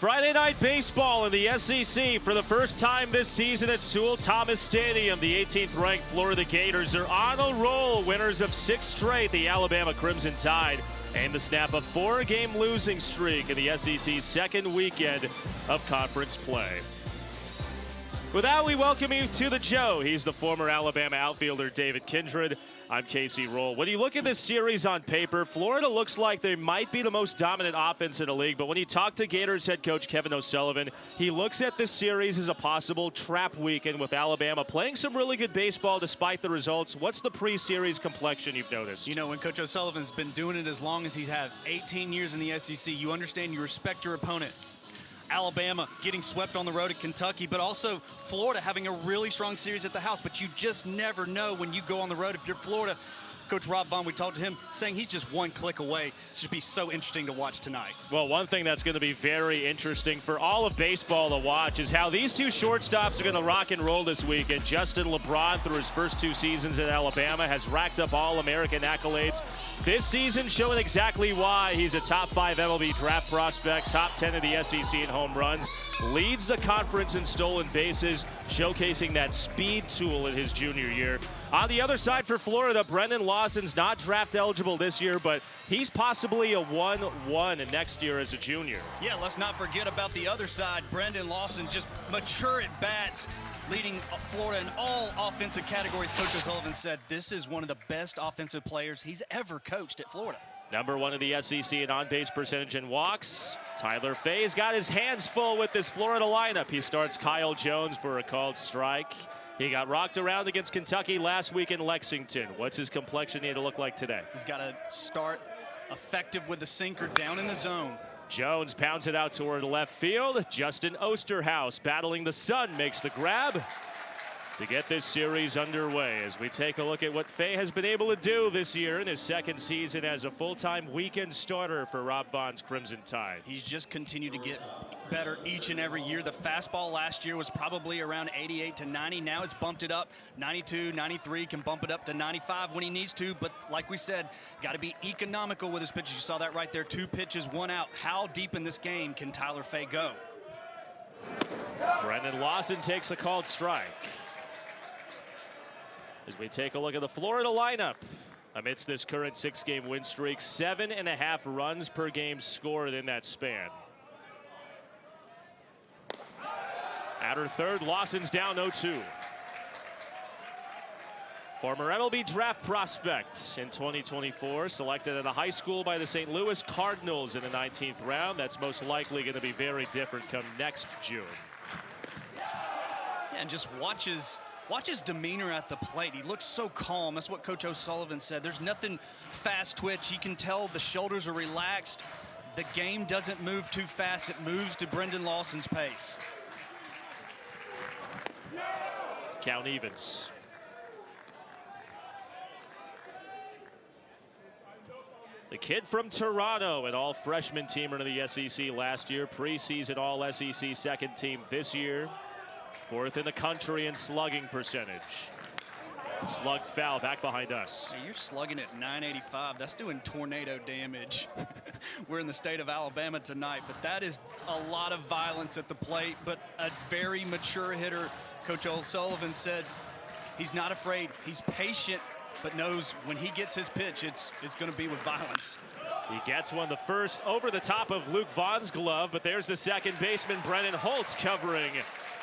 Friday night baseball in the SEC for the first time this season at Sewell Thomas Stadium. The 18th ranked Florida Gators are on a roll, winners of 6 straight. The Alabama Crimson Tide aim to snap a 4-game losing streak in the SEC's second weekend of conference play. With that, we welcome you to the Joe. He's the former Alabama outfielder David Kindred. I'm Casey Roll. When you look at this series on paper, Florida looks like they might be the most dominant offense in the league. But when you talk to Gators head coach Kevin O'Sullivan, he looks at this series as a possible trap weekend with Alabama playing some really good baseball despite the results. What's the pre-series complexion you've noticed? You know, when Coach O'Sullivan's been doing it as long as he has, 18 years in the SEC, you understand, you respect your opponent. Alabama getting swept on the road at Kentucky, but also Florida having a really strong series at the house. But you just never know when you go on the road. If you're Florida, Coach Rob Vaughn, we talked to him, saying he's just one click away. It should be so interesting to watch tonight. Well, one thing that's going to be very interesting for all of baseball to watch is how these two shortstops are going to rock and roll this weekend. Justin LeBron, through his first 2 seasons at Alabama, has racked up All-American accolades. This season showing exactly why he's a top 5 MLB draft prospect, top 10 of the SEC in home runs, leads the conference in stolen bases, showcasing that speed tool in his junior year. On the other side for Florida, Brendan Lawson's not draft eligible this year, but he's possibly a 1-1 next year as a junior. Yeah, let's not forget about the other side. Brendan Lawson just mature at bats, leading Florida in all offensive categories. Coach O'Sullivan said this is one of the best offensive players he's ever coached at Florida. Number 1 in the SEC in on-base percentage and walks. Tyler Fay's got his hands full with this Florida lineup. He starts Kyle Jones for a called strike. He got rocked around against Kentucky last week in Lexington. What's his complexion need to look like today? He's got to start effective with the sinker down in the zone. Jones pounds it out toward left field. Justin Osterhaus, battling the sun, makes the grab to get this series underway as we take a look at what Fay has been able to do this year in his second season as a full-time weekend starter for Rob Vaughn's Crimson Tide. He's just continued to get better each and every year. The fastball last year was probably around 88 to 90. Now it's bumped it up 92, 93, can bump it up to 95 when he needs to. But like we said, got to be economical with his pitches. You saw that right there, 2 pitches, 1 out. How deep in this game can Tyler Fay go? Brendan Lawson takes a called strike. As we take a look at the Florida lineup, amidst this current 6-game win streak, 7.5 runs per game scored in that span. At her third, Lawson's down 0-2. Former MLB draft prospect in 2024, selected at a high school by the St. Louis Cardinals in the 19th round. That's most likely going to be very different come next June. Yeah, and just watch his demeanor at the plate. He looks so calm. That's what Coach O'Sullivan said. There's nothing fast twitch. You can tell the shoulders are relaxed. The game doesn't move too fast. It moves to Brendan Lawson's pace. Count evens. The kid from Toronto, an all-freshman teamer in the SEC last year, preseason all-SEC second team this year. 4th in the country in slugging percentage. Slug foul back behind us. Hey, you're slugging at 985. That's doing tornado damage. We're in the state of Alabama tonight, but that is a lot of violence at the plate, but a very mature hitter. Coach O'Sullivan said he's not afraid. He's patient, but knows when he gets his pitch, it's going to be with violence. He gets one, the first over the top of Luke Vaughn's glove, but there's the second baseman, Brennan Holtz, covering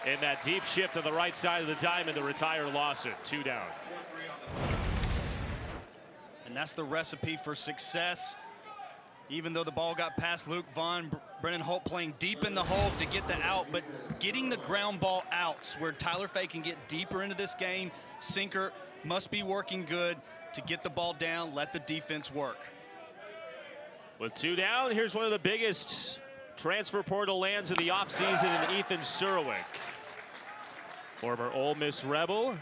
in that deep shift to the right side of the diamond to retire Lawson. 2 down. And that's the recipe for success. Even though the ball got past Luke Vaughn, Brennan Holt playing deep in the hole to get the out, but getting the ground ball outs where Tyler Fay can get deeper into this game. Sinker must be working good to get the ball down, let the defense work. With 2 down, here's one of the biggest transfer portal lands of the offseason in Ethan Surwick. Former Ole Miss Rebel.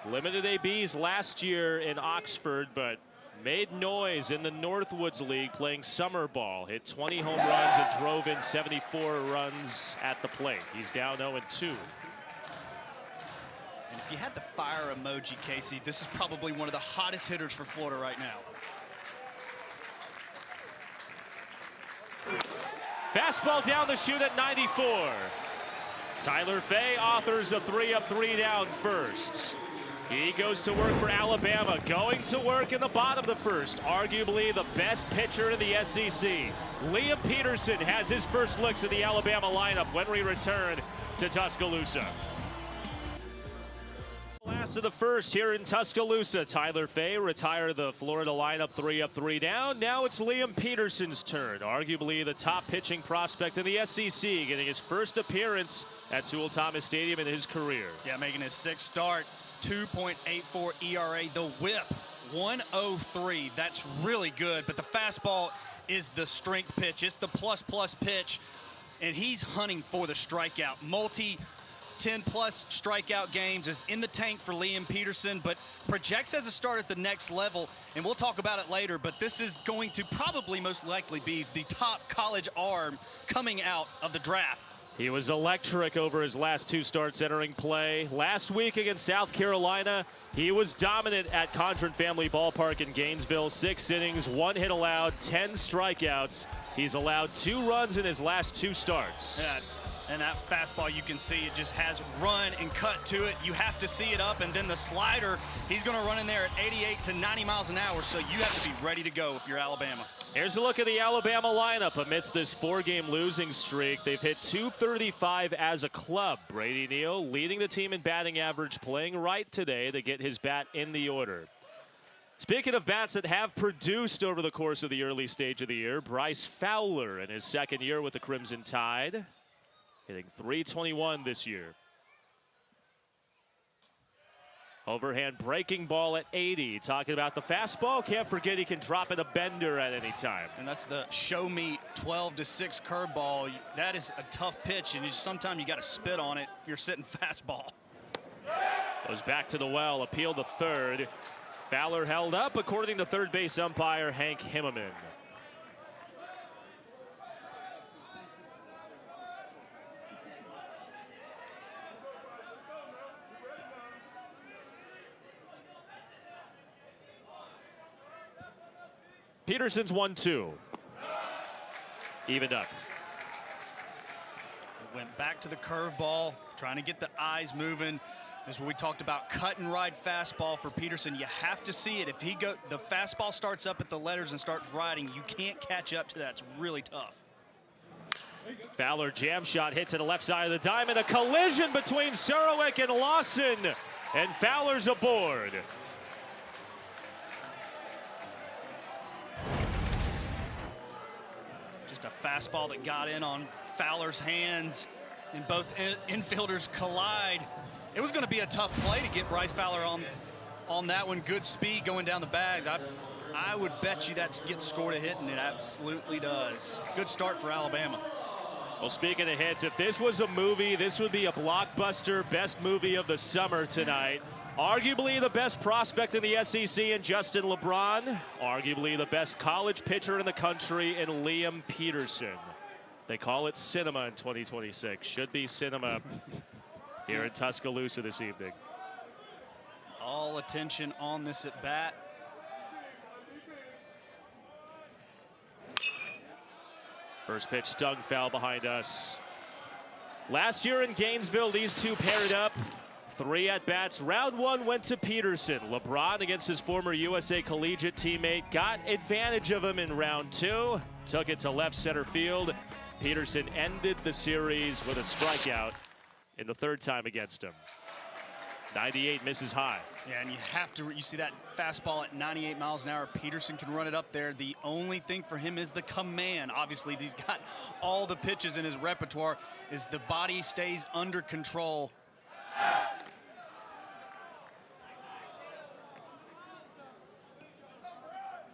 Limited ABs last year in Oxford, but made noise in the Northwoods League playing summer ball. Hit 20 home runs and drove in 74 runs at the plate. He's down 0-2. And if you had the fire emoji, Casey, this is probably one of the hottest hitters for Florida right now. Fastball down the chute at 94. Tyler Fay authors a 3-up, 3-down first. He goes to work for Alabama, going to work in the bottom of the first. Arguably the best pitcher in the SEC. Liam Peterson has his first looks at the Alabama lineup when we return to Tuscaloosa. Last of the first here in Tuscaloosa. Tyler Fay retired the Florida lineup 3-up, 3-down. Now it's Liam Peterson's turn. Arguably the top pitching prospect in the SEC, getting his first appearance at Sewell Thomas Stadium in his career. Yeah, making his sixth start. 2.84 ERA. The whip, 103. That's really good, but the fastball is the strength pitch. It's the plus pitch, and he's hunting for the strikeout. 10-plus strikeout games is in the tank for Liam Peterson, but projects as a start at the next level, and we'll talk about it later, but this is going to probably most likely be the top college arm coming out of the draft. He was electric over his last two starts entering play. Last week against South Carolina, he was dominant at Condren Family Ballpark in Gainesville. 6 innings, 1 hit allowed, 10 strikeouts. He's allowed 2 runs in his last 2 starts. Yeah, and that fastball, you can see it just has run and cut to it. You have to see it up, and then the slider, he's going to run in there at 88 to 90 miles an hour, so you have to be ready to go if you're Alabama. Here's a look at the Alabama lineup amidst this 4-game losing streak. They've hit .235 as a club. Brady Neal leading the team in batting average, playing right today to get his bat in the order. Speaking of bats that have produced over the course of the early stage of the year, Bryce Fowler in his second year with the Crimson Tide, hitting .321 this year. Overhand breaking ball at 80. Talking about the fastball, can't forget he can drop in a bender at any time. And that's the show me 12-6 curveball. That is a tough pitch, and sometimes you got to spit on it if you're sitting fastball. Goes back to the well, appeal to third. Fowler held up according to third base umpire Hank Himmelman. Peterson's 1-2. Evened up. Went back to the curveball, trying to get the eyes moving. This is what we talked about, cut and ride fastball for Peterson. You have to see it. If the fastball starts up at the letters and starts riding, you can't catch up to that. It's really tough. Fowler jam shot hit to the left side of the diamond. A collision between Surowick and Lawson, and Fowler's aboard. Just a fastball that got in on Fowler's hands, and both infielders collide. It was going to be a tough play to get Bryce Fowler on that one. Good speed going down the bags. I would bet you that gets scored a hit, and it absolutely does. Good start for Alabama. Well, speaking of hits, if this was a movie, this would be a blockbuster best movie of the summer tonight. Arguably the best prospect in the SEC in Justin LeBron. Arguably the best college pitcher in the country in Liam Peterson. They call it cinema in 2026. Should be cinema here in Tuscaloosa this evening. All attention on this at bat. First pitch stung foul behind us. Last year in Gainesville, these two paired up. 3 at-bats. Round 1 went to Peterson. LeBron against his former USA Collegiate teammate got advantage of him in round 2. Took it to left center field. Peterson ended the series with a strikeout in the 3rd time against him. 98 misses high. Yeah, and you see that fastball at 98 miles an hour. Peterson can run it up there. The only thing for him is the command. Obviously, he's got all the pitches in his repertoire. Is the body stays under control.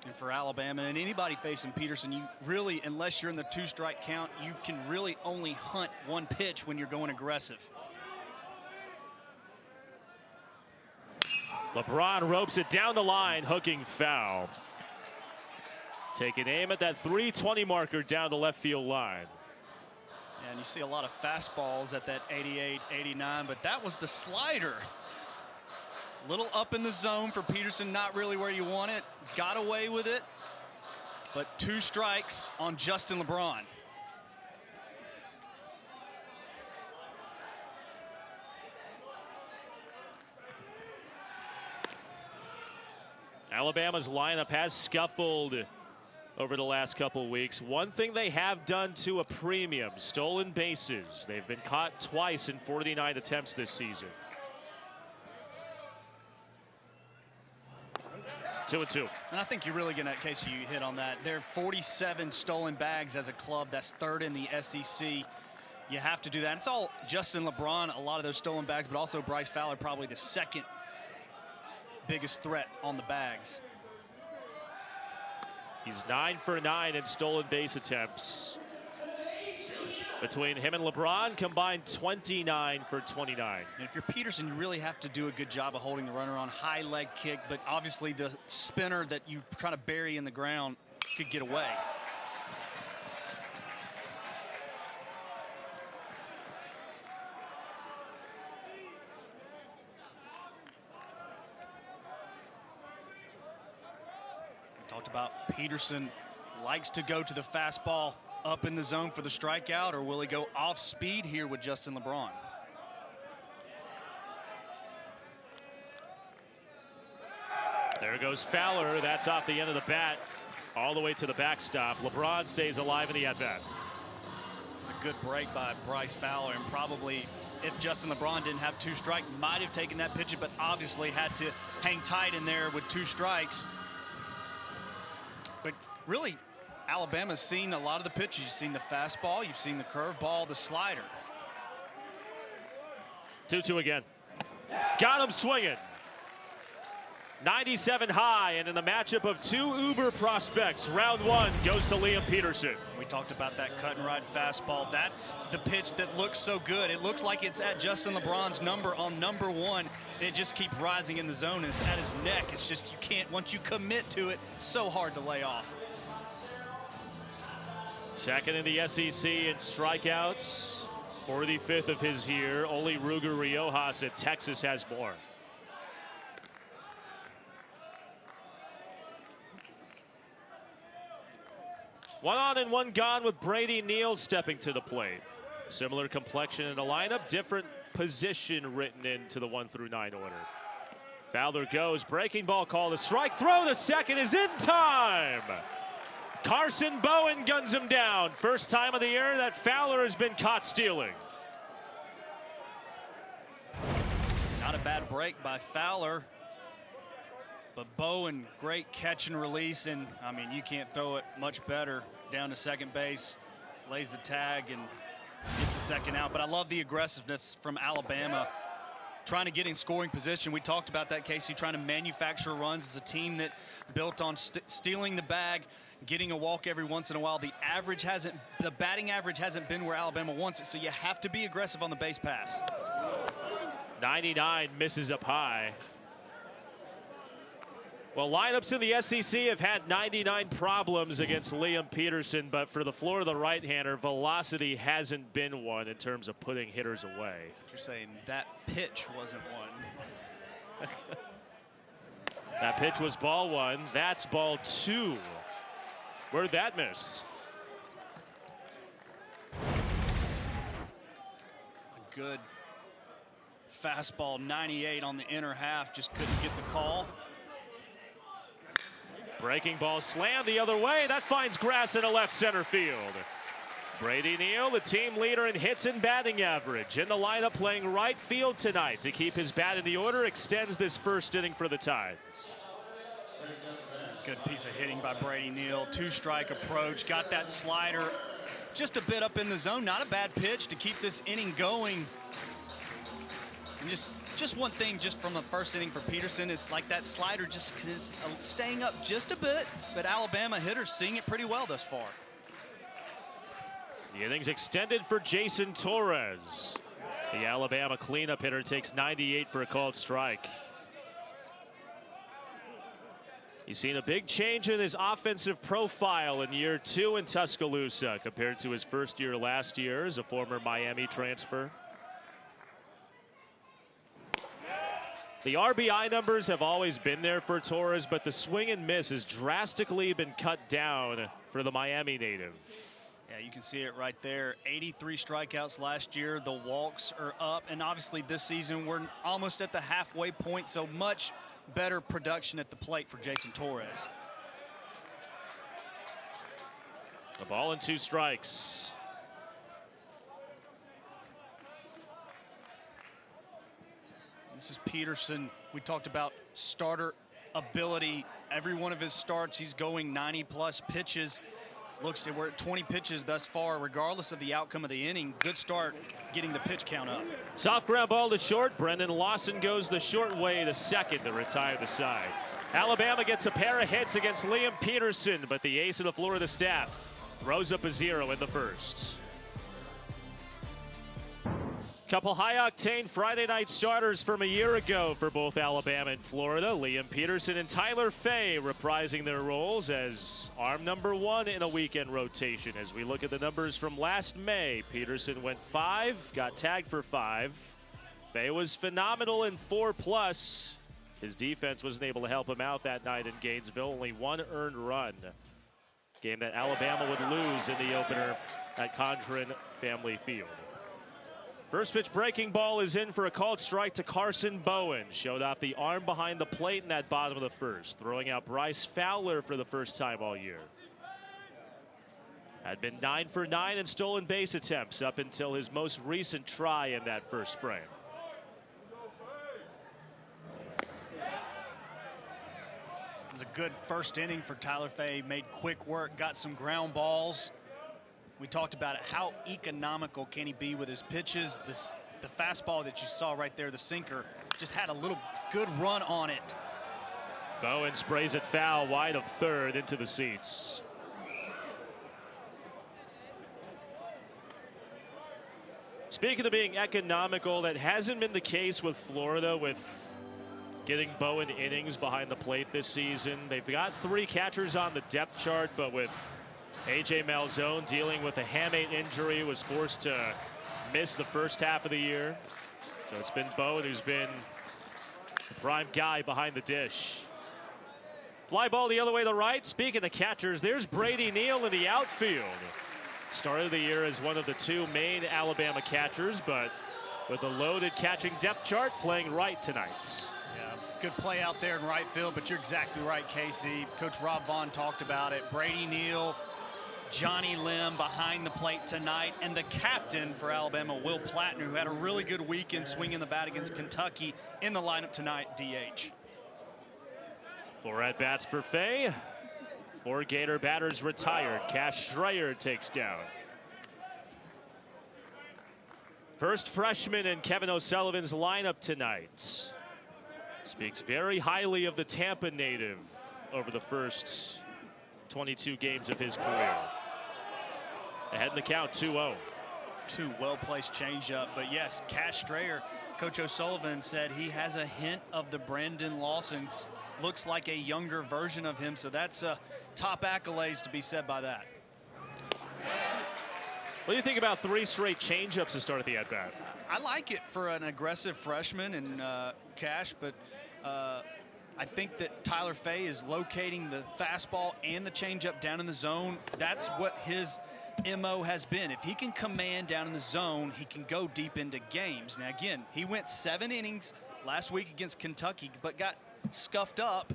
And for Alabama and anybody facing Peterson, you really, unless you're in the 2-strike count, you can really only hunt 1 pitch when you're going aggressive. LeBron ropes it down the line, hooking foul. Taking aim at that 320 marker down the left field line. And you see a lot of fastballs at that 88, 89, but that was the slider. Little up in the zone for Peterson, not really where you want it. Got away with it, but 2 strikes on Justin LeBron. Alabama's lineup has scuffled over the last couple weeks. One thing they have done to a premium, stolen bases. They've been caught twice in 49 attempts this season. 2-2. And I think you're really getting that, case you hit on that. There are 47 stolen bags as a club. That's third in the SEC. You have to do that. It's all Justin LeBron, a lot of those stolen bags, but also Bryce Fowler, probably the second biggest threat on the bags. He's 9 for 9 in stolen base attempts. Between him and LeBron, combined 29 for 29. And if you're Peterson, you really have to do a good job of holding the runner on. High leg kick, but obviously the spinner that you try to bury in the ground could get away. We talked about Peterson likes to go to the fastball up in the zone for the strikeout, or will he go off speed here with Justin LeBron? There goes Fowler. That's off the end of the bat all the way to the backstop. LeBron stays alive in the at-bat. It's a good break by Bryce Fowler, and probably if Justin LeBron didn't have 2 strikes, might have taken that pitch, but obviously had to hang tight in there with 2 strikes. But really, Alabama's seen a lot of the pitches. You've seen the fastball, you've seen the curveball, the slider. 2-2 again. Got him swinging. 97 high, and in the matchup of 2 uber prospects, round 1 goes to Liam Peterson. We talked about that cut and ride fastball. That's the pitch that looks so good. It looks like it's at Justin LeBron's number on number 1. And it just keeps rising in the zone, and it's at his neck. It's just, you can't, once you commit to it, so hard to lay off. Second in the SEC in strikeouts, 45th of his year. Only Ruger Riojas at Texas has more. One on and one gone with Brady Neal stepping to the plate. Similar complexion in the lineup, different position written into the 1 through 9 order. Fowler goes, breaking ball call, the strike, throw to second is in time. Carson Bowen guns him down. First time of the year that Fowler has been caught stealing. Not a bad break by Fowler, but Bowen, great catch and release, and I mean, you can't throw it much better. Down to second base, lays the tag and gets the second out. But I love the aggressiveness from Alabama, trying to get in scoring position. We talked about that, Casey, trying to manufacture runs. As a team that built on stealing the bag, getting a walk every once in a while. The batting average hasn't been where Alabama wants it, so you have to be aggressive on the base pass. 99 misses up high. Well, lineups in the SEC have had 99 problems against Liam Peterson, but for the Florida right-hander, velocity hasn't been one in terms of putting hitters away. You're saying that pitch wasn't one. That pitch was ball 1. That's ball 2. Where'd that miss? A good fastball, 98 on the inner half, just couldn't get the call. Breaking ball slammed the other way. That finds grass in a left center field. Brady Neal, the team leader in hits and batting average, in the lineup playing right field tonight to keep his bat in the order, extends this first inning for the Tide. Good piece of hitting by Brady Neal. 2-strike approach, got that slider just a bit up in the zone. Not a bad pitch to keep this inning going. And just one thing just from the first inning for Peterson is like that slider just is staying up just a bit, but Alabama hitters seeing it pretty well thus far. The innings extended for Jason Torres. The Alabama cleanup hitter takes 98 for a called strike. He's seen a big change in his offensive profile in year 2 in Tuscaloosa compared to his first year last year as a former Miami transfer. The RBI numbers have always been there for Torres, but the swing and miss has drastically been cut down for the Miami native. Yeah, you can see it right there. 83 strikeouts last year. The walks are up, and obviously this season we're almost at the halfway point, so much better production at the plate for Jason Torres. A ball and 2 strikes. This is Peterson. We talked about starter ability. Every one of his starts, he's going 90-plus pitches. Looks like we're at 20 pitches thus far, regardless of the outcome of the inning. Good start getting the pitch count up. Soft ground ball to short. Brendan Lawson goes the short way to second to retire the side. Alabama gets a pair of hits against Liam Peterson, but the ace of the Florida staff throws up a 0 in the first. Couple high-octane Friday night starters from a year ago for both Alabama and Florida. Liam Peterson and Tyler Fay reprising their roles as arm number 1 in a weekend rotation. As we look at the numbers from last May, Peterson went 5, got tagged for 5. Fay was phenomenal in 4+. His defense wasn't able to help him out that night in Gainesville. Only 1 earned run. Game that Alabama would lose in the opener at Condren Family Field. First pitch breaking ball is in for a called strike to Carson Bowen. Showed off the arm behind the plate in that bottom of the first, throwing out Bryce Fowler for the first time all year. Had been 9 for 9 in stolen base attempts up until his most recent try in that first frame. It was a good first inning for Tyler Fay. Made quick work, got some ground balls. We talked about it. How economical can he be with his pitches? The fastball that you saw right there, the sinker, just had a little good run on it. Bowen sprays it foul wide of third into the seats. Speaking of being economical, that hasn't been the case with Florida with getting Bowen innings behind the plate this season. They've got 3 catchers on the depth chart, but with A.J. Malzone dealing with a hamate injury, was forced to miss the first half of the year. So it's been Bowen who's been the prime guy behind the dish. Fly ball the other way to right. Speaking of catchers, there's Brady Neal in the outfield. Started the year as one of the 2 main Alabama catchers, but with a loaded catching depth chart, playing right tonight. Yeah, good play out there in right field, but you're exactly right, Casey. Coach Rob Vaughn talked about it. Brady Neal, Johnny Lim behind the plate tonight, and the captain for Alabama, Will Plattner, who had a really good weekend swinging the bat against Kentucky, in the lineup tonight, DH. 4 at-bats for Fay. 4 Gator batters retired. Cash Dreyer takes down. First freshman in Kevin O'Sullivan's lineup tonight. Speaks very highly of the Tampa native over the first 22 games of his career. Ahead in the count, 2-0. 2 well-placed changeup, but yes, Cash Dreyer, Coach O'Sullivan said he has a hint of the Brandon Lawson. Looks like a younger version of him, so that's top accolades to be said by that. What do you think about 3 straight changeups to start at the at-bat? I like it for an aggressive freshman and Cash, but I think that Tyler Fay is locating the fastball and the changeup down in the zone. That's what his MO has been. If he can command down in the zone, he can go deep into games. Now, again, he went 7 innings last week against Kentucky, but got scuffed up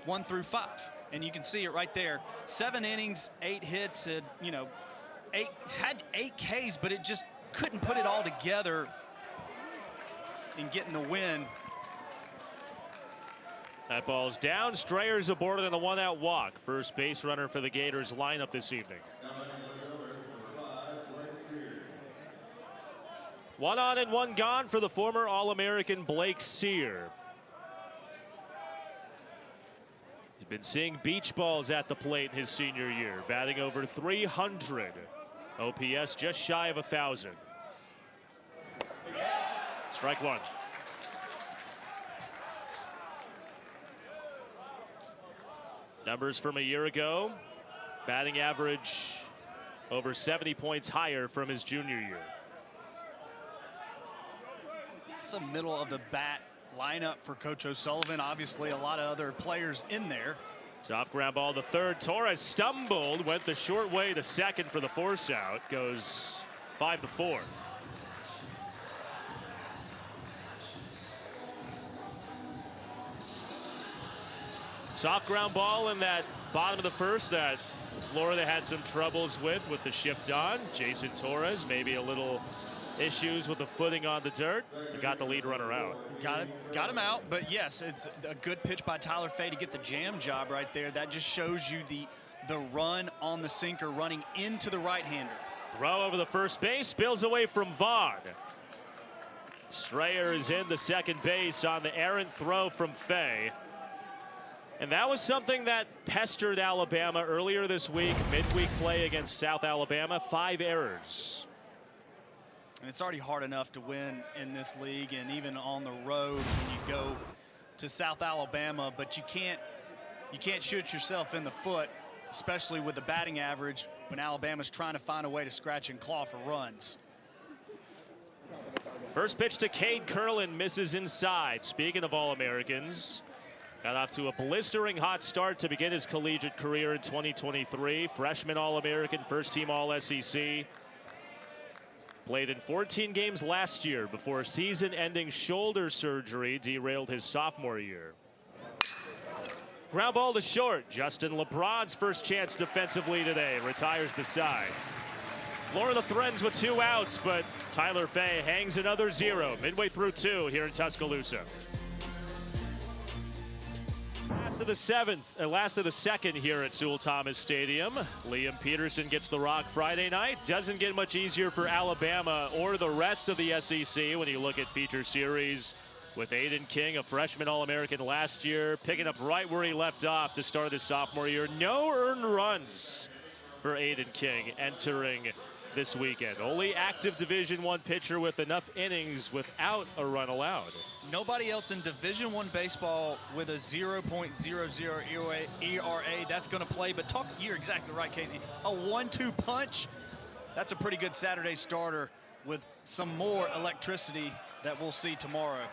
1 through 5. And you can see it right there. 7 innings, 8 hits, had 8 Ks, but it just couldn't put it all together in getting the win. That ball's down. Strayer's aborted on a 1-out walk. First base runner for the Gators lineup this evening. 1 on and 1 gone for the former All-American Blake Sear. He's been seeing beach balls at the plate in his senior year, batting over 300. OPS just shy of 1,000. Strike 1. Numbers from a year ago. Batting average over 70 points higher from his junior year. It's a middle of the bat lineup for Coach O'Sullivan. Obviously, a lot of other players in there. Soft ground ball to third. Torres stumbled, went the short way to second for the force out. Goes 5-4. Soft ground ball in that bottom of the first that Florida had some troubles with the shift on. Jason Torres, maybe a little issues with the footing on the dirt. Got the lead runner out. Got him out, but yes, it's a good pitch by Tyler Fay to get the jam job right there. That just shows you the run on the sinker running into the right-hander. Throw over the first base, spills away from Vaughn. Strayer is in the second base on the errant throw from Fay. And that was something that pestered Alabama earlier this week. Midweek play against South Alabama, 5 errors. And it's already hard enough to win in this league and even on the road when you go to South Alabama, but you can't shoot yourself in the foot, especially with the batting average when Alabama's trying to find a way to scratch and claw for runs. First pitch to Cade Curlin, misses inside. Speaking of All-Americans, got off to a blistering hot start to begin his collegiate career in 2023. Freshman All-American, first team All-SEC. Played in 14 games last year before season-ending shoulder surgery derailed his sophomore year. Ground ball to short. Justin LeBron's first chance defensively today. Retires the side. Florida threatens with 2 outs, but Tyler Fay hangs another 0 midway through 2 here in Tuscaloosa. Last of the second here at Sewell Thomas Stadium. Liam Peterson gets the rock Friday night. Doesn't get much easier for Alabama or the rest of the SEC when you look at feature series with Aiden King, a freshman All-American last year, picking up right where he left off to start his sophomore year. No earned runs for Aiden King entering this weekend. Only active Division I pitcher with enough innings without a run allowed. Nobody else in Division I baseball with a 0.00 ERA that's going to play. But you're exactly right, Casey. A 1-2 punch. That's a pretty good Saturday starter with some more electricity that we'll see tomorrow.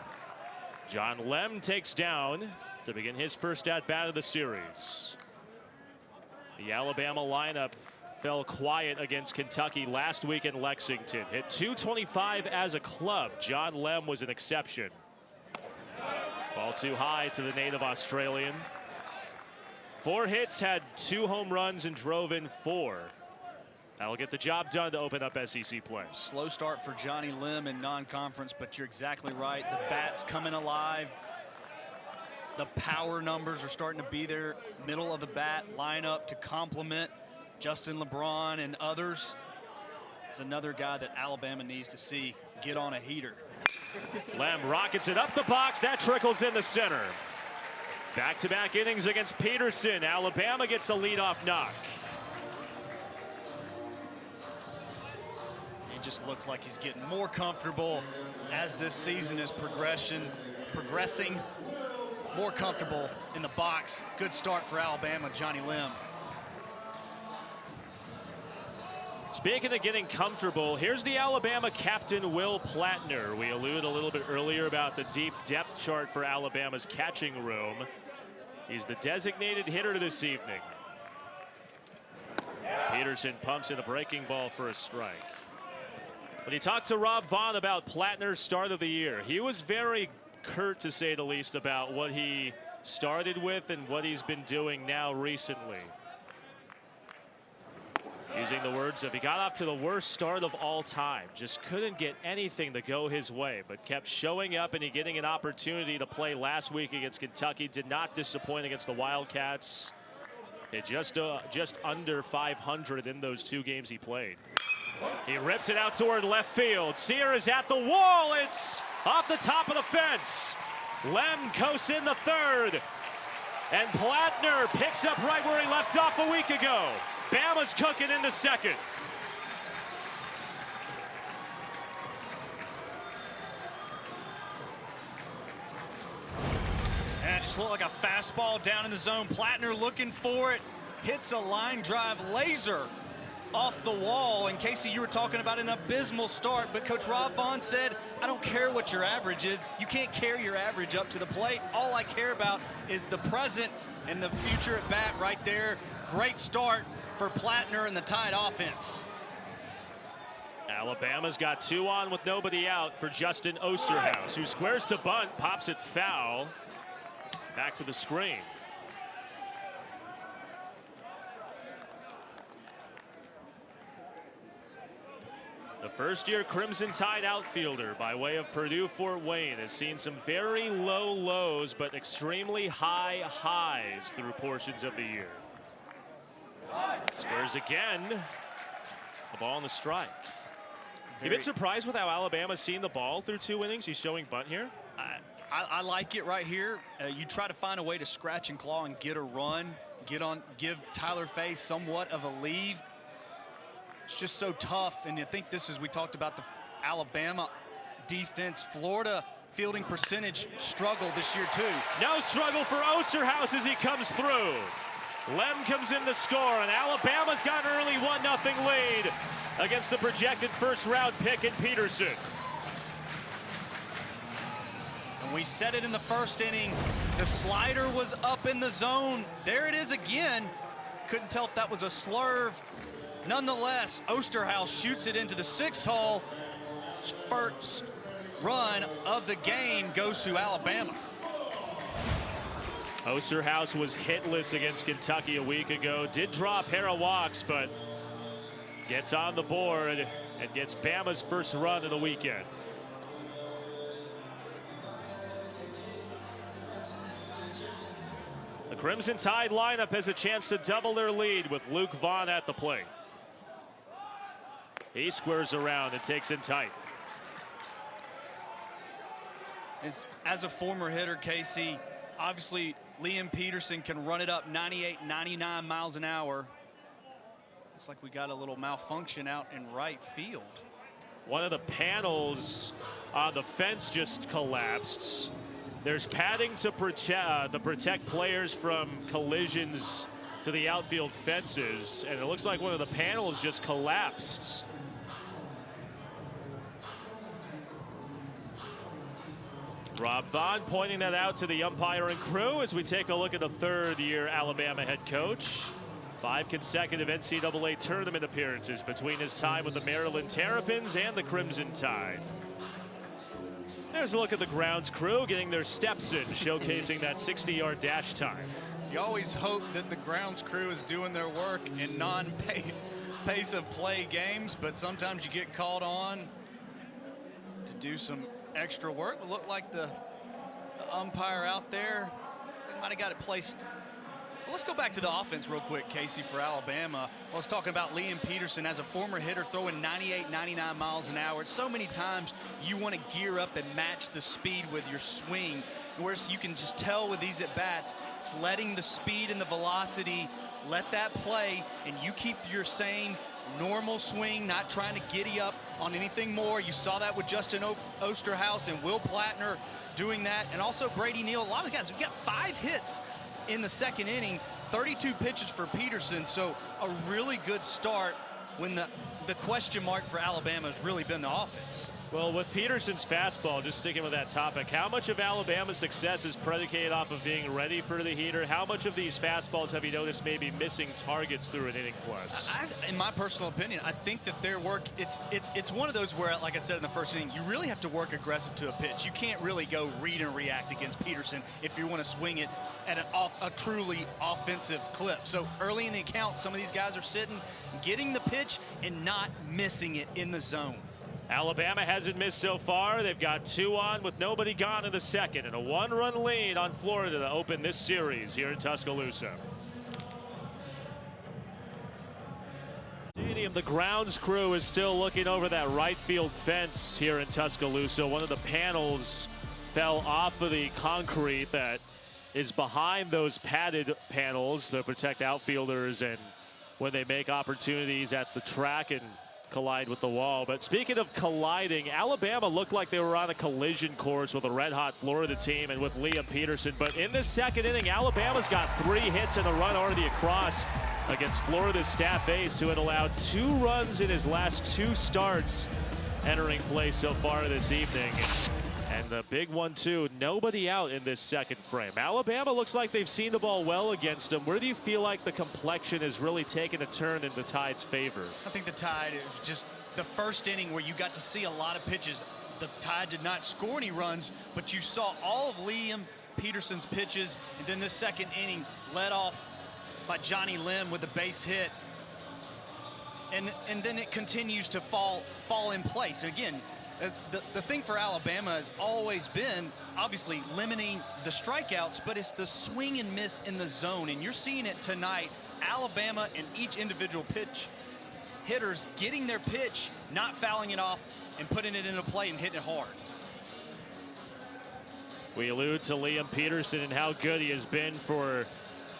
John Lem takes down to begin his first at-bat of the series. The Alabama lineup fell quiet against Kentucky last week in Lexington. Hit .225 as a club. John Lem was an exception. Ball too high to the native Australian. 4 hits, had 2 home runs, and drove in 4. That'll get the job done to open up SEC play. Slow start for Johnny Lim in non-conference, but you're exactly right. The bat's coming alive. The power numbers are starting to be there. Middle of the bat lineup to complement Justin LeBron and others. It's another guy that Alabama needs to see get on a heater. Lem rockets it up the box. That trickles in the center. Back-to-back innings against Peterson. Alabama gets a leadoff knock. He just looks like he's getting more comfortable as this season is progressing. More comfortable in the box. Good start for Alabama, Johnny Lim. Speaking of getting comfortable, here's the Alabama captain, Will Platner. We alluded a little bit earlier about the deep depth chart for Alabama's catching room. He's the designated hitter this evening. Peterson pumps in a breaking ball for a strike. When he talked to Rob Vaughn about Platner's start of the year, he was very curt, to say the least, about what he started with and what he's been doing now recently. Using the words of, he got off to the worst start of all time. Just couldn't get anything to go his way, but kept showing up and he getting an opportunity to play last week against Kentucky. Did not disappoint against the Wildcats. It just under 500 in those 2 games he played. He rips it out toward left field. Sear is at the wall. It's off the top of the fence. Lem coasts in the third. And Platner picks up right where he left off a week ago. Bama's cooking in the second. And it just looked like a fastball down in the zone. Platner looking for it. Hits a line drive laser off the wall. And Casey, you were talking about an abysmal start, but Coach Rob Vaughn said, I don't care what your average is. You can't carry your average up to the plate. All I care about is the present and the future at bat right there. Great start for Platner and the Tide offense. Alabama's got 2 on with nobody out for Justin Osterhaus, who squares to bunt, pops it foul. Back to the screen. First-year Crimson Tide outfielder by way of Purdue-Fort Wayne has seen some very low lows but extremely high highs through portions of the year. Squares again. The ball on the strike. You've been surprised with how Alabama's seen the ball through 2 innings. He's showing bunt here. I like it right here. You try to find a way to scratch and claw and get a run, give Tyler Fay somewhat of a lead. It's just so tough, and I think this is, we talked about the Alabama defense. Florida fielding percentage struggle this year too. No struggle for Osterhaus as he comes through. Lem comes in to score, and Alabama's got an early 1-0 lead against the projected first-round pick in Peterson. And we said it in the first inning. The slider was up in the zone. There it is again. Couldn't tell if that was a slurve. Nonetheless, Osterhaus shoots it into the 6th hole. First run of the game goes to Alabama. Osterhaus was hitless against Kentucky a week ago. Did draw a pair of walks, but gets on the board and gets Bama's first run of the weekend. The Crimson Tide lineup has a chance to double their lead with Luke Vaughn at the plate. He squares around and takes in tight. As a former hitter, Casey, obviously Liam Peterson can run it up 98, 99 miles an hour. Looks like we got a little malfunction out in right field. One of the panels on the fence just collapsed. There's padding to protect players from collisions to the outfield fences, and it looks like one of the panels just collapsed. Rob Vaughn pointing that out to the umpire and crew as we take a look at the 3rd-year Alabama head coach. 5 consecutive NCAA tournament appearances between his time with the Maryland Terrapins and the Crimson Tide. There's a look at the grounds crew getting their steps in, showcasing that 60-yard dash time. You always hope that the grounds crew is doing their work in non-pace of play games, but sometimes you get called on to do some extra work. It looked like the umpire out there might have got it placed. Well, let's go back to the offense real quick, Casey, for Alabama. I was talking about Liam Peterson as a former hitter throwing 98, 99 miles an hour. It's so many times you want to gear up and match the speed with your swing, whereas you can just tell with these at-bats, it's letting the speed and the velocity, let that play, and you keep your same normal swing, not trying to giddy up on anything more. You saw that with Justin Osterhaus and Will Plattner doing that, and also Brady Neal. A lot of guys, we got 5 hits in the 2nd inning, 32 pitches for Peterson, so a really good start when the question mark for Alabama has really been the offense. Well, with Peterson's fastball, just sticking with that topic, how much of Alabama's success is predicated off of being ready for the heater? How much of these fastballs have you noticed maybe missing targets through an inning plus? In my personal opinion, I think that their work, it's one of those where, like I said in the first inning, you really have to work aggressive to a pitch. You can't really go read and react against Peterson if you want to swing it at a truly offensive clip. So early in the account, some of these guys are sitting, getting the pitch, and not missing it in the zone. Alabama hasn't missed so far. They've got 2 on with nobody gone in the 2nd, and a 1-run lead on Florida to open this series here in Tuscaloosa. Stadium, the grounds crew is still looking over that right field fence here in Tuscaloosa. One of the panels fell off of the concrete that is behind those padded panels to protect outfielders and when they make opportunities at the track and collide with the wall. But speaking of colliding, Alabama looked like they were on a collision course with a red-hot Florida team and with Liam Peterson. But in the 2nd inning, Alabama's got 3 hits and a run already across against Florida's staff ace, who had allowed 2 runs in his last 2 starts entering play so far this evening. And the big one, too, nobody out in this 2nd frame. Alabama looks like they've seen the ball well against them. Where do you feel like the complexion has really taken a turn in the Tide's favor? I think the Tide, is just the first inning where you got to see a lot of pitches. The Tide did not score any runs, but you saw all of Liam Peterson's pitches. And then this 2nd inning led off by Johnny Lim with a base hit. and then it continues to fall in place. Again, the thing for Alabama has always been obviously limiting the strikeouts, but it's the swing and miss in the zone, and you're seeing it tonight. Alabama and each individual pitch hitters getting their pitch, not fouling it off, and putting it into play and hitting it hard. We allude to Liam Peterson and how good he has been for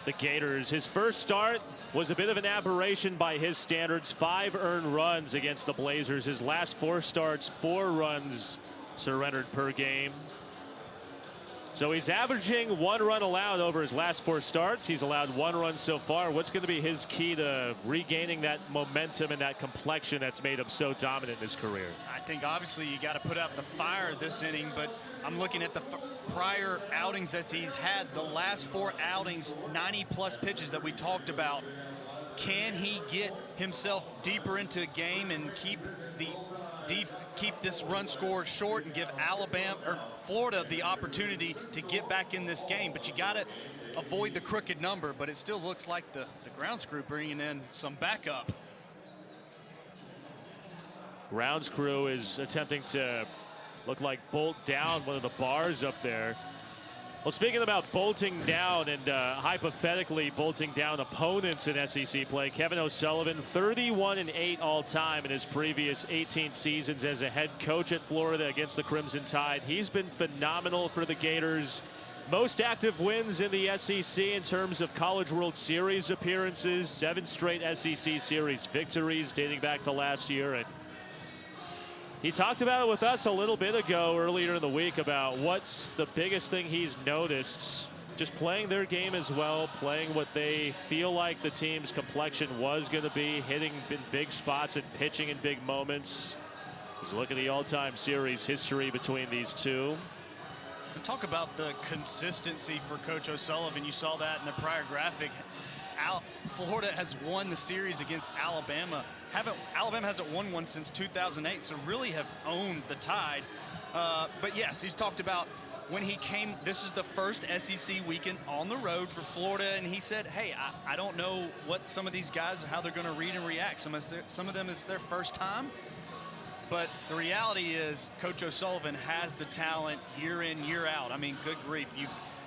the Gators. His first start was a bit of an aberration by his standards. 5 earned runs against the Blazers. His last 4 starts, 4 runs surrendered per game. So he's averaging 1 run allowed over his last 4 starts. He's allowed 1 run so far. What's going to be his key to regaining that momentum and that complexion that's made him so dominant in his career? I think obviously you got to put out the fire this inning, but I'm looking at the prior outings that he's had, the last 4 outings, 90+ pitches that we talked about. Can he get himself deeper into a game and keep this run score short and give Florida the opportunity to get back in this game? But you got to avoid the crooked number, but it still looks like the grounds crew bringing in some backup. Grounds crew is attempting to look like bolt down one of the bars up there. Well, speaking about bolting down and hypothetically bolting down opponents in SEC play, Kevin O'Sullivan, 31-8 all time in his previous 18 seasons as a head coach at Florida against the Crimson Tide. He's been phenomenal for the Gators. Most active wins in the SEC in terms of College World Series appearances, 7 straight SEC Series victories dating back to last year. And he talked about it with us a little bit ago earlier in the week about what's the biggest thing he's noticed. Just playing their game as well, playing what they feel like the team's complexion was going to be, hitting in big spots and pitching in big moments. Just look at the all-time series history between these two. And talk about the consistency for Coach O'Sullivan. You saw that in the prior graphic. Florida has won the series against Alabama. Alabama hasn't won one since 2008, so really have owned the Tide. But yes, he's talked about when he came, this is the first SEC weekend on the road for Florida, and he said, hey, I don't know what some of these guys, how they're going to read and react. Some of them is their first time. But the reality is Coach O'Sullivan has the talent year in, year out. I mean, good grief.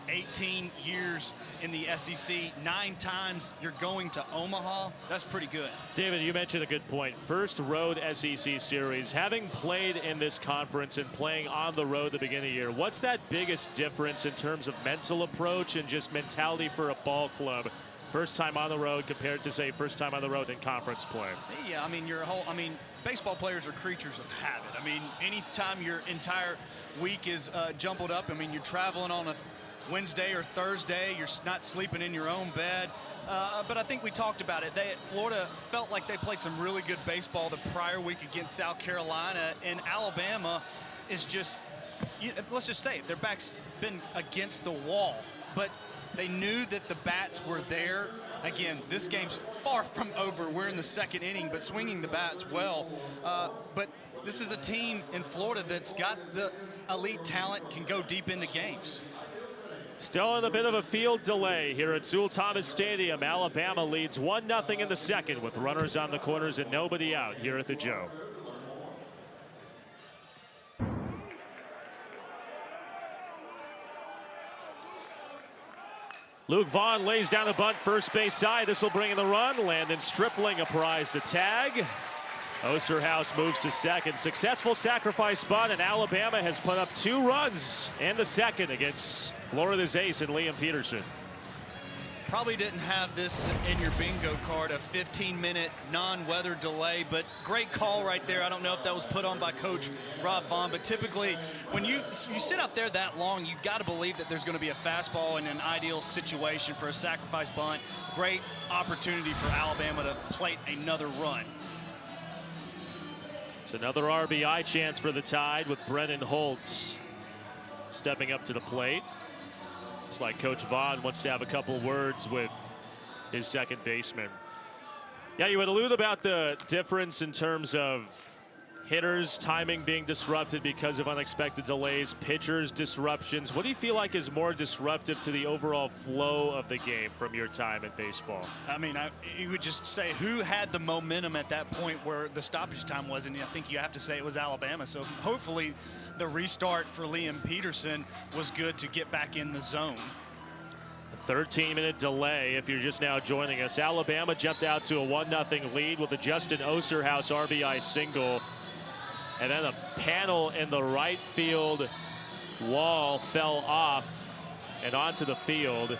18 years in the SEC, 9 times you're going to Omaha. That's pretty good. David, you mentioned a good point. First road SEC series. Having played in this conference and playing on the road at the beginning of the year, what's that biggest difference in terms of mental approach and just mentality for a ball club? First time on the road compared to, say, first time on the road in conference play. Yeah, I mean, baseball players are creatures of habit. I mean, anytime your entire week is jumbled up, I mean, you're traveling on a Wednesday or Thursday, you're not sleeping in your own bed. But I think we talked about it. Florida felt like they played some really good baseball the prior week against South Carolina, and Alabama is just, let's just say it, their back's been against the wall. But they knew that the bats were there. Again, this game's far from over. We're in the 2nd inning, but swinging the bats well. But this is a team in Florida that's got the elite talent, can go deep into games. Still in a bit of a field delay here at Sewell Thomas Stadium. Alabama leads 1-0 in the 2nd with runners on the corners and nobody out here at the Joe. Luke Vaughn lays down a bunt first base side. This will bring in the run. Landon Stripling apprised the tag. Osterhaus moves to 2nd. Successful sacrifice bunt, and Alabama has put up 2 runs in the 2nd against Florida's ace and Liam Peterson. Probably didn't have this in your bingo card, a 15-minute non-weather delay, but great call right there. I don't know if that was put on by Coach Rob Vaughn, but typically when you sit out there that long, you've got to believe that there's going to be a fastball in an ideal situation for a sacrifice bunt. Great opportunity for Alabama to plate another run. It's another RBI chance for the Tide with Brennan Holtz stepping up to the plate. It's like Coach Vaughn wants to have a couple words with his second baseman. Yeah, you would allude about the difference in terms of Hitters' timing being disrupted because of unexpected delays, pitchers' disruptions. What do you feel like is more disruptive to the overall flow of the game from your time in baseball? I mean, you would just say who had the momentum at that point where the stoppage time was, and I think you have to say it was Alabama. So hopefully the restart for Liam Peterson was good to get back in the zone. 13-minute delay if you're just now joining us. Alabama jumped out to a 1-0 lead with a Justin Osterhaus RBI single. And then a panel in the right field wall fell off and onto the field.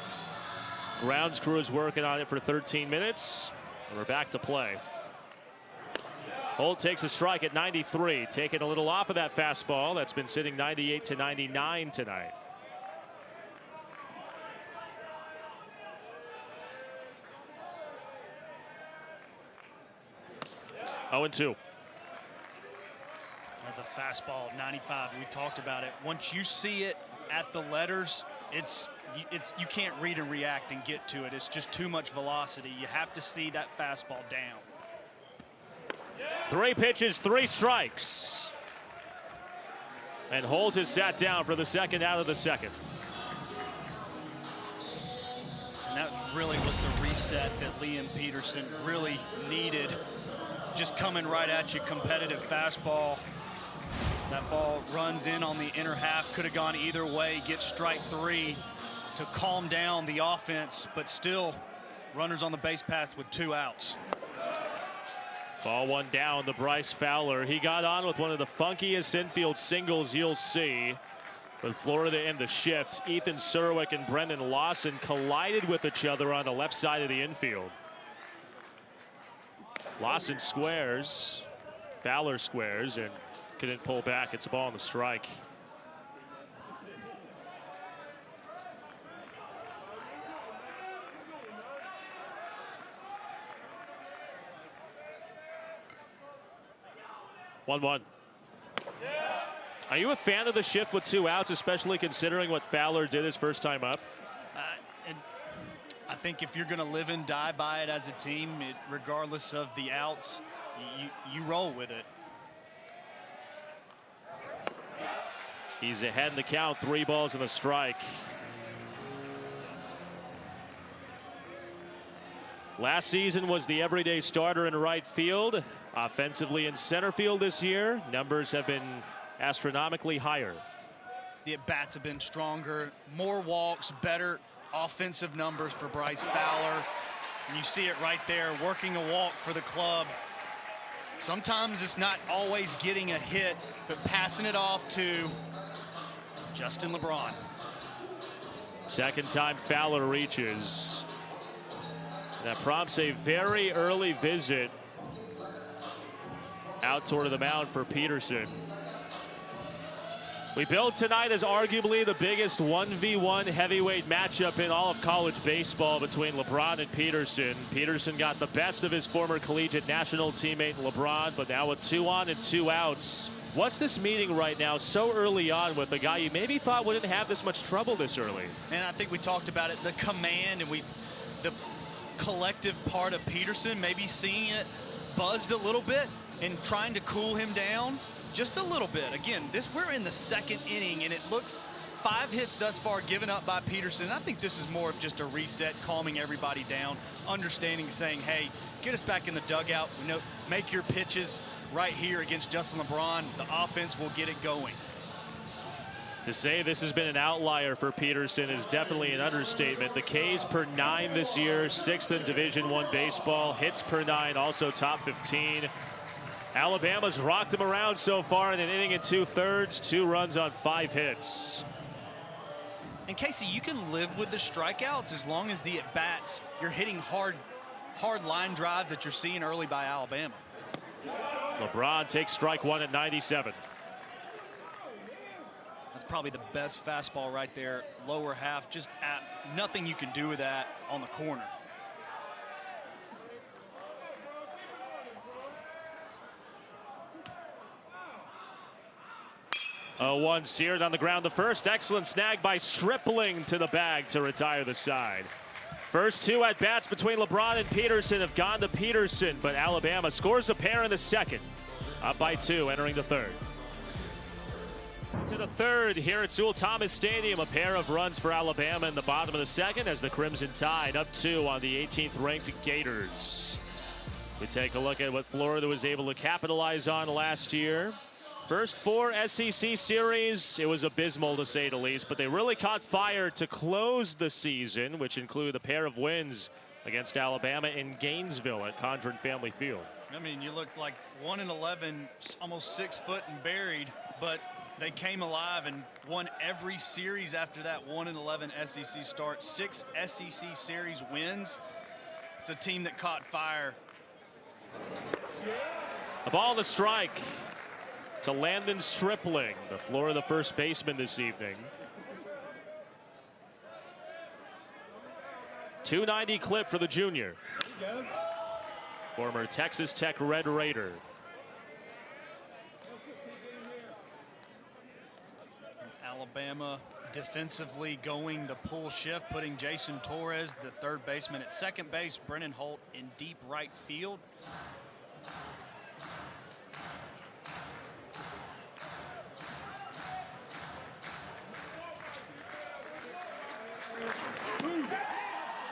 Grounds crew is working on it for 13 minutes. And we're back to play. Holt takes a strike at 93, taking a little off of that fastball that's been sitting 98 to 99 tonight. Oh, and 2. As a fastball, 95, we talked about it. Once you see it at the letters, you can't read and react and get to it. It's just too much velocity. You have to see that fastball down. 3 pitches, 3 strikes. And Holt is sat down for the second out of the second. And that really was the reset that Liam Peterson really needed. Just coming right at you, competitive fastball. That ball runs in on the inner half, could have gone either way, gets strike 3 to calm down the offense, but still runners on the base paths with 2 outs. Ball 1 down to Bryce Fowler. He got on with one of the funkiest infield singles you'll see. With Florida in the shift, Ethan Surwick and Brendan Lawson collided with each other on the left side of the infield. Lawson squares, Fowler squares, and couldn't pull back. It's a ball on the strike. One. Are you a fan of the shift with 2 outs, especially considering what Fowler did his first time up? I think if you're going to live and die by it as a team, regardless of the outs, you roll with it. He's ahead in the count, 3 balls and a strike. Last season was the everyday starter in right field. Offensively in center field this year, numbers have been astronomically higher. The at-bats have been stronger, more walks, better offensive numbers for Bryce Fowler. And you see it right there, working a walk for the club. Sometimes it's not always getting a hit, but passing it off to Justin LeBron. Second time Fowler reaches. That prompts a very early visit out toward the mound for Peterson. We billed tonight as arguably the biggest 1v1 heavyweight matchup in all of college baseball between LeBron and Peterson. Peterson got the best of his former collegiate national teammate LeBron, but now with 2 on and 2 outs. What's this meeting right now so early on with a guy you maybe thought wouldn't have this much trouble this early? And I think we talked about it, the command and the collective part of Peterson, maybe seeing it buzzed a little bit and trying to cool him down just a little bit. Again, we're in the 2nd inning, and it looks 5 hits thus far given up by Peterson. I think this is more of just a reset, calming everybody down, understanding, saying, hey, get us back in the dugout. We know, make your pitches right here against Justin LeBron. The offense will get it going. To say this has been an outlier for Peterson is definitely an understatement. The Ks per 9 this year, 6th in Division I baseball. Hits per 9, also top 15. Alabama's rocked him around so far in an inning and 2/3, 2 runs on 5 hits. And Casey, you can live with the strikeouts as long as the at-bats, you're hitting hard line drives that you're seeing early by Alabama. LeBron takes strike 1 at 97. That's probably the best fastball right there, lower half, just nothing you can do with that on the corner. 0-1 seared on the ground. The first excellent snag by Stripling to the bag to retire the side. First 2 at-bats between LeBron and Peterson have gone to Peterson, but Alabama scores a pair in the second. Up by 2 entering the third. To the third here at Sewell Thomas Stadium. A pair of runs for Alabama in the bottom of the second as the Crimson Tide up 2 on the 18th ranked Gators. We take a look at what Florida was able to capitalize on last year. First 4 SEC series, it was abysmal to say the least, but they really caught fire to close the season, which include a pair of wins against Alabama in Gainesville at Condren Family Field. I mean, you looked like 1-11, almost 6 foot and buried, but they came alive and won every series after that 1-11 SEC start. 6 SEC series wins. It's a team that caught fire. The ball on the strike to Landon Stripling, the Florida first baseman this evening. 290 clip for the junior. Former Texas Tech Red Raider. Alabama defensively going the pull shift, putting Jason Torres, the third baseman, at second base, Brennan Holt in deep right field.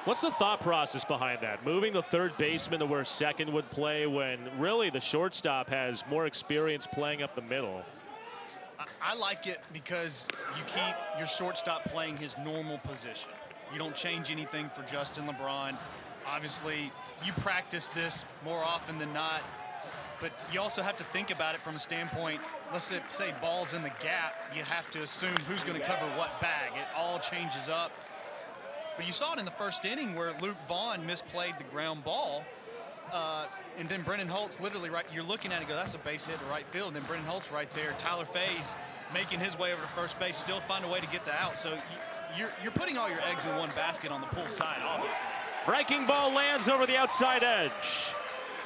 What's the thought process behind that? Moving the third baseman to where second would play when really the shortstop has more experience playing up the middle. I like it because you keep your shortstop playing his normal position. You don't change anything for Justin LeBron. Obviously, you practice this more often than not, but you also have to think about it from a standpoint, let's say ball's in the gap, you have to assume who's going to cover what bag. It all changes up. But you saw it in the first inning where Luke Vaughn misplayed the ground ball. And then Brennan Holt's literally right. You're looking at it and go, that's a base hit to right field. And then Brennan Holt's right there. Tyler Faye's making his way over to first base, still find a way to get the out. So you're putting all your eggs in one basket on the pull side, obviously. Breaking ball lands over the outside edge.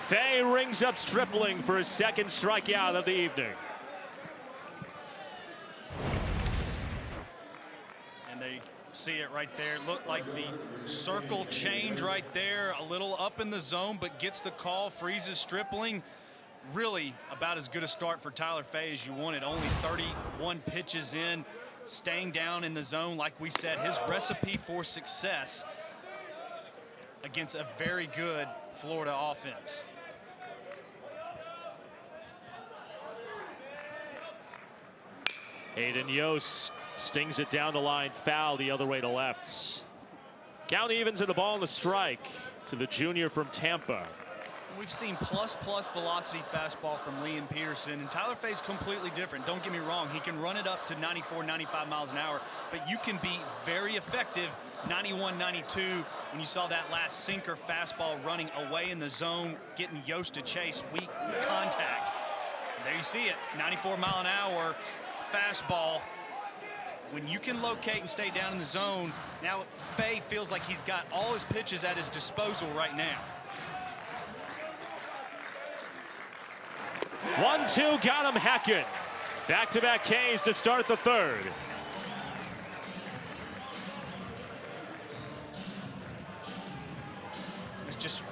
Faye rings up Stripling for his second strikeout of the evening. And they see it right there. Looked like the circle change right there, a little up in the zone, but gets the call, freezes Stripling. Really about as good a start for Tyler Faye as you wanted. Only 31 pitches in, staying down in the zone. Like we said, his recipe for success against a very good Florida offense. Hayden Yost stings it down the line, foul the other way to left. Count evens and the ball on the strike to the junior from Tampa. We've seen plus velocity fastball from Liam Peterson, and Tyler Faye's completely different. Don't get me wrong, he can run it up to 94, 95 miles an hour, but you can be very effective 91, 92 when you saw that last sinker fastball running away in the zone, getting Yost to chase, weak contact. And there you see it, 94 mile an hour fastball. When you can locate and stay down in the zone, now Faye feels like he's got all his pitches at his disposal right now. 1-2, got him Hackett. Back-to-back Ks to start the third. It's just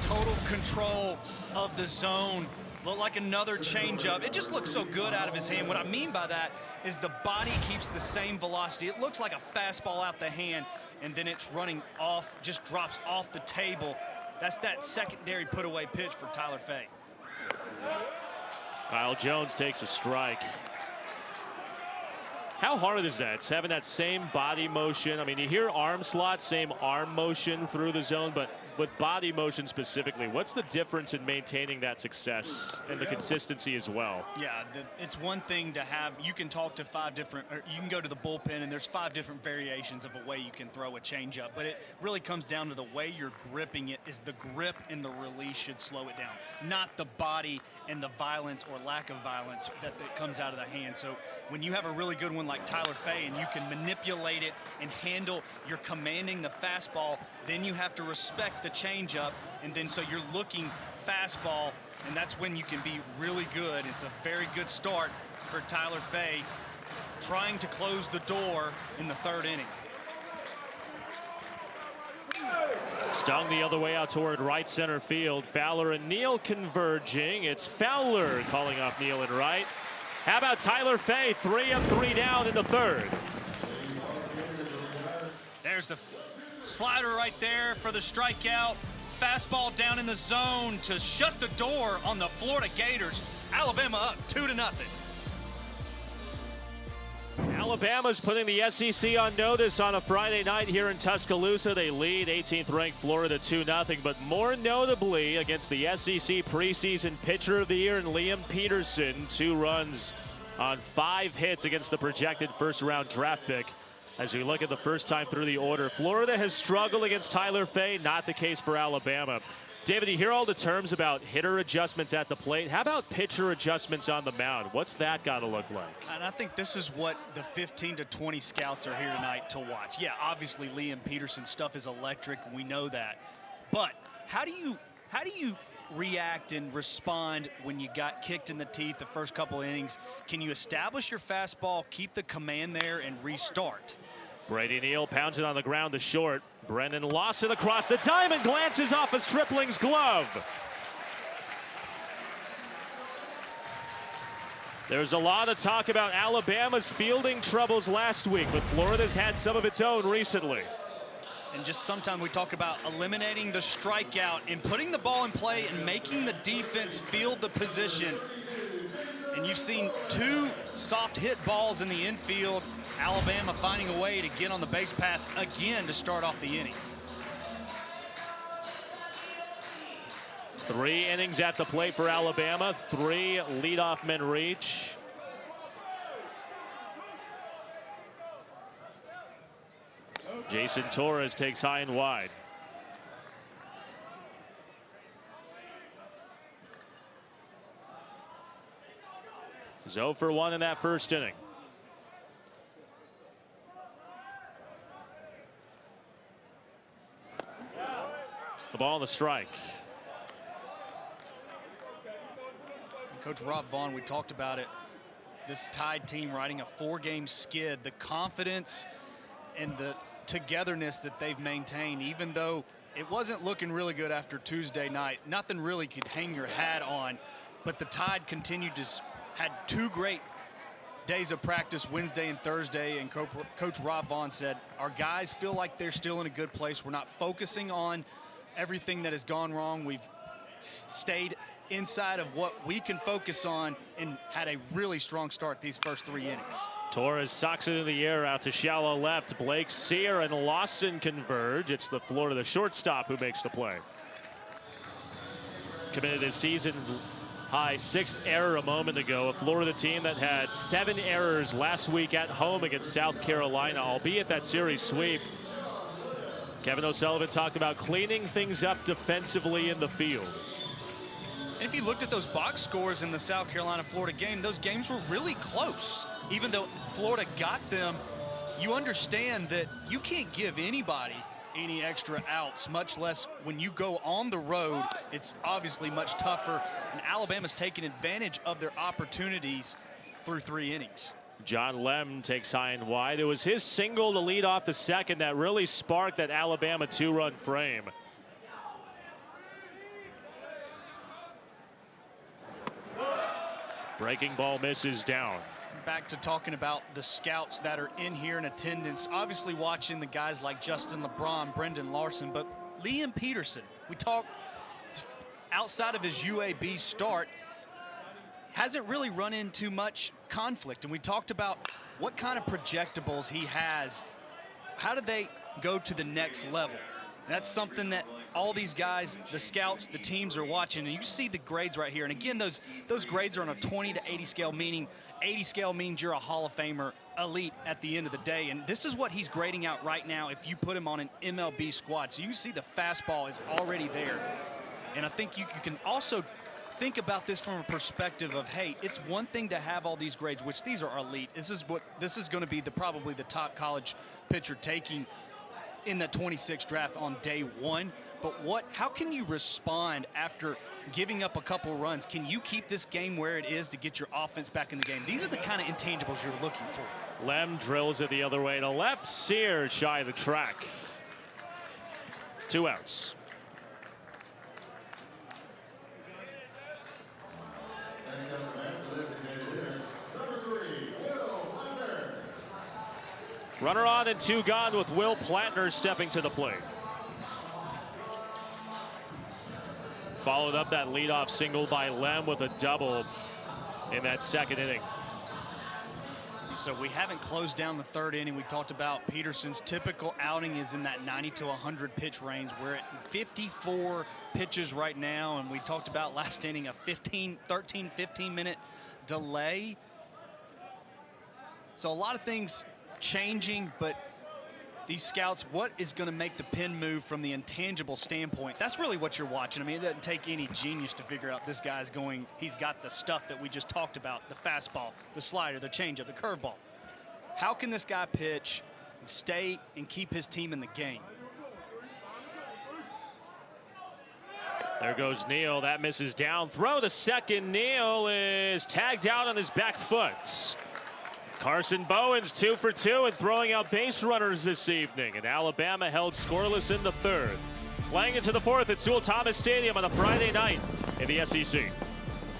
total control of the zone. Looked like another changeup. It just looks so good out of his hand. What I mean by that is the body keeps the same velocity. It looks like a fastball out the hand, and then it's running off, just drops off the table. That's that secondary put-away pitch for Tyler Faye. Kyle Jones takes a strike. How hard is that? It's having that same body motion. I mean, you hear arm slot, same arm motion through the zone, but with body motion specifically, what's the difference in maintaining that success and the consistency as well? Yeah, it's one thing to have, you can talk to you can go to the bullpen and there's 5 different variations of a way you can throw a changeup, but it really comes down to the way you're gripping it. Is the grip and the release should slow it down, not the body and the violence or lack of violence that comes out of the hand. So when you have a really good one like Tyler Faye and you can manipulate it and handle, you're commanding the fastball, then you have to respect the changeup, and then so you're looking fastball, and that's when you can be really good. It's a very good start for Tyler Faye, trying to close the door in the third inning. Stung the other way out toward right center field. Fowler and Neal converging. It's Fowler calling off Neal and right. How about Tyler Fay? 3 of 3 down in the third. There's the slider right there for the strikeout. Fastball down in the zone to shut the door on the Florida Gators. Alabama up 2-0. Alabama's putting the SEC on notice on a Friday night here in Tuscaloosa. They lead 18th ranked Florida 2-0, but more notably against the SEC preseason pitcher of the year in Liam Peterson. 2 runs on 5 hits against the projected first-round draft pick. As we look at the first time through the order, Florida has struggled against Tyler Fay, not the case for Alabama. David, you hear all the terms about hitter adjustments at the plate. How about pitcher adjustments on the mound? What's that got to look like? And I think this is what the 15 to 20 scouts are here tonight to watch. Yeah, obviously Liam Peterson's stuff is electric. We know that. But how do you react and respond when you got kicked in the teeth the first couple innings? Can you establish your fastball, keep the command there, and restart? Brady Neal pounds it on the ground to short. Brennan Lawson across the diamond, glances off a Stripling's glove. There's a lot of talk about Alabama's fielding troubles last week, but Florida's had some of its own recently. And just sometimes we talk about eliminating the strikeout and putting the ball in play and making the defense field the position. And you've seen 2 soft hit balls in the infield. Alabama finding a way to get on the base pass again to start off the inning. 3 innings at the plate for Alabama. 3 leadoff men reach. Jason Torres takes high and wide. So for 1 in that first inning. The ball on the strike. Coach Rob Vaughn, we talked about it. This Tide team riding a 4-game skid, the confidence and the togetherness that they've maintained, even though it wasn't looking really good after Tuesday night. Nothing really could hang your hat on, but the Tide continued to had 2 great days of practice, Wednesday and Thursday, and Coach Rob Vaughn said, our guys feel like they're still in a good place. We're not focusing on everything that has gone wrong. We've stayed inside of what we can focus on and had a really strong start these first 3 innings. Torres socks it in the air out to shallow left. Blake Sear and Lawson converge. It's the Florida shortstop who makes the play. Committed his season high 6th error a moment ago. A Florida team that had 7 errors last week at home against South Carolina, albeit that series sweep. Kevin O'Sullivan talked about cleaning things up defensively in the field. And if you looked at those box scores in the South Carolina-Florida game, those games were really close. Even though Florida got them, you understand that you can't give anybody any extra outs, much less when you go on the road. It's obviously much tougher, and Alabama's taking advantage of their opportunities through 3 innings. John Lem takes high and wide. It was his single to lead off the second that really sparked that Alabama 2-run frame. Breaking ball misses down. Back to talking about the scouts that are in here in attendance, obviously watching the guys like Justin LeBron, Brendan Larson, but Liam Peterson, we talk outside of his UAB start, hasn't really run into much conflict. And we talked about what kind of projectables he has. How do they go to the next level? That's something that all these guys, the scouts, the teams are watching, and you see the grades right here. And again, those grades are on a 20 to 80 scale, meaning 80 scale means you're a Hall of Famer, elite at the end of the day. And this is what he's grading out right now if you put him on an MLB squad. So you can see the fastball is already there. And I think you can also think about this from a perspective of, hey, it's one thing to have all these grades, which these are elite. This is going to be probably the top college pitcher taking in the 26th draft on day 1. But how can you respond after giving up a couple runs? Can you keep this game where it is to get your offense back in the game? These are the kind of intangibles you're looking for. Lem drills it the other way to left. Sear shy of the track. 2 outs. Runner on and 2 gone with Will Plattner stepping to the plate. Followed up that leadoff single by Lem with a double in that 2nd inning. So we haven't closed down the 3rd inning. We talked about Peterson's typical outing is in that 90 to 100 pitch range. We're at 54 pitches right now, and we talked about last inning a 13-15 minute delay. So a lot of things changing, but these scouts, what is going to make the pin move from the intangible standpoint? That's really what you're watching. I mean, it doesn't take any genius to figure out this guy's going, he's got the stuff that we just talked about, the fastball, the slider, the changeup, the curveball. How can this guy pitch and stay and keep his team in the game? There goes Neal. That misses down. Throw to second. Neal is tagged out on his back foot. Carson Bowen's 2 for 2 and throwing out base runners this evening. And Alabama held scoreless in the 3rd. Playing into the 4th at Sewell-Thomas Stadium on a Friday night in the SEC.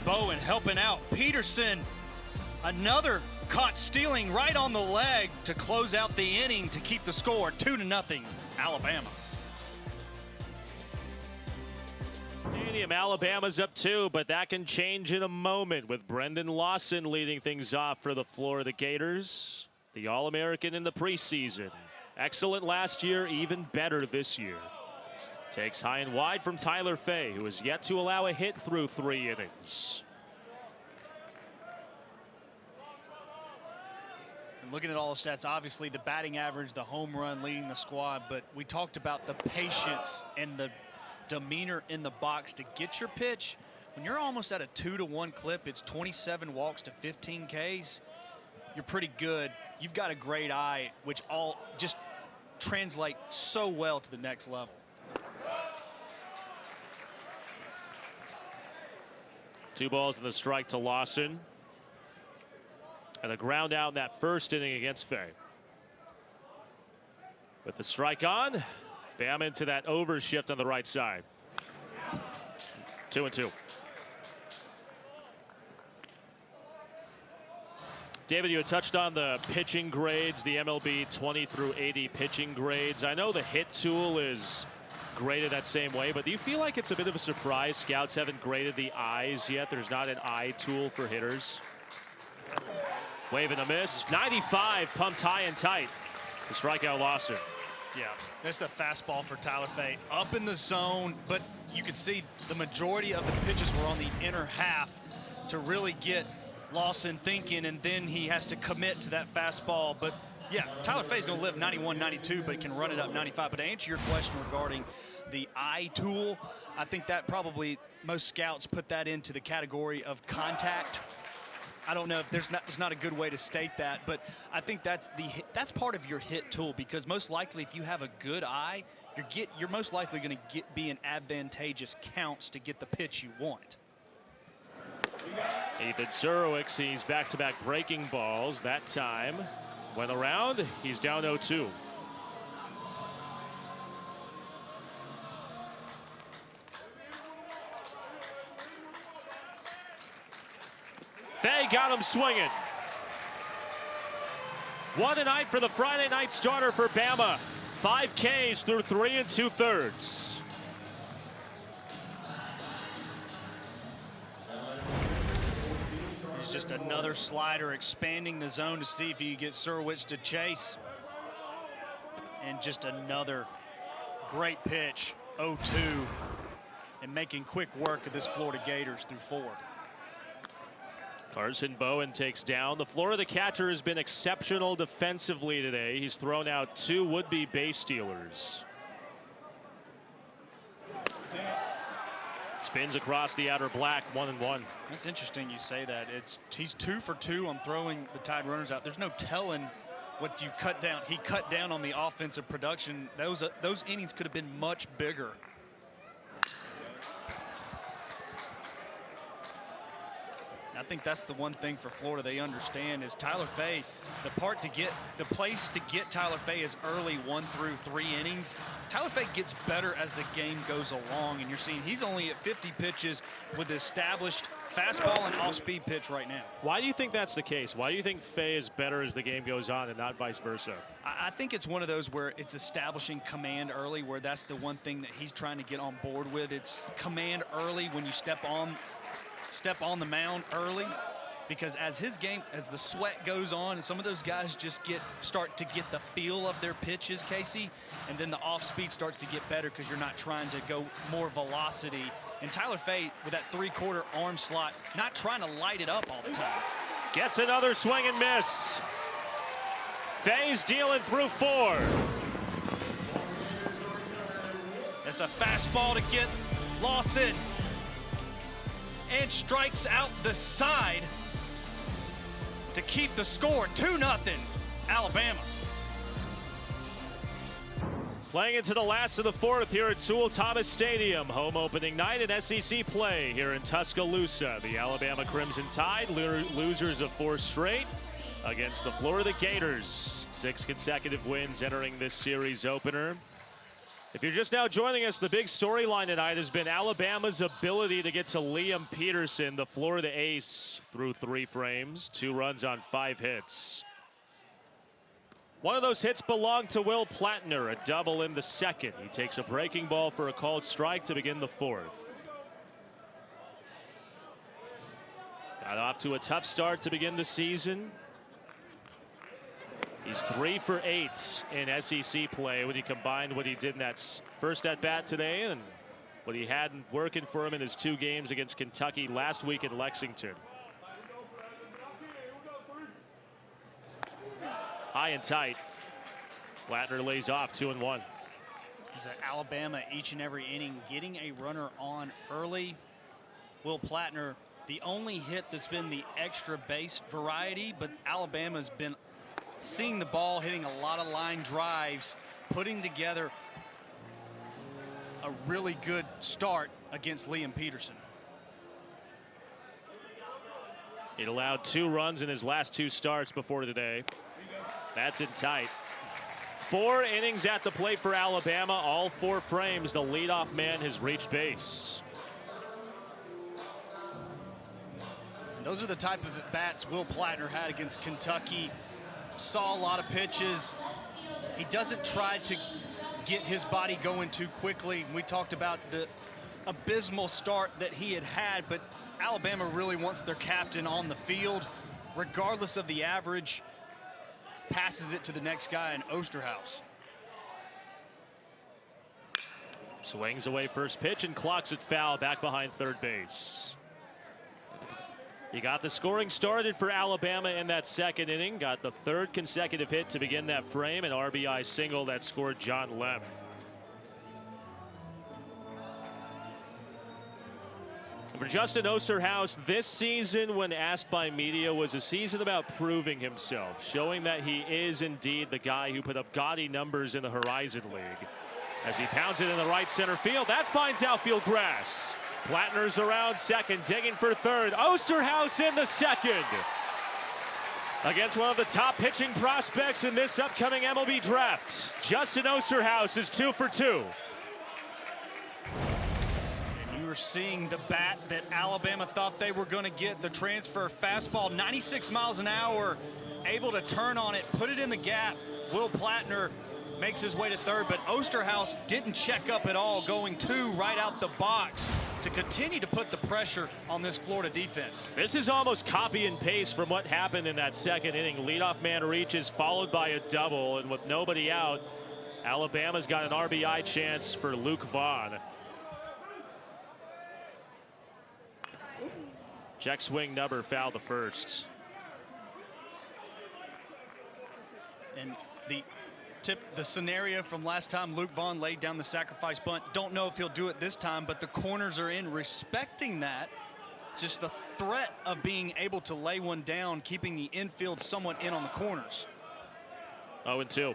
Bowen helping out. Peterson, another caught stealing right on the leg to close out the inning to keep the score 2-0 Alabama. Alabama's up 2, but that can change in a moment with Brendan Lawson leading things off for the Florida Gators. The All-American in the preseason. Excellent last year, even better this year. Takes high and wide from Tyler Fay, who has yet to allow a hit through 3 innings. And looking at all the stats, obviously the batting average, the home run leading the squad, but we talked about the patience and the demeanor in the box to get your pitch. When you're almost at a 2-to-1 clip, it's 27 walks to 15 Ks. You're pretty good. You've got a great eye, which all just translate so well to the next level. Two balls and the strike to Lawson. And a ground out in that 1st inning against Fay. With the strike on, Bam into that overshift on the right side. 2-2. David, you had touched on the pitching grades, the MLB 20 through 80 pitching grades. I know the hit tool is graded that same way, but do you feel like it's a bit of a surprise scouts haven't graded the eyes yet? There's not an eye tool for hitters. Wave and a miss. 95 pumped high and tight. The strikeout Lawson. Yeah, that's a fastball for Tyler Fay. Up in the zone, but you can see the majority of the pitches were on the inner half to really get Lawson thinking, and then he has to commit to that fastball. But yeah, Tyler Fay's going to live 91, 92, but he can run it up 95. But to answer your question regarding the eye tool, I think that probably most scouts put that into the category of contact. I don't know if there's not a good way to state that, but I think that's part of your hit tool, because most likely if you have a good eye, you're most likely going to be in advantageous counts to get the pitch you want. Ethan Surowicz sees back-to-back breaking balls. That time went around. He's down 0-2. Fay got him swinging. 1 tonight for the Friday night starter for Bama. 5 Ks through 3 2/3. It's just another slider expanding the zone to see if you get Surowicz to chase. And just another great pitch, 0-2, and making quick work of this Florida Gators through 4. Carson Bowen takes down. The Florida catcher has been exceptional defensively today. He's thrown out 2 would-be base stealers. Spins across the outer black, 1-1. It's interesting you say that. He's 2 for 2 on throwing the tied runners out. There's no telling what you've cut down. He cut down on the offensive production. Those innings could have been much bigger. I think that's the one thing for Florida they understand is Tyler Fay, the place to get Tyler Fay is early 1 through 3 innings. Tyler Fay gets better as the game goes along, and you're seeing he's only at 50 pitches with established fastball and off-speed pitch right now. Why do you think that's the case? Why do you think Fay is better as the game goes on and not vice versa? I think it's one of those where it's establishing command early, where that's the one thing that he's trying to get on board with. It's command early when you step on the mound early, because as the sweat goes on and some of those guys just start to get the feel of their pitches, Casey, and then the off-speed starts to get better because you're not trying to go more velocity. And Tyler Fay with that 3/4 arm slot, not trying to light it up all the time. Gets another swing and miss. Fay's dealing through 4. It's a fastball to get Lawson. And strikes out the side to keep the score 2-0 Alabama. Playing into the last of the 4th here at Sewell Thomas Stadium. Home opening night in SEC play here in Tuscaloosa. The Alabama Crimson Tide, losers of 4 straight against the Florida Gators. 6 consecutive wins entering this series opener. If you're just now joining us, the big storyline tonight has been Alabama's ability to get to Liam Peterson, the Florida ace, through 3 frames, 2 runs on 5 hits. One of those hits belonged to Will Plattner, a double in the 2nd. He takes a breaking ball for a called strike to begin the 4th. Got off to a tough start to begin the season. He's 3 for 8 in SEC play when he combined what he did in that first at-bat today and what he had working for him in his 2 games against Kentucky last week in Lexington. High and tight. Plattner lays off 2-1. He's at Alabama each and every inning, getting a runner on early. Will Plattner, the only hit that's been the extra base variety, but Alabama's been seeing the ball, hitting a lot of line drives, putting together a really good start against Liam Peterson. He'd allowed 2 runs in his last 2 starts before today. That's in tight. 4 innings at the plate for Alabama, all 4 frames. The leadoff man has reached base. Those are the type of at-bats Will Plattner had against Kentucky. Saw a lot of pitches. He doesn't try to get his body going too quickly. We talked about the abysmal start that he had, but Alabama really wants their captain on the field, regardless of the average. Passes it to the next guy in Osterhaus. Swings away first pitch and clocks it foul back behind third base. He got the scoring started for Alabama in that 2nd inning. Got the 3rd consecutive hit to begin that frame, an RBI single that scored John Lem. For Justin Osterhaus, this season, when asked by media, was a season about proving himself, showing that he is indeed the guy who put up gaudy numbers in the Horizon League. As he pounds it in the right center field, that finds outfield grass. Plattner's around second, digging for third. Osterhaus in the 2nd. Against one of the top pitching prospects in this upcoming MLB draft. Justin Osterhaus is 2 for 2. You were seeing the bat that Alabama thought they were going to get, the transfer fastball, 96 miles an hour, able to turn on it, put it in the gap. Will Plattner makes his way to third, but Osterhaus didn't check up at all, going 2 right out the box to continue to put the pressure on this Florida defense. This is almost copy and paste from what happened in that 2nd inning. Leadoff man reaches, followed by a double, and with nobody out, Alabama's got an RBI chance for Luke Vaughn. Check swing number, foul the first. And the scenario from last time, Luke Vaughn laid down the sacrifice bunt. Don't know if he'll do it this time, but the corners are in, respecting that. Just the threat of being able to lay one down, keeping the infield somewhat in on the corners. 0-2.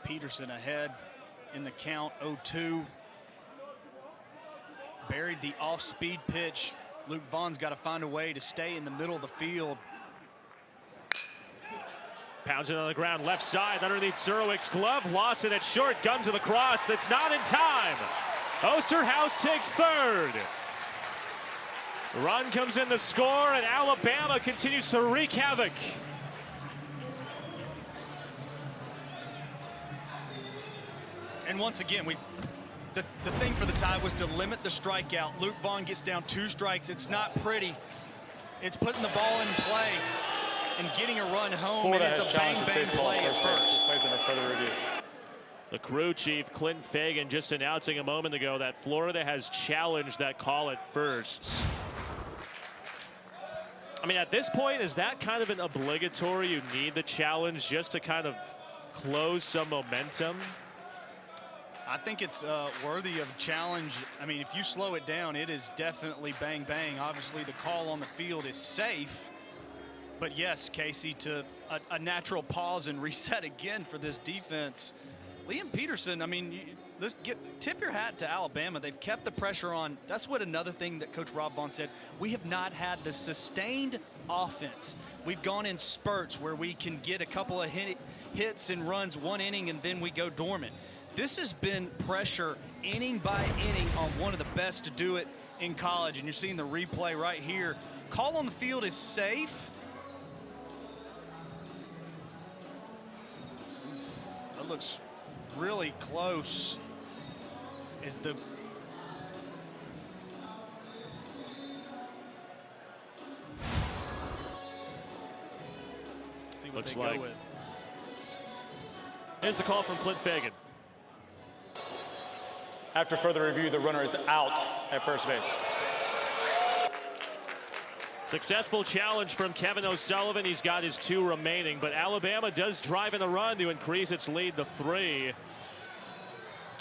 Peterson ahead in the count, 0-2. Buried the off-speed pitch. Luke Vaughn's got to find a way to stay in the middle of the field. Pounds it on the ground, left side, underneath Zerwick's glove. Lawson at short, guns to the cross. That's not in time. Osterhaus takes third. Run comes in to score, and Alabama continues to wreak havoc. And once again, the thing for the tie was to limit the strikeout. Luke Vaughn gets down 2 strikes. It's not pretty. It's putting the ball in play and getting a run home, Florida and it's a bang-bang play at first. Plays under further review. The crew chief, Clint Fagan, just announcing a moment ago that Florida has challenged that call at first. I mean, at this point, is that kind of an obligatory? You need the challenge just to kind of close some momentum? I think it's worthy of challenge. I mean, if you slow it down, it is definitely bang bang. Obviously, the call on the field is safe. But yes, Casey, to a natural pause and reset again for this defense. Liam Peterson, I mean, tip your hat to Alabama. They've kept the pressure on. That's what another thing that Coach Rob Vaughn said. We have not had the sustained offense. We've gone in spurts where we can get a couple of hits and runs one inning and then we go dormant. This has been pressure inning by inning on one of the best to do it in college, and you're seeing the replay right here. Call on the field is safe. That looks really close. Is the see what looks they like go with. Here's the call from Clint Fagan. After further review, the runner is out at first base. Successful challenge from Kevin O'Sullivan. He's got his 2 remaining, but Alabama does drive in a run to increase its lead to 3.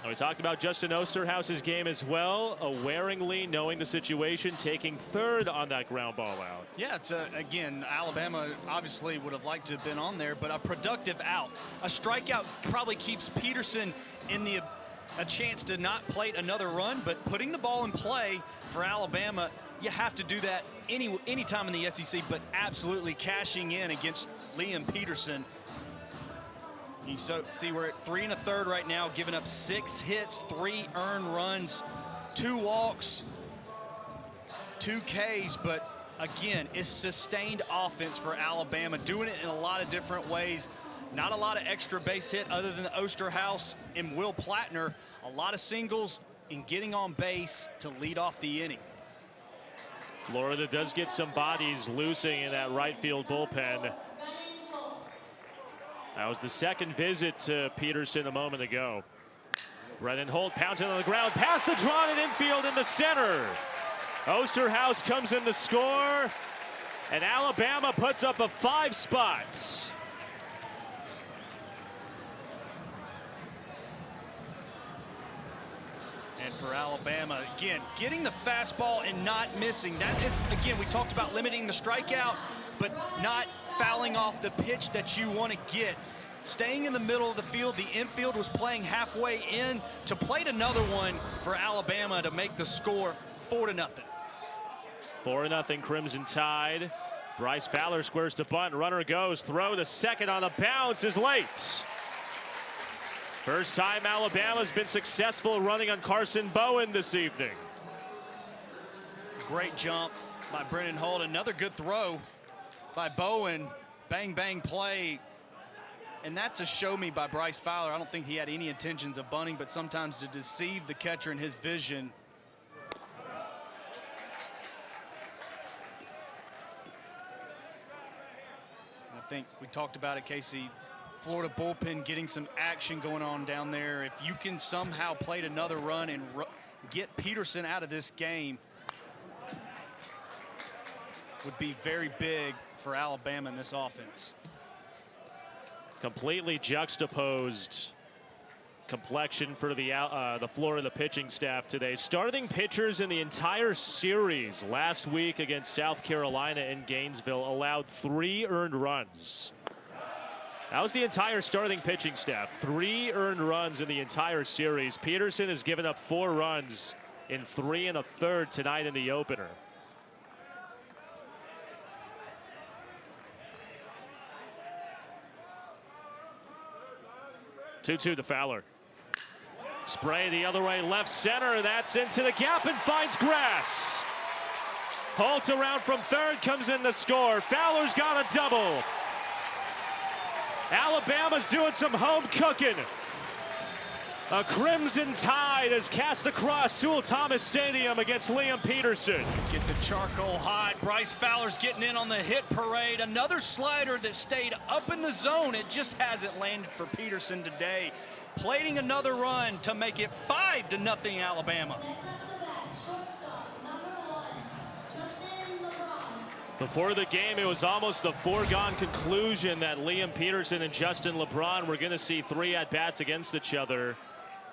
We talked about Justin Osterhaus's game as well, awareingly knowing the situation, taking third on that ground ball out. Yeah, it's again, Alabama obviously would have liked to have been on there, but a productive out. A strikeout probably keeps Peterson in a chance to not plate another run, but putting the ball in play for Alabama, you have to do that any time in the SEC, but absolutely cashing in against Liam Peterson. You see we're at 3 1/3 right now, giving up 6 hits, 3 earned runs, 2 walks, 2 Ks, but again, it's sustained offense for Alabama, doing it in a lot of different ways. Not a lot of extra base hit other than Osterhaus and Will Plattner. A lot of singles and getting on base to lead off the inning. Florida does get some bodies loosing in that right field bullpen. That was the second visit to Peterson a moment ago. Brennan Holt pounds it on the ground, past the drawn and infield in the center. Osterhaus comes in to score, and Alabama puts up a 5 spot. And for Alabama, again, getting the fastball and not missing. That is, again, we talked about limiting the strikeout, but not fouling off the pitch that you want to get. Staying in the middle of the field, the infield was playing halfway in to plate another one for Alabama to make the score 4-0. 4-0 Crimson Tide. Bryce Fowler squares to bunt, runner goes, throw to second on a bounce is late. First time Alabama's been successful running on Carson Bowen this evening. Great jump by Brennan Holt. Another good throw by Bowen. Bang, bang play. And that's a show me by Bryce Fowler. I don't think he had any intentions of bunting, but sometimes to deceive the catcher in his vision. I think we talked about it, Casey. Florida bullpen getting some action going on down there. If you can somehow plate another run and get Peterson out of this game, would be very big for Alabama in this offense. Completely juxtaposed complexion for the Florida pitching staff today. Starting pitchers in the entire series last week against South Carolina in Gainesville allowed 3 earned runs. That was the entire starting pitching staff. 3 earned runs in the entire series. Peterson has given up 4 runs in 3 1/3 tonight in the opener. Two to Fowler. Spray the other way, left center. That's into the gap and finds grass. Holt around from third, comes in to score. Fowler's got a double. Alabama's doing some home cooking. A crimson tide is cast across Sewell Thomas Stadium against Liam Peterson. Get the charcoal hot. Bryce Fowler's getting in on the hit parade. Another slider that stayed up in the zone. It just hasn't landed for Peterson today. Plating another run to make it 5-0 Alabama. Before the game, it was almost a foregone conclusion that Liam Peterson and Justin LeBron were going to see 3 at-bats against each other.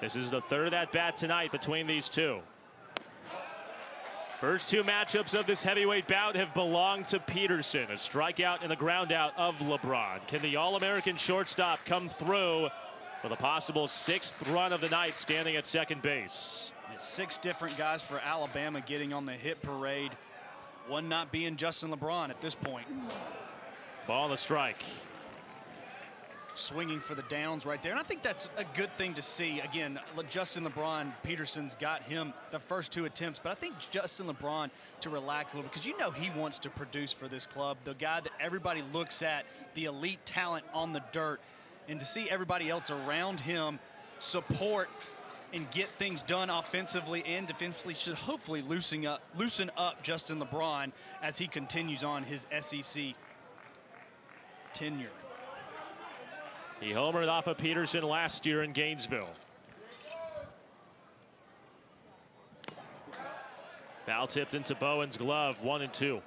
This is the 3rd at-bat tonight between these two. First 2 matchups of this heavyweight bout have belonged to Peterson. A strikeout and a groundout of LeBron. Can the All-American shortstop come through with a possible 6th run of the night standing at second base? 6 different guys for Alabama getting on the hit parade. One not being Justin LeBron at this point. Ball and a strike. Swinging for the downs right there. And I think that's a good thing to see. Again, Justin LeBron, Peterson's got him the first 2 attempts, but I think Justin LeBron to relax a little bit because you know he wants to produce for this club. The guy that everybody looks at, the elite talent on the dirt, and to see everybody else around him support and get things done offensively and defensively should hopefully loosen up Justin LeBron as he continues on his SEC tenure. He homered off of Peterson last year in Gainesville. Foul tipped into Bowen's glove, 1-2.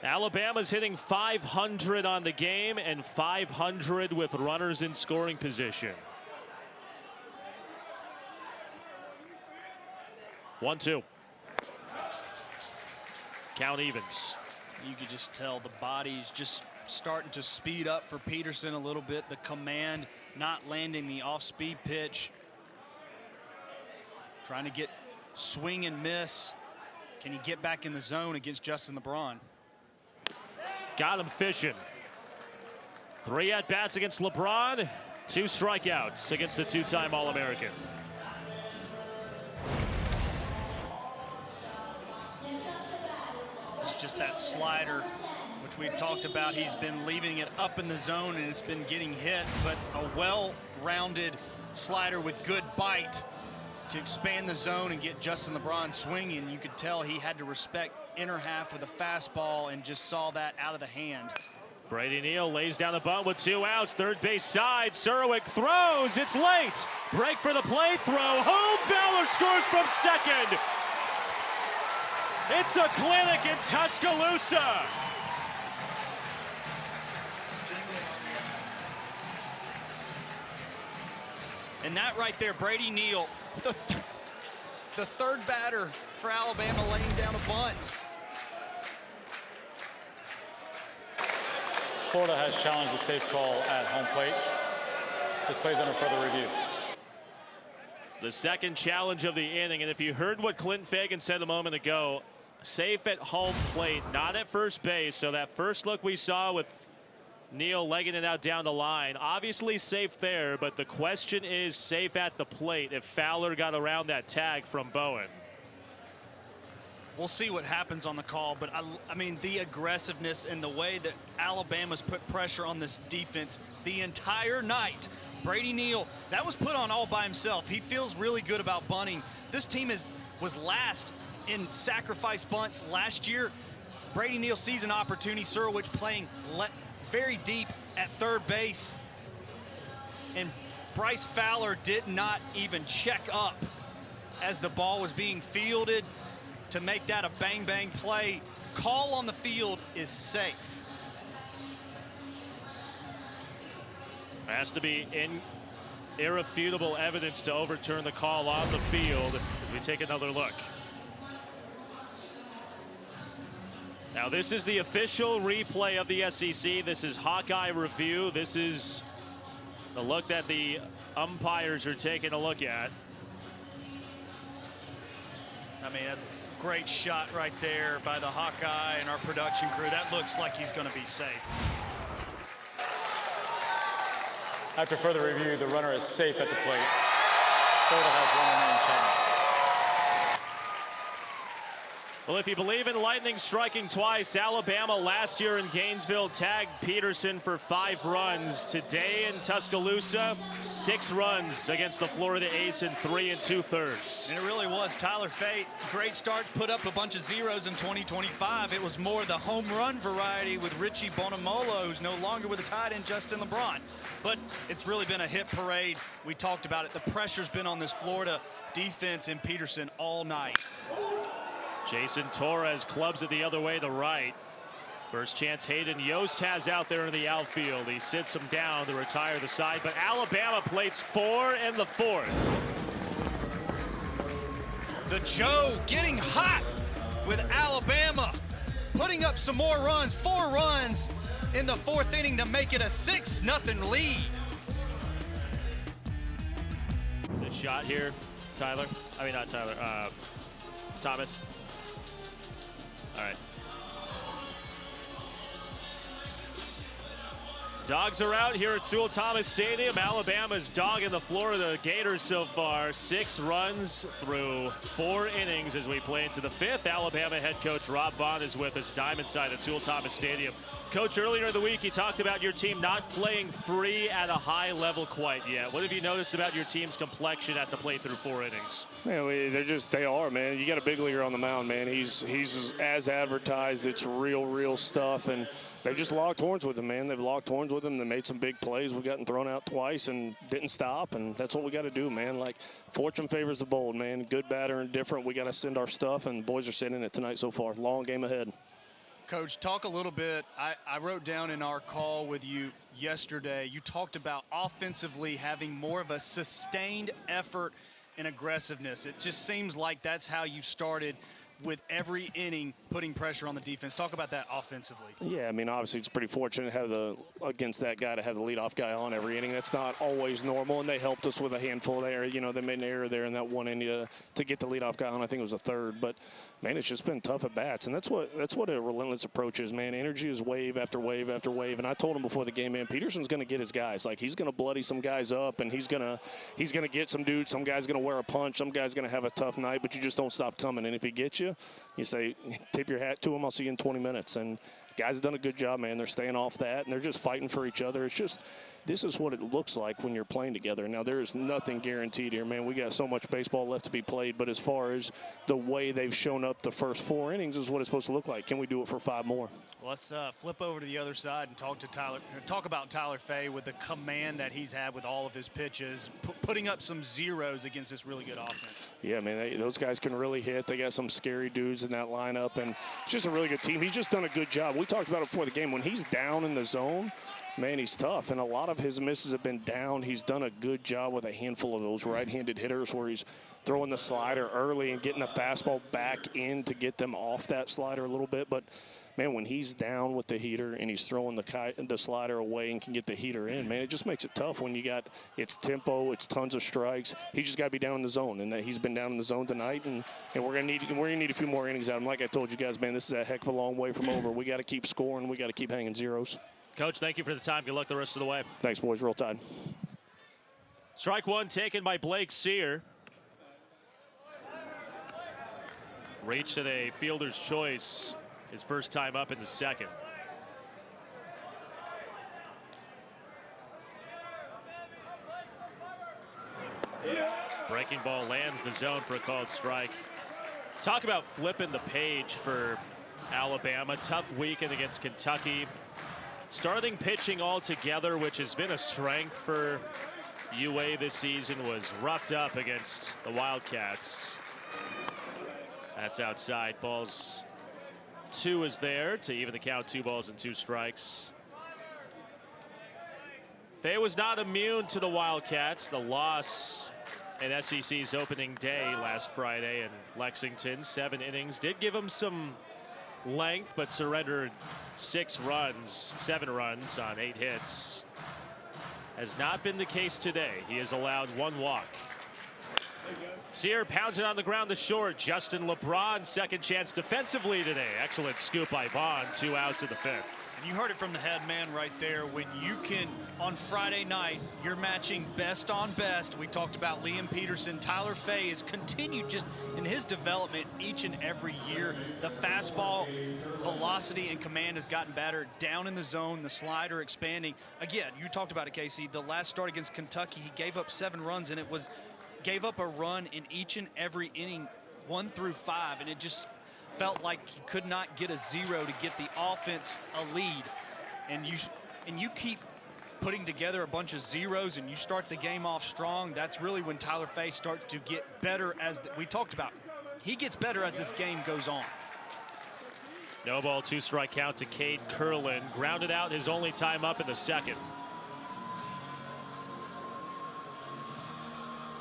Alabama's hitting .500 on the game and .500 with runners in scoring position. 1-2. Count evens. You could just tell the body's just starting to speed up for Peterson a little bit. The command not landing the off-speed pitch. Trying to get swing and miss. Can he get back in the zone against Justin LeBron? Got him fishing. 3 at-bats against LeBron, 2 strikeouts against the 2-time All-American. It's just that slider, which we've talked about. He's been leaving it up in the zone and it's been getting hit, but a well-rounded slider with good bite to expand the zone and get Justin LeBron swinging. You could tell he had to respect inner half with a fastball and just saw that out of the hand. Brady Neal lays down the bunt with 2 outs. Third base side. Surwick throws. It's late. Break for the plate. Throw home. Fowler scores from second. It's a clinic in Tuscaloosa. And that right there, Brady Neal, the 3rd batter for Alabama laying down a bunt. Florida has challenged the safe call at home plate. This plays under further review. The 2nd challenge of the inning, and if you heard what Clinton Fagan said a moment ago, safe at home plate, not at first base. So that first look we saw with Neal legging it out down the line, obviously safe there, but the question is safe at the plate if Fowler got around that tag from Bowen. We'll see what happens on the call, but I mean the aggressiveness and the way that Alabama's put pressure on this defense the entire night. Brady Neal, that was put on all by himself. He feels really good about bunting. This team was last in sacrifice bunts last year. Brady Neal sees an opportunity. Surwich playing very deep at third base. And Bryce Fowler did not even check up as the ball was being fielded to make that a bang-bang play. Call on the field is safe. Has to be irrefutable evidence to overturn the call on the field as we take another look. Now this is the official replay of the SEC. This is Hawkeye Review. This is the look that the umpires are taking a look at. I mean, that's a great shot right there by the Hawkeye and our production crew. That looks like he's going to be safe. After further review, the runner is safe at the plate. Florida has one remaining challenge. Well, if you believe in lightning striking twice, Alabama last year in Gainesville tagged Peterson for 5 runs. Today in Tuscaloosa, 6 runs against the Florida Ace in 3 2/3. And it really was. Tyler Fate, great start, put up a bunch of zeros in 2025. It was more the home run variety with Richie Bonamolo, who's no longer with the tight end Justin LeBron. But it's really been a hit parade. We talked about it. The pressure's been on this Florida defense in Peterson all night. Jason Torres clubs it the other way to right. First chance Hayden Yost has out there in the outfield. He sits him down to retire the side, but Alabama plates 4 in the 4th. The Joe getting hot with Alabama, putting up some more runs, 4 runs in the 4th inning to make it a 6-0 lead. The shot here, Tyler. I mean, not Tyler, Thomas. All right. Dogs are out here at Sewell Thomas Stadium. Alabama's dogging the Florida Gators so far. 6 runs through 4 innings as we play into the 5th. Alabama head coach Rob Vaughn is with us, Diamond side at Sewell Thomas Stadium. Coach, earlier in the week, you talked about your team not playing free at a high level quite yet. What have you noticed about your team's complexion at the plate through 4 innings? Man, they are, man. You got a big leaguer on the mound, man. He's as advertised. It's real stuff, and they've just locked horns with him, man. They've locked horns with him. They made some big plays. We've gotten thrown out twice and didn't stop, and that's what we got to do, man. Like, fortune favors the bold, man. Good, bad, or indifferent. We got to send our stuff, and boys are sending it tonight so far. Long game ahead. Coach, talk a little bit. I wrote down in our call with you yesterday, you talked about offensively having more of a sustained effort and aggressiveness. It just seems like that's how you started with every inning putting pressure on the defense. Talk about that offensively. Yeah, I mean, obviously it's pretty fortunate to have against that guy to have the leadoff guy on every inning. That's not always normal, and they helped us with a handful there. You know, they made an error there in that one inning to get the leadoff guy on. I think it was a 3rd, but man, it's just been tough at bats, and that's what a relentless approach is, man. Energy is wave after wave after wave, and I told him before the game, man, Peterson's going to get his guys. Like, he's going to bloody some guys up, and he's going to get some dudes. Some guy's going to wear a punch. Some guy's going to have a tough night, but you just don't stop coming. And if he gets you, you say, tip your hat to him. I'll see you in 20 minutes. And guys have done a good job, man. They're staying off that, and they're just fighting for each other. It's just, this is what it looks like when you're playing together. Now, there is nothing guaranteed here, man. We got so much baseball left to be played, but as far as the way they've shown up the first 4 innings is what it's supposed to look like. Can we do it for 5 more? Let's flip over to the other side and talk about Tyler Fay with the command that he's had with all of his pitches, putting up some zeros against this really good offense. Yeah, man, those guys can really hit. They got some scary dudes in that lineup, and it's just a really good team. He's just done a good job. We talked about it before the game. When he's down in the zone, man, he's tough, and a lot of his misses have been down. He's done a good job with a handful of those right-handed hitters where he's throwing the slider early and getting the fastball back in to get them off that slider a little bit. But, man, when he's down with the heater and he's throwing the slider away and can get the heater in, man, it just makes it tough when you got it's tempo, it's tons of strikes. He just got to be down in the zone, and that he's been down in the zone tonight, and we're gonna need a few more innings out of him. Like I told you guys, man, this is a heck of a long way from over. We got to keep scoring. We got to keep hanging zeros. Coach, thank you for the time. Good luck the rest of the way. Thanks, boys. Roll Tide. Strike 1 taken by Blake Sear. Reached at a fielder's choice. His first time up in the 2nd. Breaking ball lands the zone for a called strike. Talk about flipping the page for Alabama. Tough weekend against Kentucky. Starting pitching altogether, which has been a strength for UA this season, was roughed up against the Wildcats. That's outside. Balls 2 is there to even the count. 2 balls and 2 strikes. Fay was not immune to the Wildcats. The loss in SEC's opening day last Friday in Lexington. 7 innings did give him some length, but surrendered 7 runs on 8 hits. Has not been the case today. He has allowed 1 walk. Sear pounds it on the ground to short. Justin LeBron, second chance defensively today. Excellent scoop by Vaughn. 2 outs in the 5th. And you heard it from the head man right there. When you can, on Friday night, you're matching best on best. We talked about Liam Peterson. Tyler Fay has continued just in his development each and every year. The fastball velocity and command has gotten better down in the zone. The slider expanding. Again, you talked about it, Casey. The last start against Kentucky, he gave up 7 runs, and gave up a run in each and every inning, 1 through 5, and it just felt like he could not get a 0 to get the offense a lead. And you keep putting together a bunch of zeros and you start the game off strong. That's really when Tyler Fay starts to get better, as we talked about. He gets better as this game goes on. No ball, 2-strike count to Cade Curlin. Grounded out his only time up in the 2nd.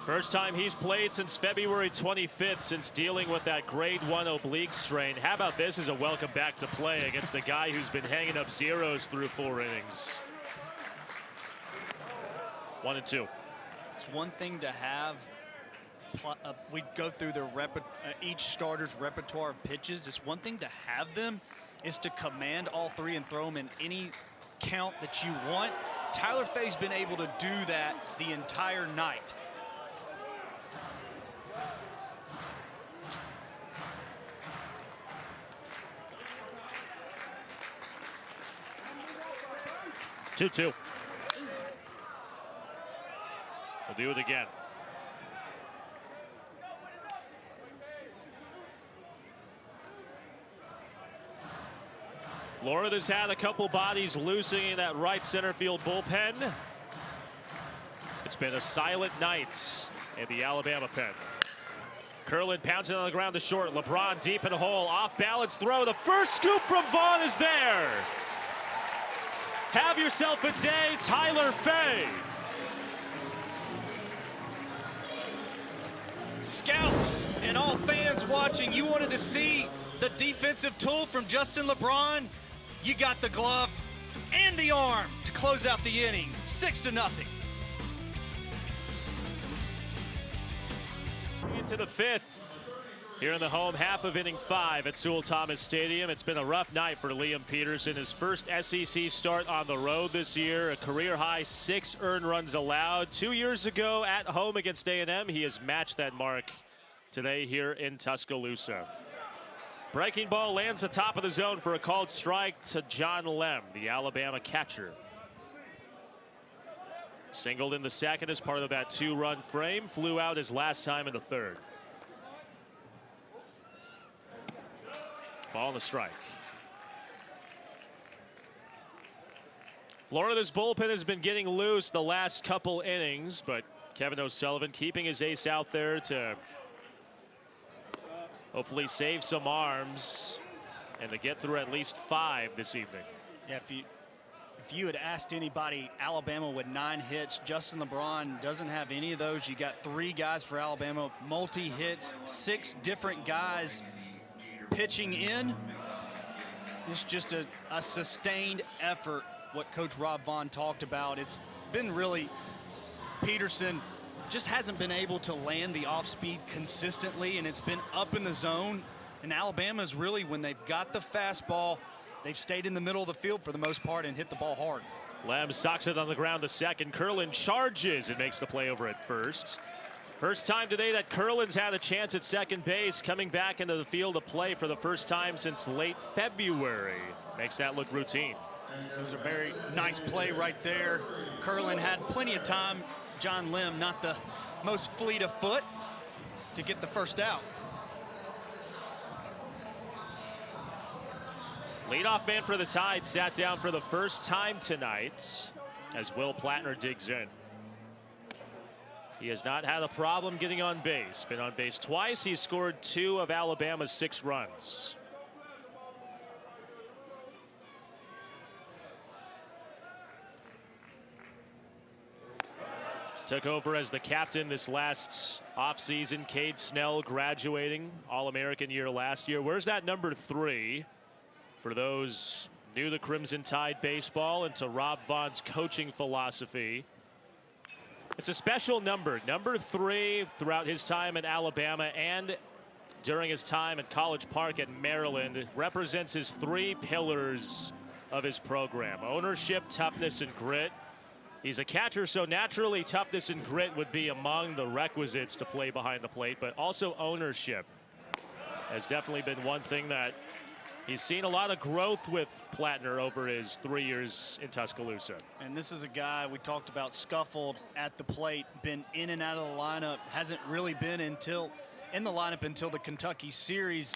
First time he's played since February 25th, since dealing with that grade 1 oblique strain. How about this as a welcome back to play against a guy who's been hanging up zeros through 4 innings. 1-2. It's one thing to have, we go through each starter's repertoire of pitches. It's one thing to have them, is to command all 3 and throw them in any count that you want. Tyler Fay's been able to do that the entire night. Two. We'll do it again. Florida's had a couple bodies losing in that right center field bullpen. It's been a silent night in the Alabama pen. Curlin pounds it on the ground to short. LeBron deep in the hole. Off balance throw. The first scoop from Vaughn is there. Have yourself a day, Tyler Fay. Scouts and all fans watching, you wanted to see the defensive tool from Justin LeBron. You got the glove and the arm to close out the inning. 6-0. Into the 5th. Here in the home half of inning 5 at Sewell Thomas Stadium. It's been a rough night for Liam Peterson. His first SEC start on the road this year. A career high 6 earned runs allowed. 2 years ago at home against A&M, he has matched that mark today here in Tuscaloosa. Breaking ball lands the top of the zone for a called strike to John Lem, the Alabama catcher. Singled in the 2nd as part of that 2-run frame. Flew out his last time in the 3rd. Ball and a strike. Florida's bullpen has been getting loose the last couple innings, but Kevin O'Sullivan keeping his ace out there to hopefully save some arms and to get through at least 5 this evening. Yeah, if you had asked anybody, Alabama with 9 hits, Justin LeBron doesn't have any of those. You got 3 guys for Alabama, multi-hits, 6 different guys pitching in. It's just a sustained effort, what Coach Rob Vaughn talked about. It's been really, Peterson just hasn't been able to land the off-speed consistently, and it's been up in the zone. And Alabama's really, when they've got the fastball, they've stayed in the middle of the field for the most part and hit the ball hard. Lem socks it on the ground to 2nd. Curlin charges and makes the play over at 1st. First time today that Curlin's had a chance at 2nd base, coming back into the field to play for the first time since late February. Makes that look routine. It was a very nice play right there. Curlin had plenty of time. John Lem, not the most fleet of foot, to get the first out. Leadoff man for the Tide sat down for the first time tonight as Will Plattner digs in. He has not had a problem getting on base. Been on base twice. He's scored 2 of Alabama's 6 runs. Took over as the captain this last offseason. Cade Snell graduating All-American year last year. Where's that number 3? For those new to Crimson Tide baseball and to Rob Vaughn's coaching philosophy, it's a special number. Number 3 throughout his time at Alabama and during his time at College Park at Maryland. It represents his 3 pillars of his program: ownership, toughness, and grit. He's a catcher, so naturally toughness and grit would be among the requisites to play behind the plate, but also ownership has definitely been one thing that he's seen a lot of growth with Plattner over his 3 years in Tuscaloosa. And this is a guy we talked about, scuffled at the plate, been in and out of the lineup, hasn't really been in the lineup until the Kentucky series,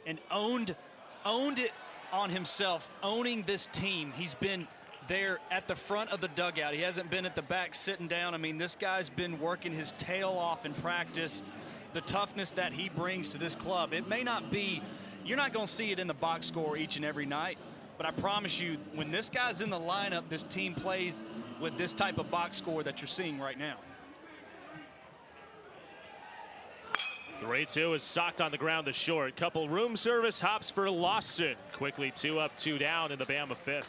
and owned it on himself, owning this team. He's been there at the front of the dugout. He hasn't been at the back sitting down. I mean, this guy's been working his tail off in practice. The toughness that he brings to this club, it may not be, you're not going to see it in the box score each and every night, but I promise you, when this guy's in the lineup, this team plays with this type of box score that you're seeing right now. 3-2 is socked on the ground to short. Couple room service hops for Lawson. Quickly 2 up, 2 down in the Bama 5th.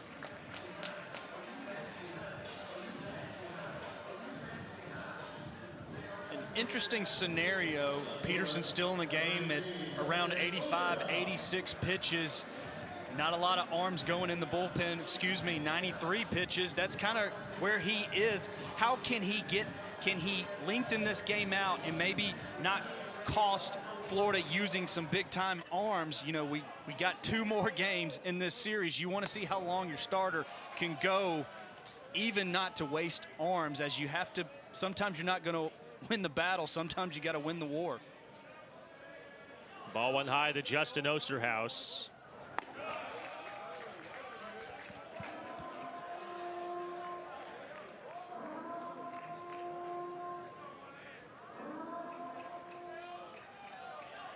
Interesting scenario. Peterson still in the game at around 85, 86 pitches. Not a lot of arms going in the bullpen. 93 pitches. That's kind of where he is. How can he lengthen this game out and maybe not cost Florida using some big time arms? You know, we got 2 more games in this series. You want to see how long your starter can go, even not to waste arms, as you have to. Sometimes you're not going to win the battle, sometimes you got to win the war. Ball 1 high to Justin Osterhaus.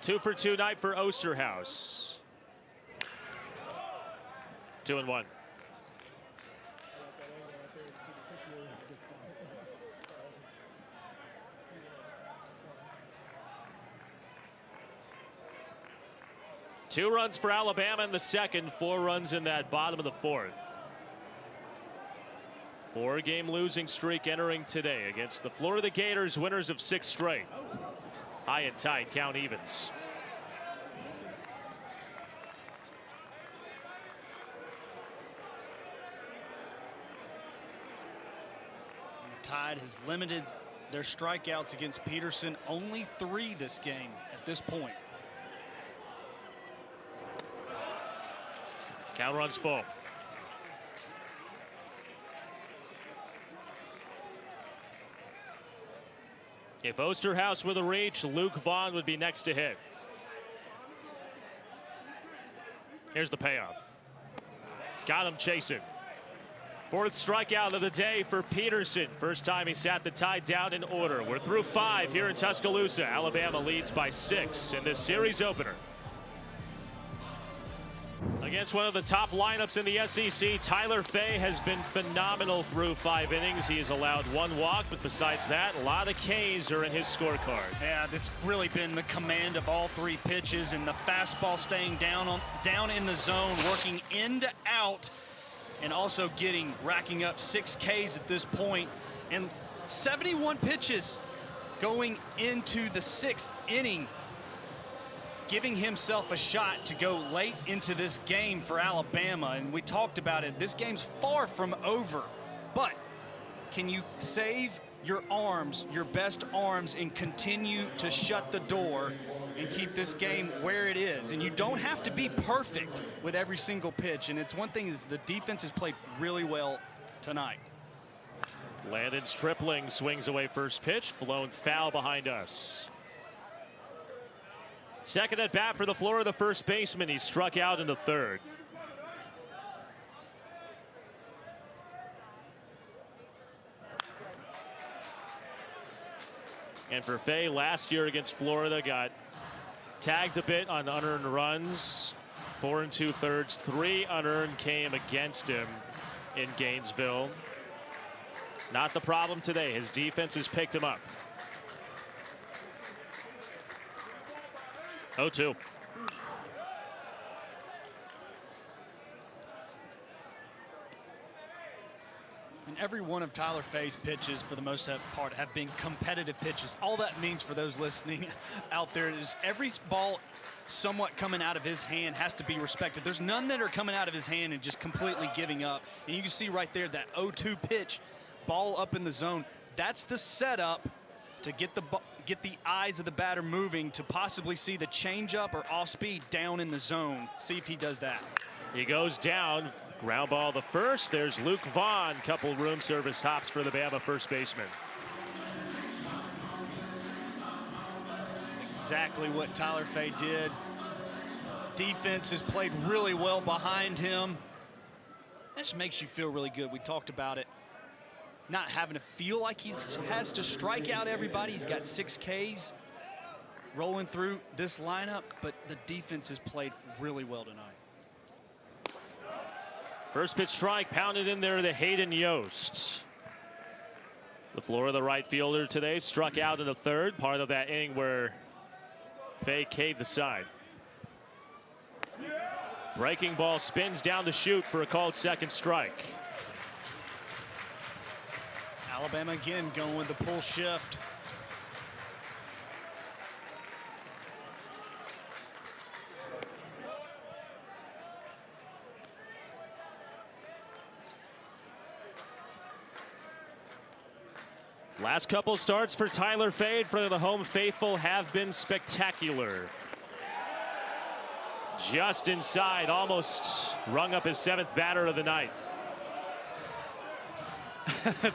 Two for 2 night for Osterhaus. 2-1. Two runs for Alabama in the second, 4 runs in that bottom of the 4th. 4-game losing streak entering today against the Florida Gators, winners of 6 straight. High and tight, count evens. The Tide has limited their strikeouts against Peterson, only 3 this game at this point. Count runs full. If Osterhaus were the reach, Luke Vaughn would be next to hit. Here's the payoff. Got him chasing. 4th strikeout of the day for Peterson. First time he sat the Tide down in order. We're through 5 here in Tuscaloosa. Alabama leads by 6 in this series opener. Against one of the top lineups in the SEC, Tyler Fay has been phenomenal through 5 innings. He has allowed 1 walk, but besides that, a lot of Ks are in his scorecard. Yeah, this really been the command of all 3 pitches, and the fastball staying down in the zone, working in to out, and also racking up 6 Ks at this point, and 71 pitches going into the 6th inning, giving himself a shot to go late into this game for Alabama. And we talked about it, this game's far from over, but can you save your arms, your best arms, and continue to shut the door and keep this game where it is? And you don't have to be perfect with every single pitch, and it's one thing is the defense has played really well tonight. Landon Stripling swings away first pitch, flown foul behind us. Second at bat for the Florida first baseman. He struck out in the 3rd. And for Fay, last year against Florida, got tagged a bit on unearned runs. 4 2/3. 3 unearned came against him in Gainesville. Not the problem today. His defense has picked him up. 0-2. And every one of Tyler Fay's pitches, for the most part, have been competitive pitches. All that means for those listening out there is every ball somewhat coming out of his hand has to be respected. There's none that are coming out of his hand and just completely giving up. And you can see right there that 0-2 pitch, ball up in the zone. That's the setup to get the eyes of the batter moving to possibly see the changeup or off speed down in the zone. See if he does that. He goes down. Ground ball the first. There's Luke Vaughn. Couple room service hops for the Bama first baseman. That's exactly what Tyler Fay did. Defense has played really well behind him. That just makes you feel really good. We talked about it. Not having to feel like he has to strike out everybody. He's got 6 Ks rolling through this lineup, but the defense has played really well tonight. First pitch strike pounded in there to Hayden Yost. The Florida right fielder today struck out in the third, part of that inning where Fay caved the side. Breaking ball spins down the chute for a called second strike. Alabama again going with the pull shift. Last couple starts for Tyler Fay for the home faithful have been spectacular. Just inside, almost rung up his 7th batter of the night.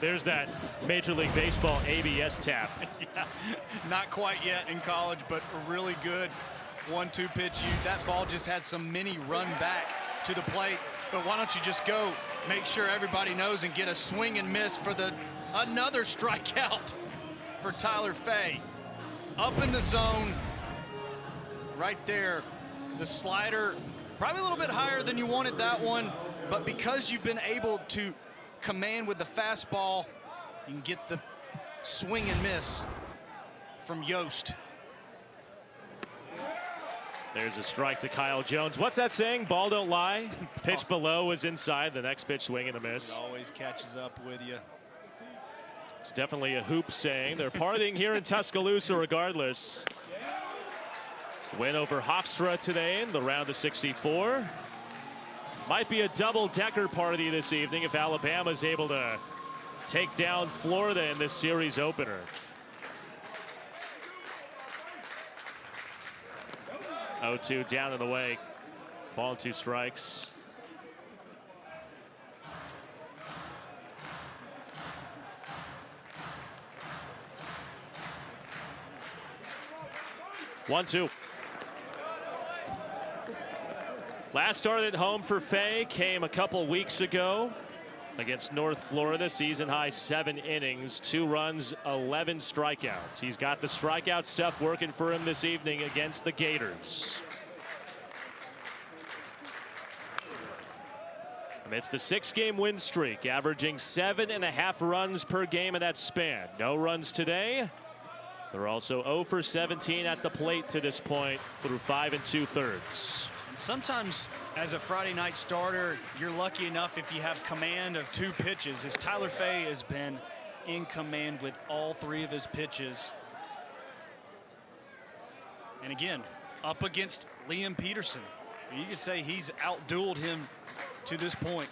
There's that Major League Baseball ABS tap. Yeah, not quite yet in college, but a really good 1-2 pitch. That ball just had some mini run back to the plate. But why don't you just go make sure everybody knows and get a swing and miss for another strikeout for Tyler Fay. Up in the zone, right there. The slider, probably a little bit higher than you wanted that one, but because you've been able to command with the fastball, you can get the swing and miss from Yost. There's a strike to Kyle Jones. What's that saying? Ball don't lie. Pitch below is inside. The next pitch swing and a miss. It always catches up with you. It's definitely a hoop saying. They're partying here in Tuscaloosa regardless. Win over Hofstra today in the round of 64. Might be a double-decker party this evening if Alabama's able to take down Florida in this series opener. Oh, 2 down and away. Ball and 2 strikes. One, 2. Last start at home for Fay came a couple weeks ago against North Florida. Season high 7 innings, 2 runs, 11 strikeouts. He's got the strikeout stuff working for him this evening against the Gators. Amidst a 6-game win streak, averaging 7.5 runs per game in that span. No runs today. They're also 0 for 17 at the plate to this point through 5 2/3. Sometimes as a Friday night starter, you're lucky enough if you have command of 2 pitches, as Tyler Fay has been in command with all 3 of his pitches. And again, up against Liam Peterson. You can say he's outdueled him to this point.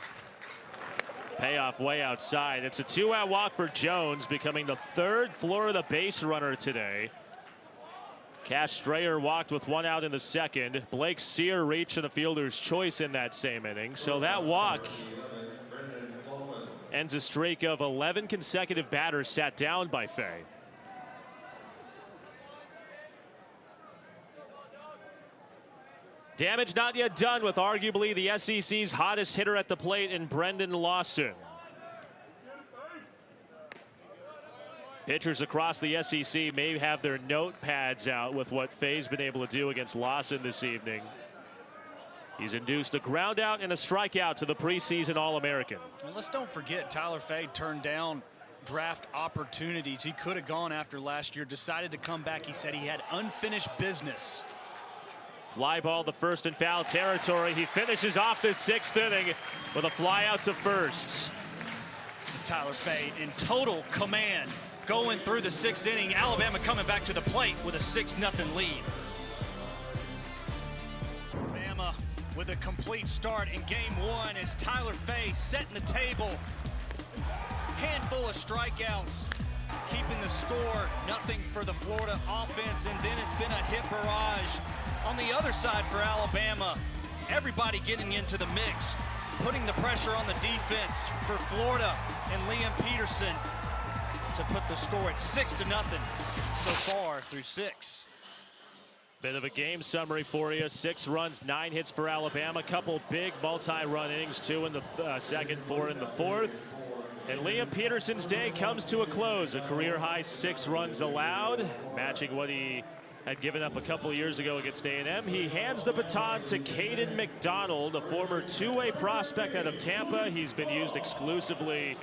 Payoff way outside. It's a 2-out walk for Jones, becoming the 3rd Florida base runner today. Cash Strayer walked with 1 out in the 2nd. Blake Sear reached a fielder's choice in that same inning. So that walk ends a streak of 11 consecutive batters sat down by Fay. Damage not yet done with arguably the SEC's hottest hitter at the plate in Brendan Lawson. Pitchers across the SEC may have their notepads out with what Fay's been able to do against Lawson this evening. He's induced a ground out and a strikeout to the preseason All-American. And let's don't forget, Tyler Fay turned down draft opportunities. He could have gone after last year, decided to come back. He said he had unfinished business. Fly ball to first in foul territory. He finishes off this 6th inning with a fly out to first. Tyler Fay in total command going through the 6th inning. Alabama coming back to the plate with a 6-0 lead. Alabama with a complete start in game 1 as Tyler Fay setting the table. Handful of strikeouts, keeping the score nothing for the Florida offense, and then it's been a hit barrage on the other side for Alabama. Everybody getting into the mix, putting the pressure on the defense for Florida and Liam Peterson to put the score at 6-0 so far through 6. Bit of a game summary for you. 6 runs, 9 hits for Alabama. Couple big multi-run innings, 2 in the second, 4 in the fourth. And Liam Peterson's day comes to a close. A career-high 6 runs allowed, matching what he had given up a couple of years ago against A&M. He hands the baton to Caden McDonald, a former two-way prospect out of Tampa. He's been used exclusively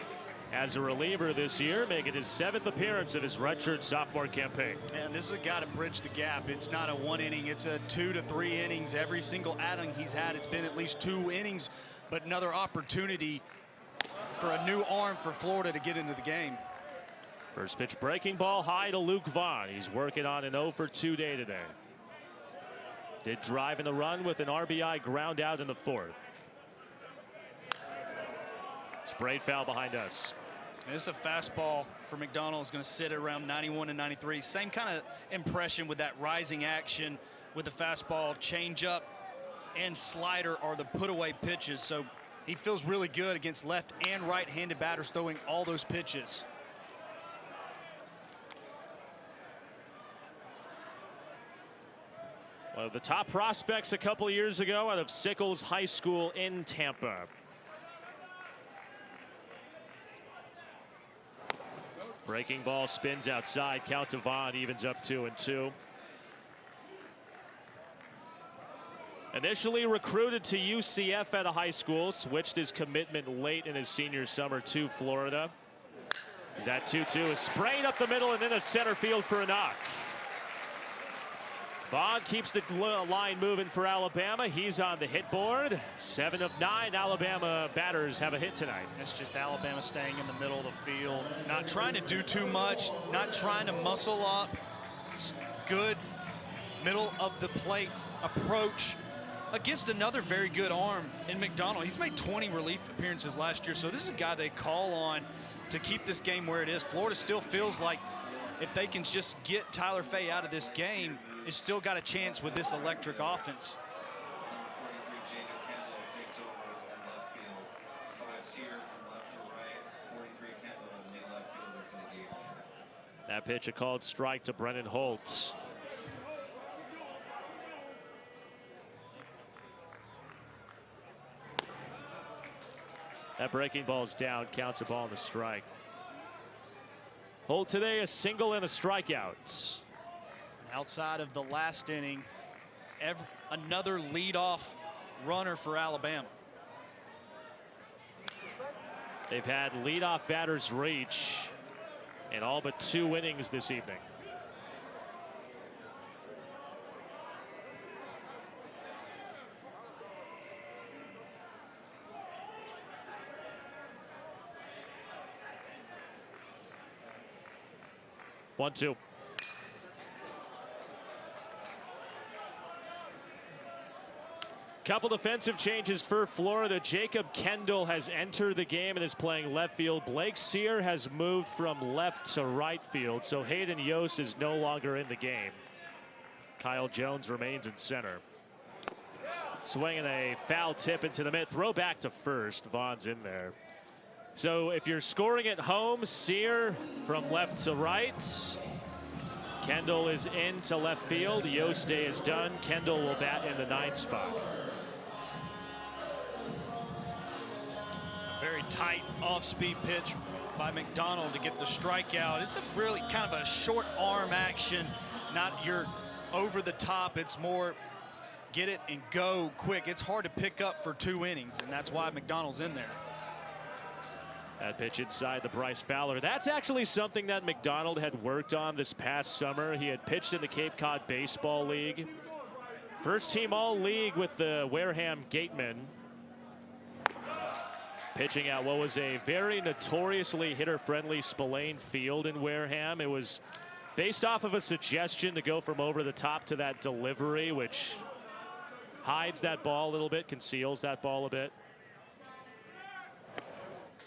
as a reliever this year, making his 7th appearance of his redshirt sophomore campaign. And this is a guy to bridge the gap. It's not a 1 inning, it's a 2 to 3 innings. Every single outing he's had, it's been at least 2 innings, but another opportunity for a new arm for Florida to get into the game. First pitch breaking ball high to Luke Vaughn. He's working on an 0 for 2 day today. Did drive in the run with an RBI ground out in the 4th. Sprayed foul behind us. And this is a fastball for McDonald. Is going to sit around 91 and 93. Same kind of impression with that rising action with the fastball. Changeup and slider are the put-away pitches. So he feels really good against left and right-handed batters throwing all those pitches. One of the top prospects a couple of years ago out of Sickles High School in Tampa. Breaking ball spins outside. Count to Vaughn, evens up 2-2. Initially recruited to UCF at a high school, switched his commitment late in his senior summer to Florida. That 2-2 is sprayed up the middle and into center field for a knock. Vaughn keeps the line moving for Alabama. He's on the hit board. 7 of 9 Alabama batters have a hit tonight. It's just Alabama staying in the middle of the field, not trying to do too much, not trying to muscle up. Good middle of the plate approach against another very good arm in McDonald. He's made 20 relief appearances last year, so this is a guy they call on to keep this game where it is. Florida still feels like if they can just get Tyler Fay out of this game, it's still got a chance with this electric offense. That pitch a called strike to Brennan Holt. That breaking ball is down, counts a ball and a strike. Holt today a single and a strikeout. Outside of the last inning, another leadoff runner for Alabama. They've had leadoff batters reach in all but 2 innings this evening. One, two. Couple defensive changes for Florida. Jacob Kendall has entered the game and is playing left field. Blake Sear has moved from left to right field, so Hayden Yost is no longer in the game. Kyle Jones remains in center. Swinging a foul tip into the mid. Throw back to first. Vaughn's in there. So if you're scoring at home, Sear from left to right. Kendall is into left field. Yost day is done. Kendall will bat in the 9th spot. Very tight off-speed pitch by McDonald to get the strikeout. It's a really kind of a short arm action, not your over the top. It's more get it and go quick. It's hard to pick up for 2 innings, and that's why McDonald's in there. That pitch inside the Bryce Fowler. That's actually something that McDonald had worked on this past summer. He had pitched in the Cape Cod Baseball League. First team all league with the Wareham Gatemen. pitching at what was a very notoriously hitter-friendly Spillane Field in Wareham. It was based off of a suggestion to go from over the top to that delivery, which hides that ball a little bit, conceals that ball a bit.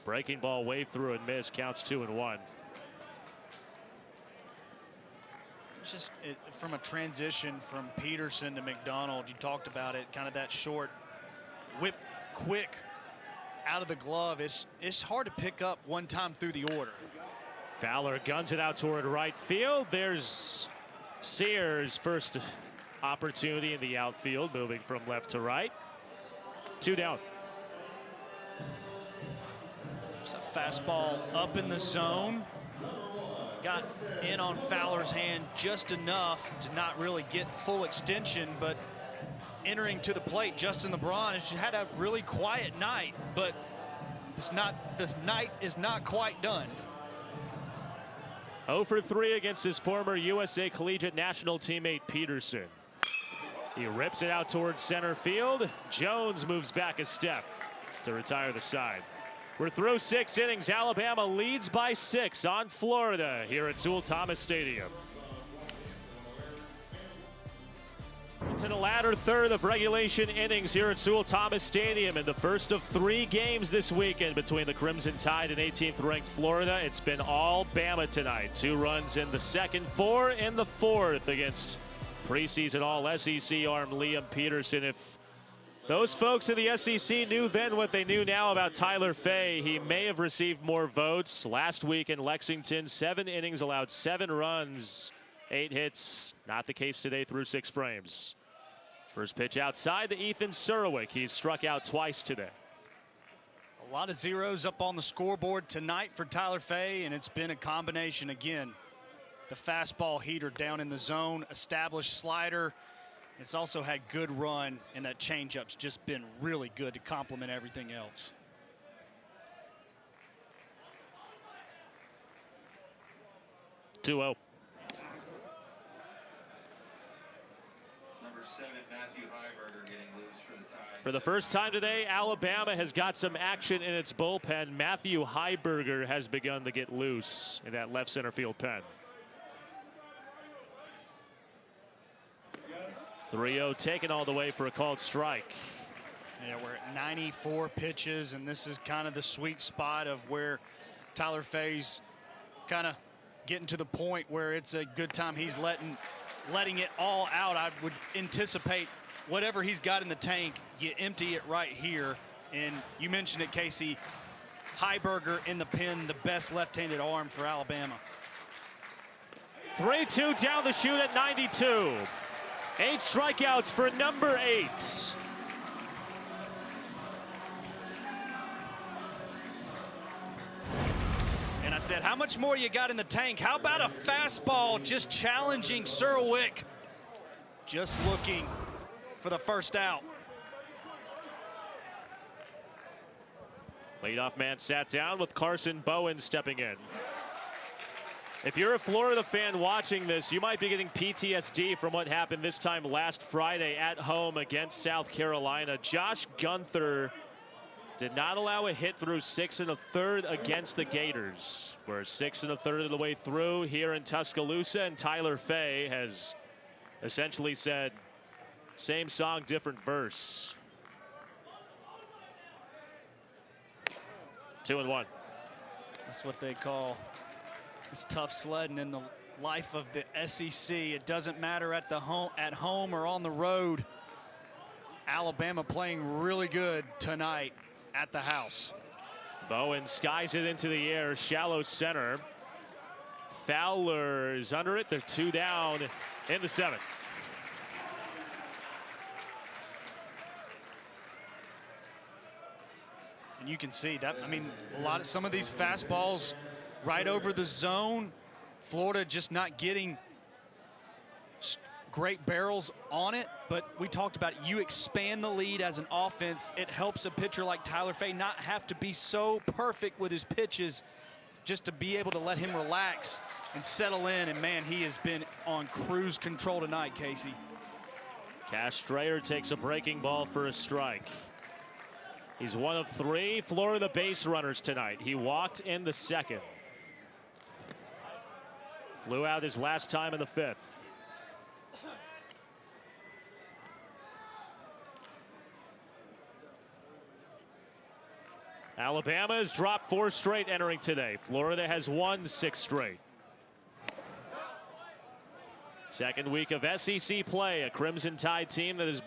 Breaking ball wave through and miss, counts 2-1. Just from a transition from Peterson to McDonald, you talked about it, kind of that short whip quick out of the glove. It's hard to pick up one time through the order. Fowler guns it out toward right field. There's Sears' first opportunity in the outfield, moving from left to right. 2 down. Just a fastball up in the zone. Got in on Fowler's hand just enough to not really get full extension, but entering to the plate, Justin LeBron has had a really quiet night, but the night is not quite done. 0 for 3 against his former USA Collegiate National teammate Peterson. He rips it out towards center field. Jones moves back a step to retire the side. We're through 6 innings. Alabama leads by 6 on Florida here at Sewell Thomas Stadium. To the latter third of regulation innings here at Sewell Thomas Stadium in the first of 3 games this weekend between the Crimson Tide and 18th ranked Florida. It's been all Bama tonight. 2 runs in the second, 4 in the fourth against preseason All-SEC arm Liam Peterson. If those folks in the SEC knew then what they knew now about Tyler Fay, he may have received more votes. Last week in Lexington, 7 innings, allowed 7 runs, 8 hits. Not the case today through 6 frames. First pitch outside to Ethan Surwick. He's struck out twice today. A lot of zeros up on the scoreboard tonight for Tyler Fay, and it's been a combination again. The fastball heater down in the zone, established slider. It's also had good run, and that changeup's just been really good to complement everything else. Number 7, Matthew Heiberger getting loose for the Tide. For the first time today, Alabama has got some action in its bullpen. Matthew Heiberger has begun to get loose in that left center field pen. 3-0 taken all the way for a called strike. Yeah, we're at 94 pitches, and this is kind of the sweet spot of where Tyler Fay's kind of getting to the point where it's a good time. He's letting it all out. I would anticipate whatever he's got in the tank, you empty it right here. And you mentioned it, Casey. Heiberger in the pen, the best left-handed arm for Alabama. 3-2 down the chute at 92. 8 strikeouts for number 8. And I said, how much more you got in the tank? How about a fastball just challenging Surwick? Just looking for the first out. Leadoff man sat down with Carson Bowen stepping in. If you're a Florida fan watching this, you might be getting PTSD from what happened this time last Friday at home against South Carolina. Josh Gunther did not allow a hit through 6 1/3 against the Gators. We're 6 1/3 of the way through here in Tuscaloosa, and Tyler Fay has essentially said, same song, different verse. 2-1. That's what they call it's tough sledding in the life of the SEC. It doesn't matter at home or on the road. Alabama playing really good tonight at the house. Bowen skies it into the air, shallow center. Fowler is under it. They're 2 down in the 7th. And you can see that, I mean, some of these fastballs right over the zone. Florida just not getting great barrels on it, but we talked about it. You expand the lead as an offense. It helps a pitcher like Tyler Fay not have to be so perfect with his pitches, just to be able to let him relax and settle in. And man, he has been on cruise control tonight, Casey. Cash Strayer takes a breaking ball for a strike. He's one of 3 Florida base runners tonight. He walked in the 2nd. Flew out his last time in the 5th. Alabama has dropped 4 straight entering today. Florida has won 6 straight. Second week of SEC play, a Crimson Tide team that has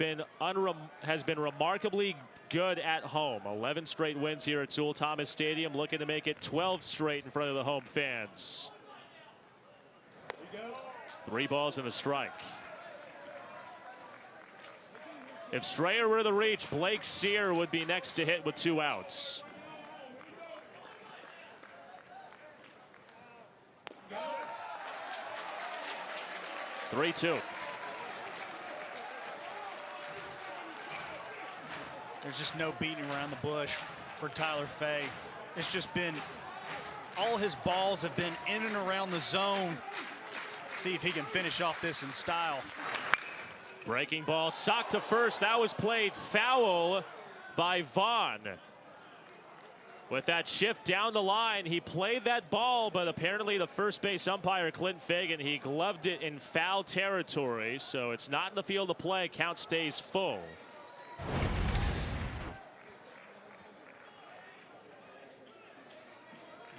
been remarkably good at home. 11 straight wins here at Sewell Thomas Stadium, looking to make it 12 straight in front of the home fans. 3 balls and a strike. If Strayer were to reach, Blake Sear would be next to hit with 2 outs. Three-two. There's just no beating around the bush for Tyler Fay. It's just been, all his balls have been in and around the zone. See if he can finish off this in style. Breaking ball, socked to first. That was played foul by Vaughn. With that shift down the line, he played that ball, but apparently the first base umpire, Clint Fagan, he gloved it in foul territory, so it's not in the field of play. Count stays full.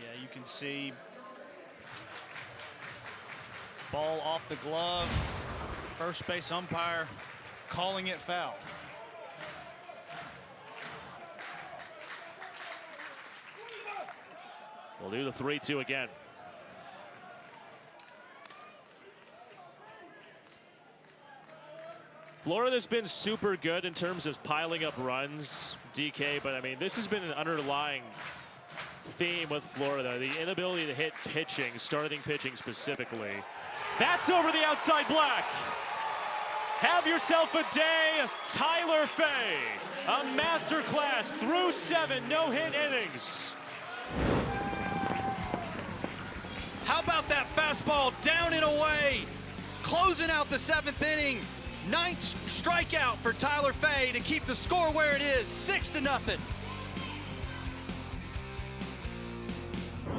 Yeah, you can see ball off the glove. First base umpire calling it foul. We'll do the 3-2 again. Florida's been super good in terms of piling up runs, DK, but I mean, this has been an underlying theme with Florida, the inability to hit pitching, starting pitching specifically. That's over the outside black. Have yourself a day, Tyler Fay. A masterclass through 7 no-hit innings. How about that fastball down and away? Closing out the 7th inning. 9th strikeout for Tyler Fay to keep the score where it is, 6-0.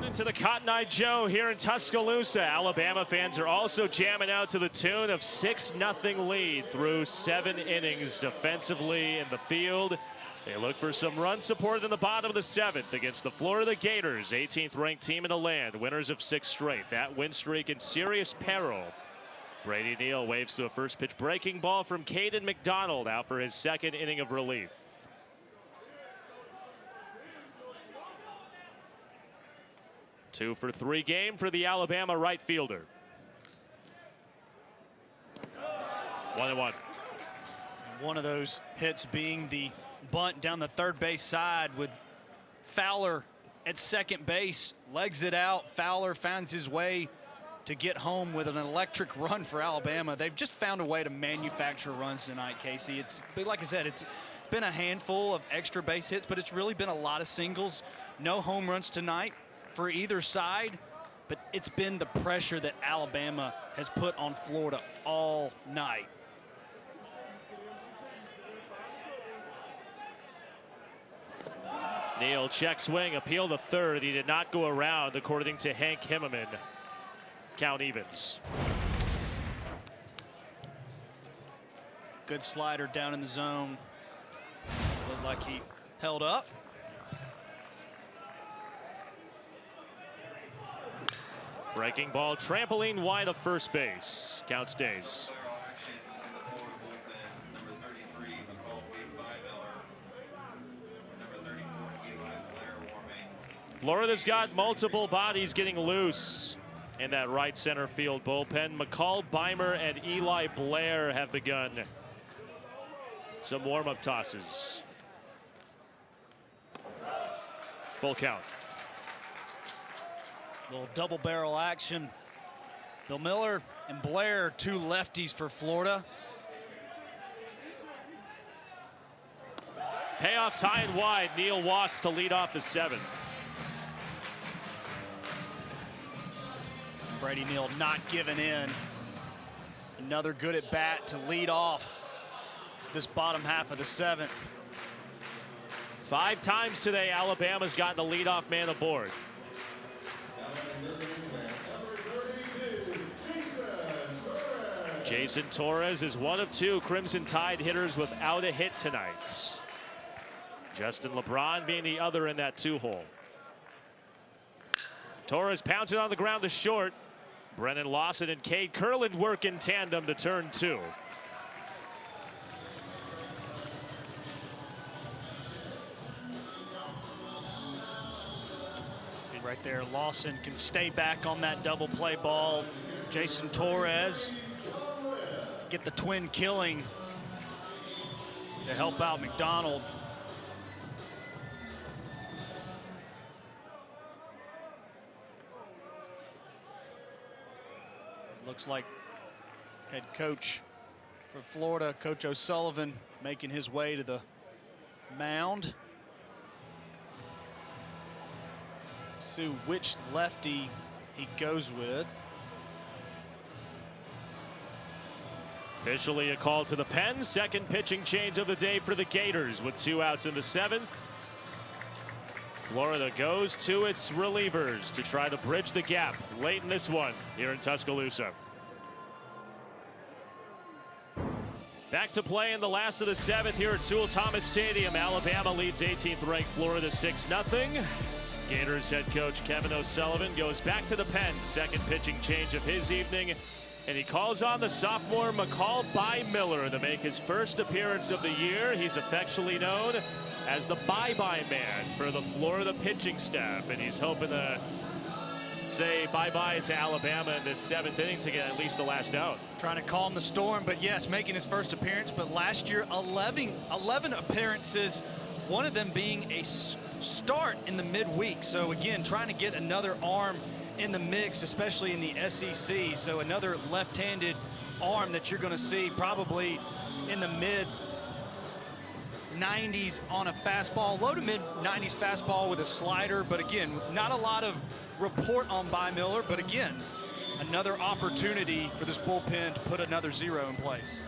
Into the Cotton Eye Joe here in Tuscaloosa. Alabama fans are also jamming out to the tune of 6-0 lead through 7 innings defensively in the field. They look for some run support in the bottom of the 7th against the Florida Gators, 18th ranked team in the land, winners of 6 straight. That win streak in serious peril. Brady Neal waves to a first pitch breaking ball from Caden McDonald, out for his 2nd inning of relief. Two for 3 game for the Alabama right fielder. 1-1. One of those hits being the bunt down the third base side with Fowler at second base, legs it out. Fowler finds his way to get home with an electric run for Alabama. They've just found a way to manufacture runs tonight, Casey. But like I said, it's been a handful of extra base hits, but it's really been a lot of singles. No home runs tonight for either side, but it's been the pressure that Alabama has put on Florida all night. Neal check swing, appeal the 3rd. He did not go around, according to Hank Himmelman. Count evens. Good slider down in the zone. Looked like he held up. Breaking ball, trampoline wide of first base. Count stays. Florida's got multiple bodies getting loose in that right center field bullpen. McCall Beimer and Eli Blair have begun some warm-up tosses. Full count. Little double barrel action. Bill Miller and Blair, 2 lefties for Florida. Payoffs high and wide. Neal walks to lead off the 7th. Brady Neal not giving in. Another good at bat to lead off this bottom half of the 7th. 5 times today, Alabama's gotten the leadoff man aboard. Jason Torres is one of 2 Crimson Tide hitters without a hit tonight. Justin LeBron being the other in that 2-hole. Torres pounds it on the ground to short. Brennan Lawson and Cade Kurland work in tandem to turn 2. See right there, Lawson can stay back on that double play ball. Jason Torres get the twin killing to help out McDonald. Looks like head coach for Florida, Coach O'Sullivan, making his way to the mound. See which lefty he goes with. Officially a call to the pen. Second pitching change of the day for the Gators with 2 outs in the 7th. Florida goes to its relievers to try to bridge the gap late in this one here in Tuscaloosa. Back to play in the last of the 7th here at Sewell Thomas Stadium. Alabama leads 18th ranked Florida 6-0. Gators head coach Kevin O'Sullivan goes back to the pen. Second pitching change of his evening. And he calls on the sophomore McCall Miller to make his first appearance of the year. He's affectionately known as the bye-bye man for the Florida pitching staff. And he's hoping to say bye-bye to Alabama in this 7th inning to get at least the last out. Trying to calm the storm, but yes, making his first appearance. But last year, 11 appearances, one of them being a start in the midweek. So again, trying to get another arm in the mix, especially in the SEC. So another left-handed arm that you're going to see probably in the mid-90s on a fastball, low to mid-90s fastball with a slider. But again, not a lot of report on Miller, but again, another opportunity for this bullpen to put another 0 in place.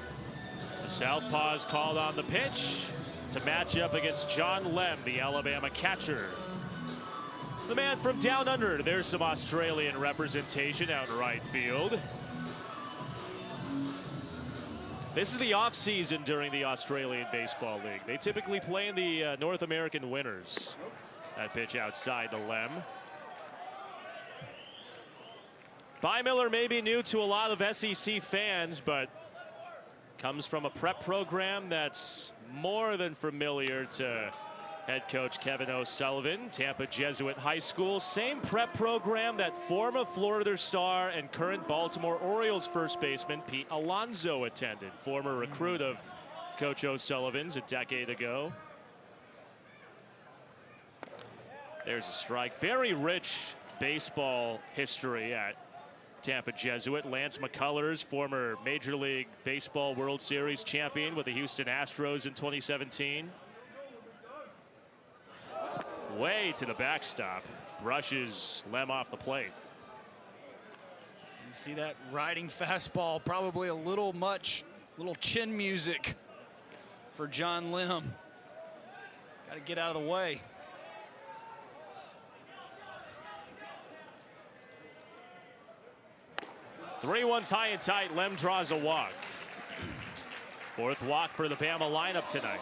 The southpaw called on the pitch to match up against John Lem, the Alabama catcher. The man from down under. There's some Australian representation out in right field. This is the off-season during the Australian Baseball League. They typically play in the North American Winners. That pitch outside the Lem. Miller may be new to a lot of SEC fans, but comes from a prep program that's more than familiar to head coach Kevin O'Sullivan. Tampa Jesuit High School, same prep program that former Florida star and current Baltimore Orioles first baseman Pete Alonso attended. Former recruit of Coach O'Sullivan's a decade ago. There's a strike. Very rich baseball history at Tampa Jesuit. Lance McCullers, former Major League Baseball World Series champion with the Houston Astros in 2017. Way to the backstop. Brushes Lem off the plate. You see that riding fastball, probably a little chin music for John Lem. Got to get out of the way. Three ones high and tight. Lem draws a walk. Fourth walk for the Bama lineup tonight.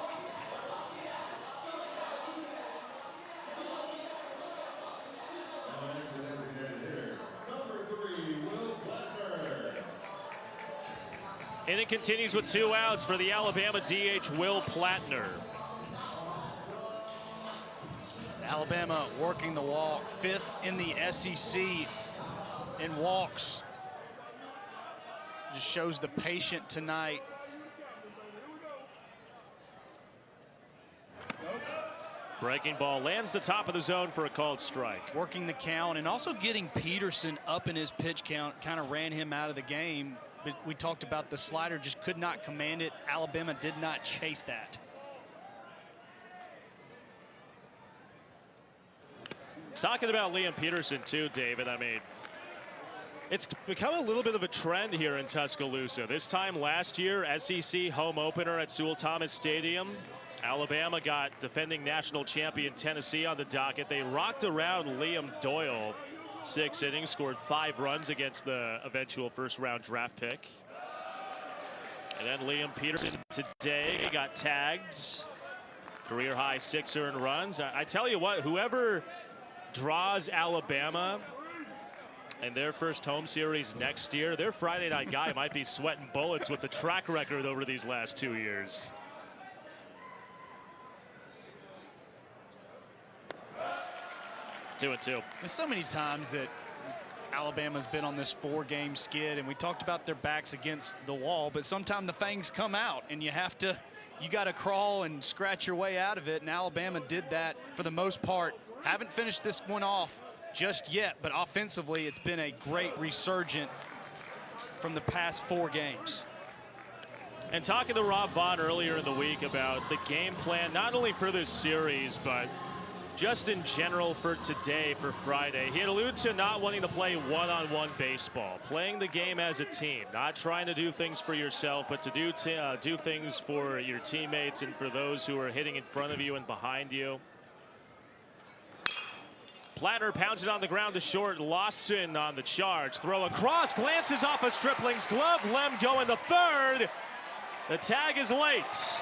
And it continues with 2 outs for the Alabama DH Will Plattner. Alabama working the walk, 5th in the SEC in walks. Just shows the patient tonight. Breaking ball lands the top of the zone for a called strike. Working the count and also getting Peterson up in his pitch count kind of ran him out of the game. But we talked about the slider just could not command it. Alabama did not chase that. Talking about Liam Peterson too, David, I mean, it's become a little bit of a trend here in Tuscaloosa. This time last year, SEC home opener at Sewell Thomas Stadium. Alabama got defending national champion Tennessee on the docket. They rocked around Liam Doyle 6 innings, scored 5 runs against the eventual first-round draft pick. And then Liam Peterson today got tagged. Career-high 6 earned runs. I tell you what, whoever draws Alabama in their first home series next year, their Friday night guy might be sweating bullets with the track record over these last 2 years. Two and two. There's so many times that Alabama's been on this 4-game skid, and we talked about their backs against the wall, but sometimes the fangs come out and you got to crawl and scratch your way out of it, and Alabama did that for the most part. Haven't finished this one off just yet, but offensively it's been a great resurgent from the past 4 games. And talking to Rob Vaughn earlier in the week about the game plan, not only for this series, but just in general for today, for Friday. He had alluded to not wanting to play one-on-one baseball, playing the game as a team, not trying to do things for yourself, but to do things for your teammates and for those who are hitting in front of you and behind you. Platter pounds it on the ground to short. Lawson on the charge. Throw across, glances off a Stripling's glove. Lem going to third. The tag is late.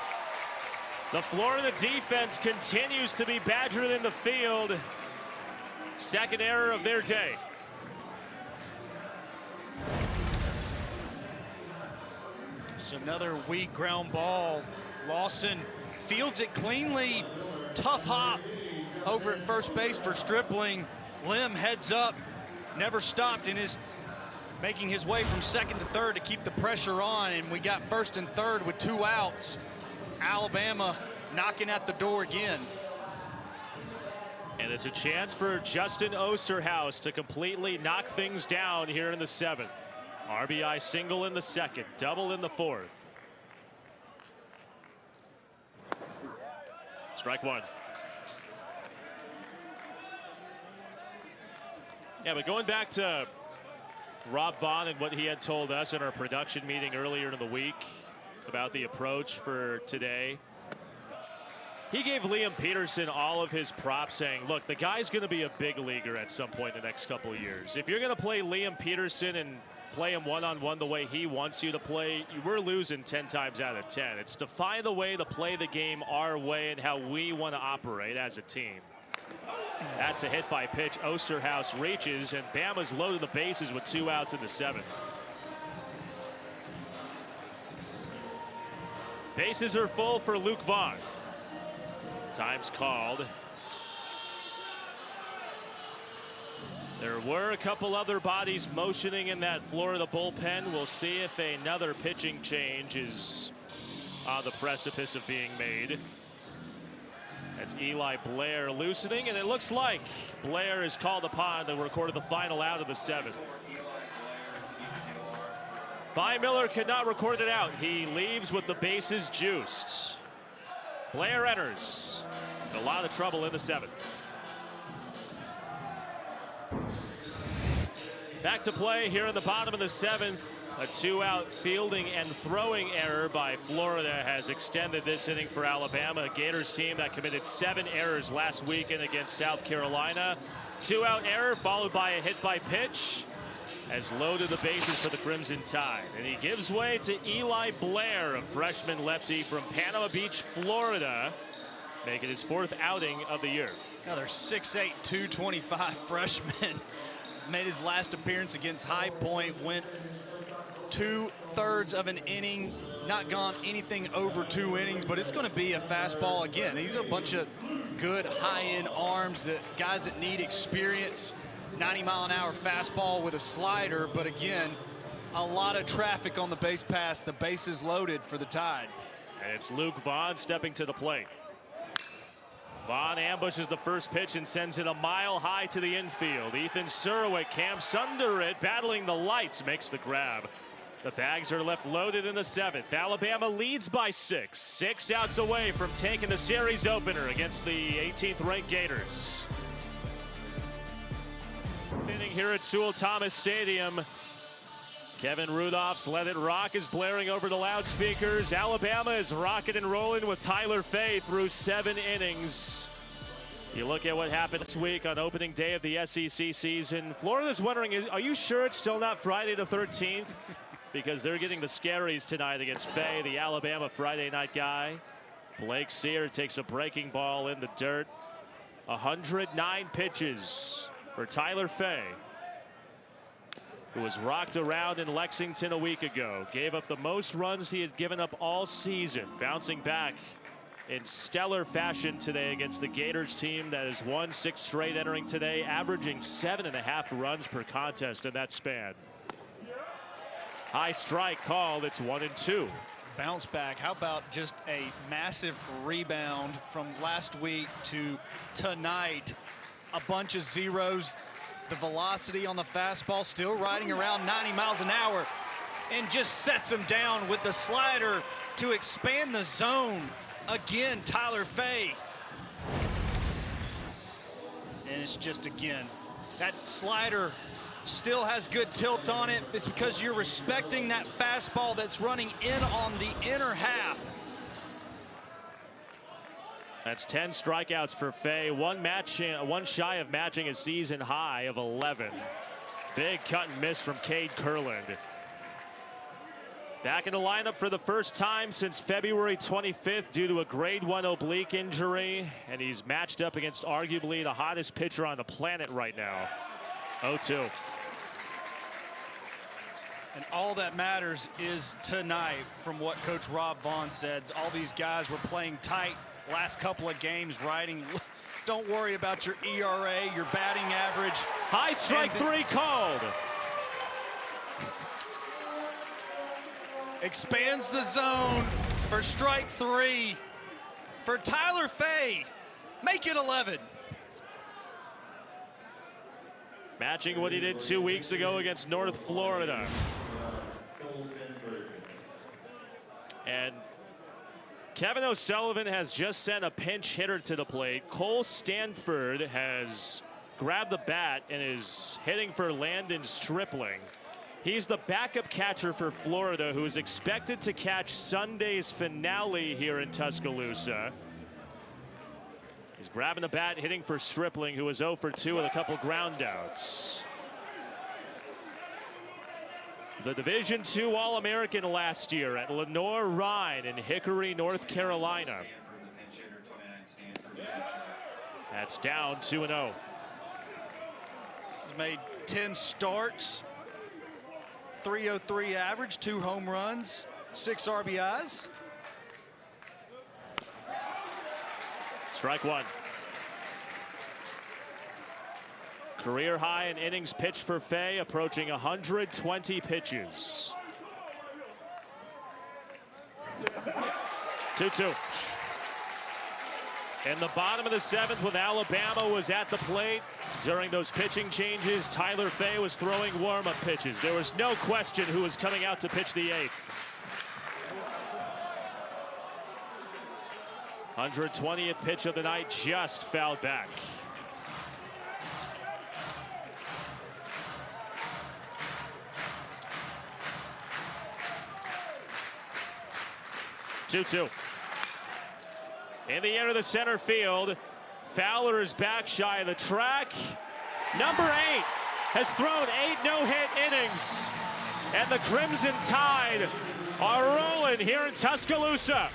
The Florida defense continues to be badgered in the field. Second error of their day. It's another weak ground ball. Lawson fields it cleanly. Tough hop over at first base for Stripling. Lem heads up, never stopped, and is making his way from second to third to keep the pressure on. And we got first and third with 2 outs. Alabama knocking at the door again. And it's a chance for Justin Osterhaus to completely knock things down here in the 7th. RBI single in the 2nd, double in the 4th. Strike 1. Yeah, but going back to Rob Vaughn and what he had told us in our production meeting earlier in the week about the approach for today. He gave Liam Peterson all of his props, saying, look, the guy's going to be a big leaguer at some point in the next couple of years. If you're going to play Liam Peterson and play him one-on-one the way he wants you to play, we're losing 10 times out of 10. It's to find a way to play the game our way and how we want to operate as a team. That's a hit by pitch. Osterhaus reaches, and Bama's loaded the bases with 2 outs in the 7th. Bases are full for Luke Vaughn. Time's called. There were a couple other bodies motioning in that Florida bullpen. We'll see if another pitching change is on the precipice of being made. That's Eli Blair loosening, and it looks like Blair is called upon to record the final out of the 7th. Vi Miller could not record it out. He leaves with the bases juiced. Blair enters. A lot of trouble in the 7th. Back to play here in the bottom of the 7th. A 2-out fielding and throwing error by Florida has extended this inning for Alabama, a Gators team that committed 7 errors last weekend against South Carolina. 2-out error followed by a hit by pitch has loaded the bases for the Crimson Tide. And he gives way to Eli Blair, a freshman lefty from Panama Beach, Florida, making his 4th outing of the year. Another 6'8", 225 freshman. Made his last appearance against High Point, went 2/3 of an inning, not gone anything over 2 innings, but it's going to be a fastball again. These are a bunch of good high-end arms, that guys that need experience. 90-mile-an-hour fastball with a slider, but again, a lot of traffic on the base pass. The bases loaded for the Tide. And it's Luke Vaughn stepping to the plate. Vaughn ambushes the first pitch and sends it a mile high to the infield. Ethan Surwick camps under it, battling the lights, makes the grab. The bags are left loaded in the 7th. Alabama leads by 6. 6 outs away from taking the series opener against the 18th ranked Gators. Inning here at Sewell Thomas Stadium. Kevin Rudolph's Let It Rock is blaring over the loudspeakers. Alabama is rocking and rolling with Tyler Fay through 7 innings. You look at what happened this week on opening day of the SEC season. Florida's wondering, are you sure it's still not Friday the 13th? Because they're getting the scaries tonight against Fay, the Alabama Friday night guy. Blake Sear takes a breaking ball in the dirt. 109 pitches for Tyler Fay, who was rocked around in Lexington a week ago. Gave up the most runs he had given up all season, bouncing back in stellar fashion today against the Gators team that has won 6 straight entering today, averaging 7.5 runs per contest in that span. High strike called. It's 1-2. Bounce back. How about just a massive rebound from last week to tonight? A bunch of zeros. The velocity on the fastball still riding around 90 miles an hour, and just sets him down with the slider to expand the zone. Again, Tyler Fay. And it's just, again, that slider still has good tilt on it. It's because you're respecting that fastball that's running in on the inner half. That's 10 strikeouts for Fay. One shy of matching a season high of 11. Big cut and miss from Cade Kurland. Back in the lineup for the first time since February 25th due to a grade 1 oblique injury. And he's matched up against arguably the hottest pitcher on the planet right now. 0-2. And all that matters is tonight, from what Coach Rob Vaughn said. All these guys were playing tight last couple of games, riding. Don't worry about your ERA, your batting average. High strike 3 called. Expands the zone for strike 3 for Tyler Fay. Make it 11. Matching what he did 2 weeks ago against North Florida. And Kevin O'Sullivan has just sent a pinch hitter to the plate. Cole Stanford has grabbed the bat and is hitting for Landon Stripling. He's the backup catcher for Florida, who is expected to catch Sunday's finale here in Tuscaloosa. He's grabbing the bat, hitting for Stripling, who was 0 for 2 with a couple ground outs. The Division II All-American last year at Lenore-Rhine in Hickory, North Carolina. That's down 2-0. He's made 10 starts, 303 average, 2 home runs, 6 RBIs. Strike 1. Career high in innings pitched for Fay, approaching 120 pitches. 2-2. In the bottom of the 7th, when Alabama was at the plate during those pitching changes, Tyler Fay was throwing warm-up pitches. There was no question who was coming out to pitch the 8th. 120th pitch of the night, just fouled back. In the air to the center field. Fowler is back shy of the track. Number 8 has thrown 8 no-hit innings. And the Crimson Tide are rolling here in Tuscaloosa.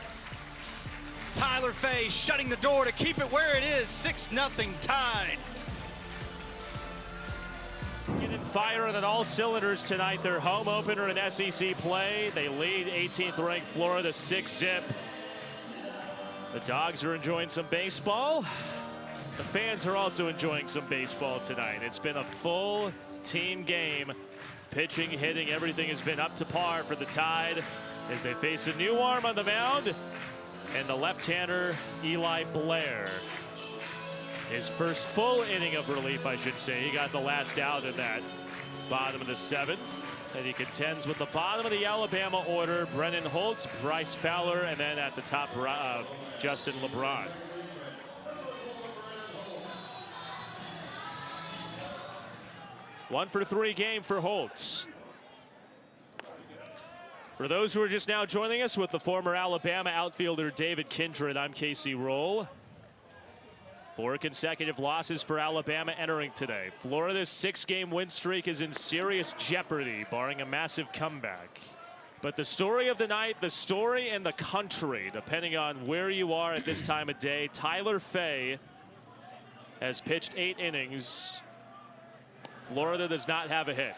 Tyler Fay shutting the door to keep it where it is. 6-0 Tide. Firing on all cylinders tonight. Their home opener in SEC play. They lead 18th ranked Florida 6-0. The Dogs are enjoying some baseball. The fans are also enjoying some baseball tonight. It's been a full team game. Pitching, hitting, everything has been up to par for the Tide as they face a new arm on the mound. And the left-hander, Eli Blair. His first full inning of relief, I should say. He got the last out in that bottom of the 7th. And he contends with the bottom of the Alabama order, Brennan Holtz, Bryce Fowler, and then at the top, Justin LeBron. One for 3 game for Holtz. For those who are just now joining us with the former Alabama outfielder David Kindred, I'm Casey Roll. 4 consecutive losses for Alabama entering today. Florida's 6-game win streak is in serious jeopardy, barring a massive comeback. But the story of the night, the story in the country, depending on where you are at this time of day, Tyler Fay has pitched 8 innings. Florida does not have a hit.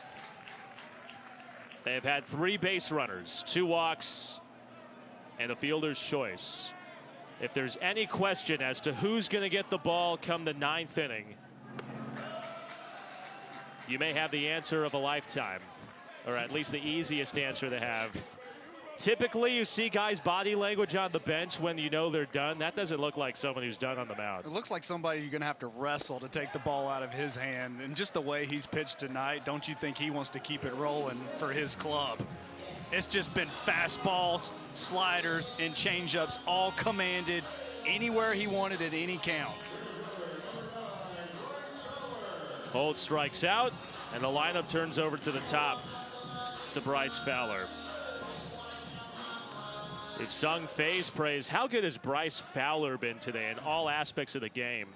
They've had 3 base runners, 2 walks, and a fielder's choice. If there's any question as to who's going to get the ball come the 9th inning, you may have the answer of a lifetime, or at least the easiest answer to have. Typically, you see guys' body language on the bench when you know they're done. That doesn't look like someone who's done on the mound. It looks like somebody you're going to have to wrestle to take the ball out of his hand. And just the way he's pitched tonight, don't you think he wants to keep it rolling for his club? It's just been fastballs, sliders, and changeups all commanded anywhere he wanted at any count. Holt strikes out, and the lineup turns over to the top to Bryce Fowler. We've sung Fay's praise. How good has Bryce Fowler been today in all aspects of the game?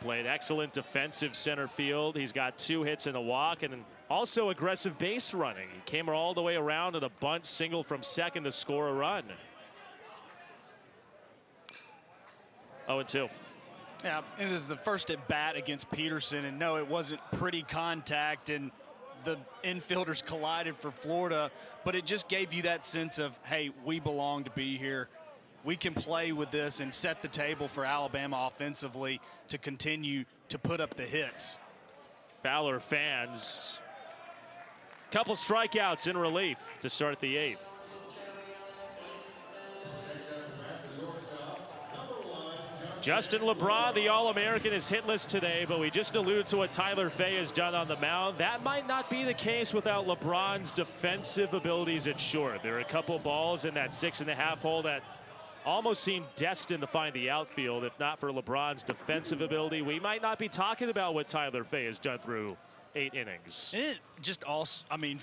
Played excellent defensive center field. He's got 2 hits and a walk, and also aggressive base running. He came all the way around in a bunt single from second to score a run. 0-2. Yeah, and this is the first at bat against Peterson, and no, it wasn't pretty contact, and the infielders collided for Florida, but it just gave you that sense of, hey, we belong to be here. We can play with this and set the table for Alabama offensively to continue to put up the hits. Fowler fans. Couple strikeouts in relief to start the 8th. Justin LeBron, the All-American, is hitless today, but we just alluded to what Tyler Fay has done on the mound. That might not be the case without LeBron's defensive abilities at short. There are a couple balls in that 6.5 hole that almost seemed destined to find the outfield. If not for LeBron's defensive ability, we might not be talking about what Tyler Fay has done through 8 innings. It just also, I mean,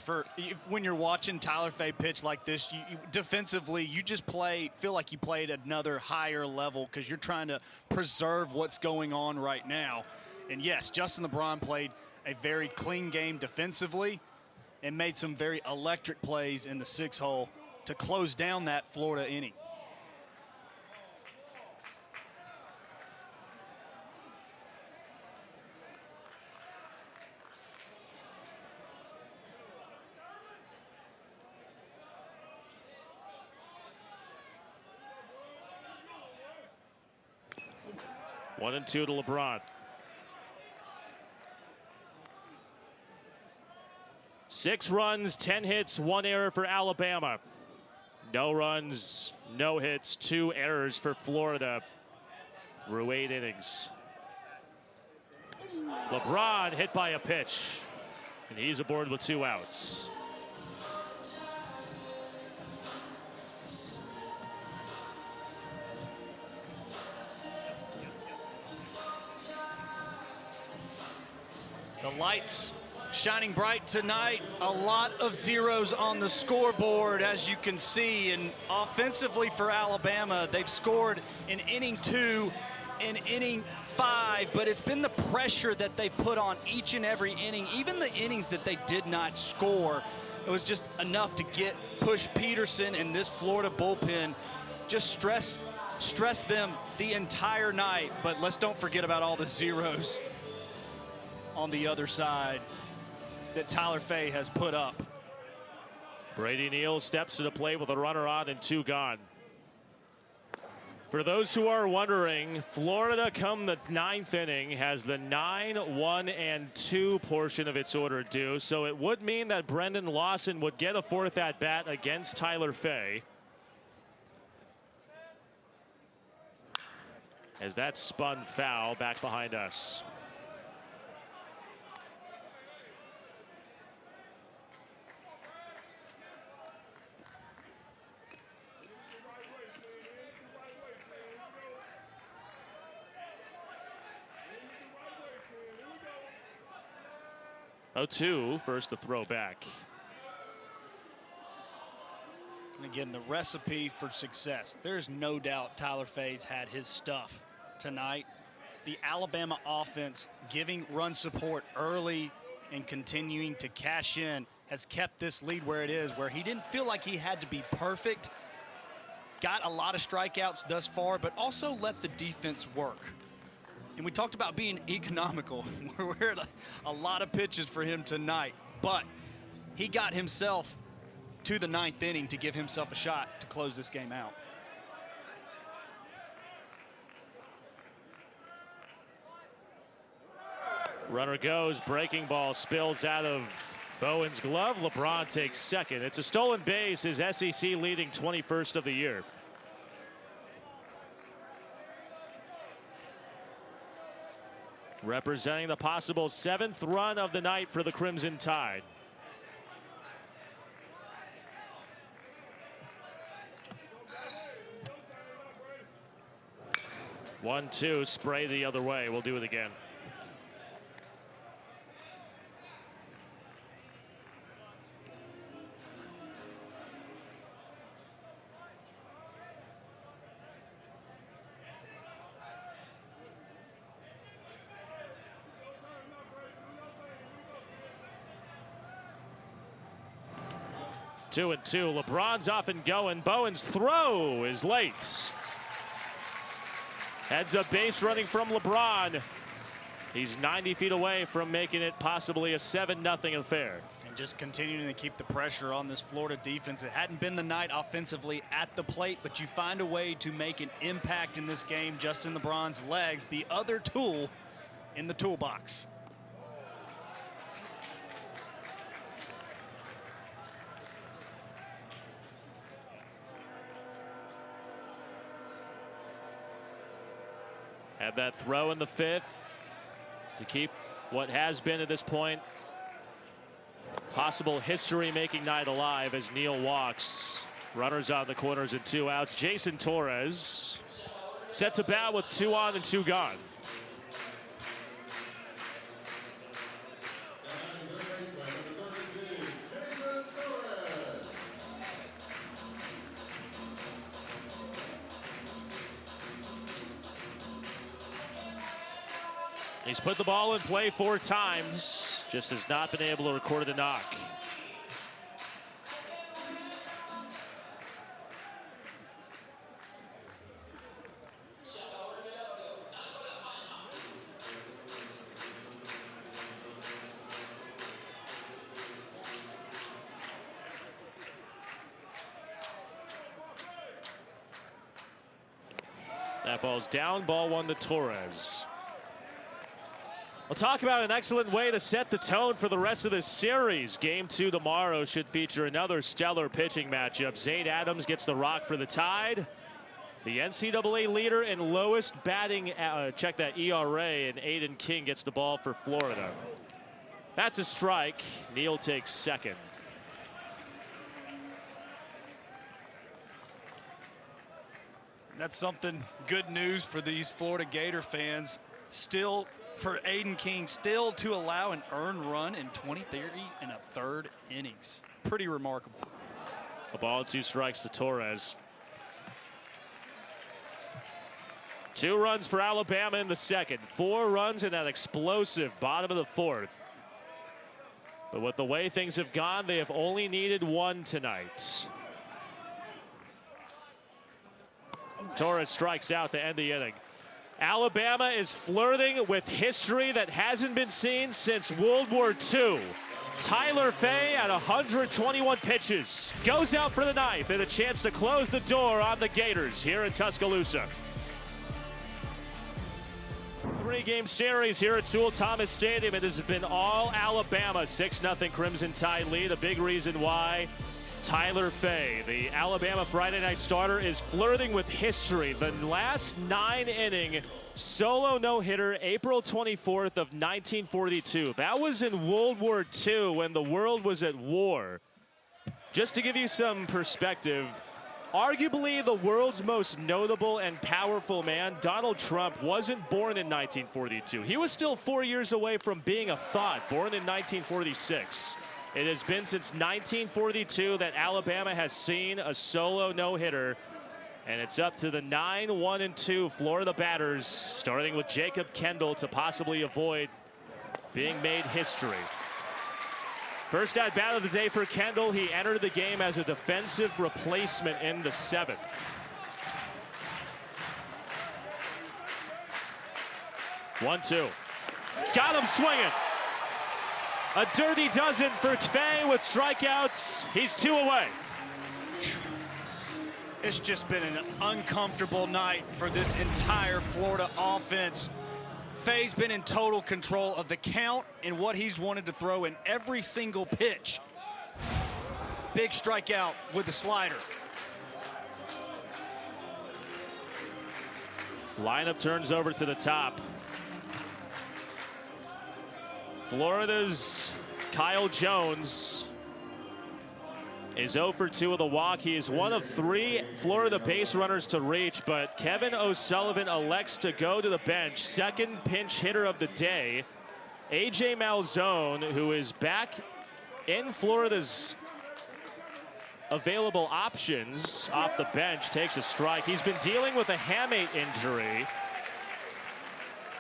when you're watching Tyler Fay pitch like this, defensively, you just feel like you played at another higher level because you're trying to preserve what's going on right now. And yes, Justin LeBron played a very clean game defensively and made some very electric plays in the 6 hole to close down that Florida inning. One and 2 to LeBron. 6 runs, 10 hits, 1 error for Alabama. No runs, no hits, 2 errors for Florida through 8 innings. LeBron hit by a pitch, and he's aboard with 2 outs. The lights shining bright tonight. A lot of zeros on the scoreboard, as you can see. And offensively for Alabama, they've scored in inning 2, in inning 5, but it's been the pressure that they put on each and every inning, even the innings that they did not score. It was just enough to push Peterson and this Florida bullpen, just stress them the entire night. But let's don't forget about all the zeros on the other side that Tyler Fay has put up. Brady Neal steps to the plate with a runner on and 2 gone. For those who are wondering, Florida come the 9th inning has the 9, 1, and 2 portion of its order due. So it would mean that Brendan Lawson would get a 4th at bat against Tyler Fay. As that spun foul back behind us. Oh, 2, first to throw back. And again, the recipe for success. There's no doubt Tyler Fay's had his stuff tonight. The Alabama offense giving run support early and continuing to cash in has kept this lead where it is, where he didn't feel like he had to be perfect. Got a lot of strikeouts thus far, but also let the defense work. And we talked about being economical. We're at a lot of pitches for him tonight, but he got himself to the 9th inning to give himself a shot to close this game out. Runner goes, breaking ball spills out of Bowen's glove. LeBron takes second. It's a stolen base, his SEC leading 21st of the year. Representing the possible 7th run of the night for the Crimson Tide. One, two, spray the other way. We'll do it again. Two and two. LeBron's off and going. Bowen's throw is late. Heads up base running from LeBron. He's 90 feet away from making it possibly a 7-0 affair. And just continuing to keep the pressure on this Florida defense. It hadn't been the night offensively at the plate, but you find a way to make an impact in this game. Justin LeBron's legs, the other tool in the toolbox. Had that throw in the 5th to keep what has been at this point possible history-making night alive as Neal walks. Runners on the corners and 2 outs. Jason Torres set to bat with 2 on and 2 gone. He's put the ball in play 4 times, just has not been able to record a knock. That ball's down, ball 1 to Torres. We'll talk about an excellent way to set the tone for the rest of this series. Game 2 tomorrow should feature another stellar pitching matchup. Zane Adams gets the rock for the Tide. The NCAA leader and lowest batting, check that ERA, and Aiden King gets the ball for Florida. That's a strike. Neal takes second. That's something good news for these Florida Gator fans. Still, for Aiden King, still to allow an earned run in 20-30 and a 3rd innings. Pretty remarkable. A ball and 2 strikes to Torres. 2 runs for Alabama in the 2nd. 4 runs in that explosive bottom of the 4th. But with the way things have gone, they have only needed 1 tonight. Torres strikes out to end the inning. Alabama is flirting with history that hasn't been seen since World War II. Tyler Fay at 121 pitches goes out for the 9th and a chance to close the door on the Gators here in Tuscaloosa. 3-game series here at Sewell Thomas Stadium. It has been all Alabama. 6-0 Crimson Tide lead. A big reason why Tyler Fay, the Alabama Friday night starter, is flirting with history. The last 9-inning solo no-hitter, April 24th of 1942. That was in World War II when the world was at war. Just to give you some perspective, arguably the world's most notable and powerful man, Donald Trump, wasn't born in 1942. He was still 4 years away from being a thought, born in 1946. It has been since 1942 that Alabama has seen a solo no-hitter. And it's up to the 9-1-2 Florida batters, starting with Jacob Kendall to possibly avoid being made history. First at bat of the day for Kendall. He entered the game as a defensive replacement in the 7th. One-two. Got him swinging. A dirty dozen for Fay with strikeouts. He's 2 away. It's just been an uncomfortable night for this entire Florida offense. Fay's been in total control of the count and what he's wanted to throw in every single pitch. Big strikeout with the slider. Lineup turns over to the top. Florida's Kyle Jones is 0 for 2 with a walk. He is one of 3 Florida base runners to reach, but Kevin O'Sullivan elects to go to the bench. Second pinch hitter of the day, A.J. Malzone, who is back in Florida's available options off the bench, takes a strike. He's been dealing with a hamate injury.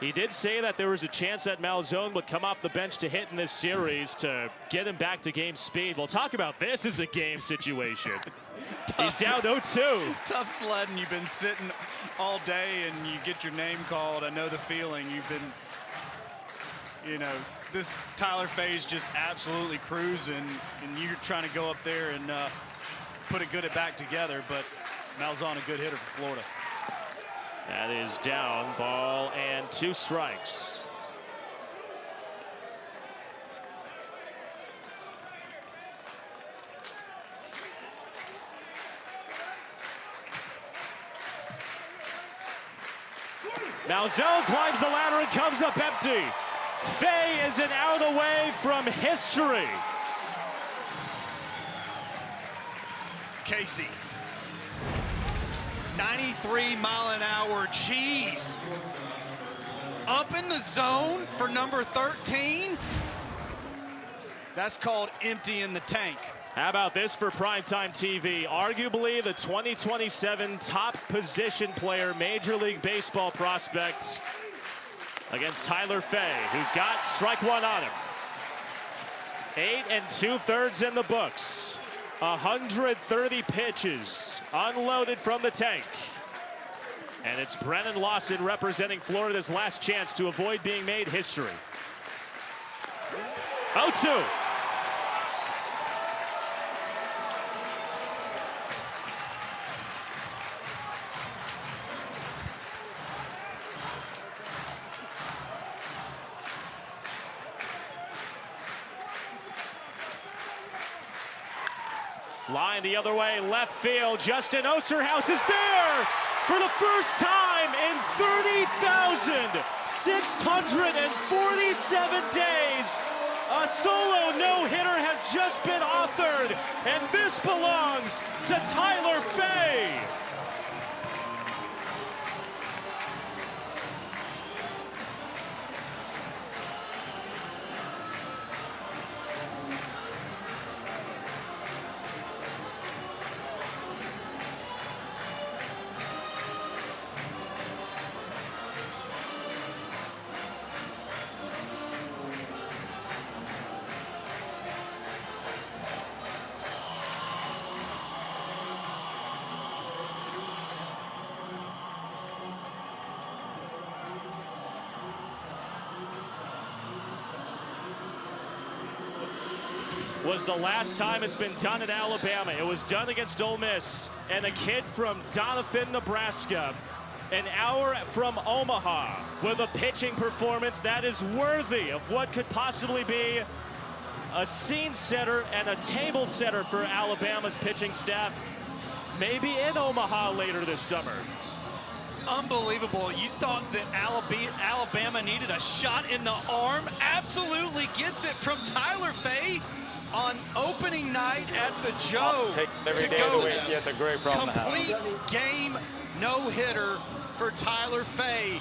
He did say that there was a chance that Malzone would come off the bench to hit in this series to get him back to game speed. We'll talk about this as a game situation. He's down 0-2. Tough sledding. You've been sitting all day and you get your name called. I know the feeling. You've been, you know, this Tyler Fay's just absolutely cruising, and you're trying to go up there and put it good at back together, but Malzone a good hitter for Florida. That is down, ball and 2 strikes. Malzone climbs the ladder and comes up empty. Fay is an out away from history. Casey. 93 mile an hour, geez. Up in the zone for number 13. That's called empty in the tank. How about this for primetime TV? Arguably the 2027 top position player, Major League Baseball prospect against Tyler Fay, who got strike 1 on him. 8 2/3 in the books. 130 pitches unloaded from the tank. And it's Brennan Lawson representing Florida's last chance to avoid being made history. 0-2. Line the other way, left field. Justin Osterhaus is there for the first time in 30,647 days. A solo no-hitter has just been authored, and this belongs to Tyler Fay. Was the last time it's been done at Alabama. It was done against Ole Miss, and a kid from Doniphan, Nebraska, an hour from Omaha, with a pitching performance that is worthy of what could possibly be a scene setter and a table setter for Alabama's pitching staff, maybe in Omaha later this summer. Unbelievable. You thought that Alabama needed a shot in the arm. Absolutely gets it from Tyler Fay on opening night at the Joe. Take every day of the week. Yeah, it's a great problem to have. Complete game no-hitter for Tyler Fay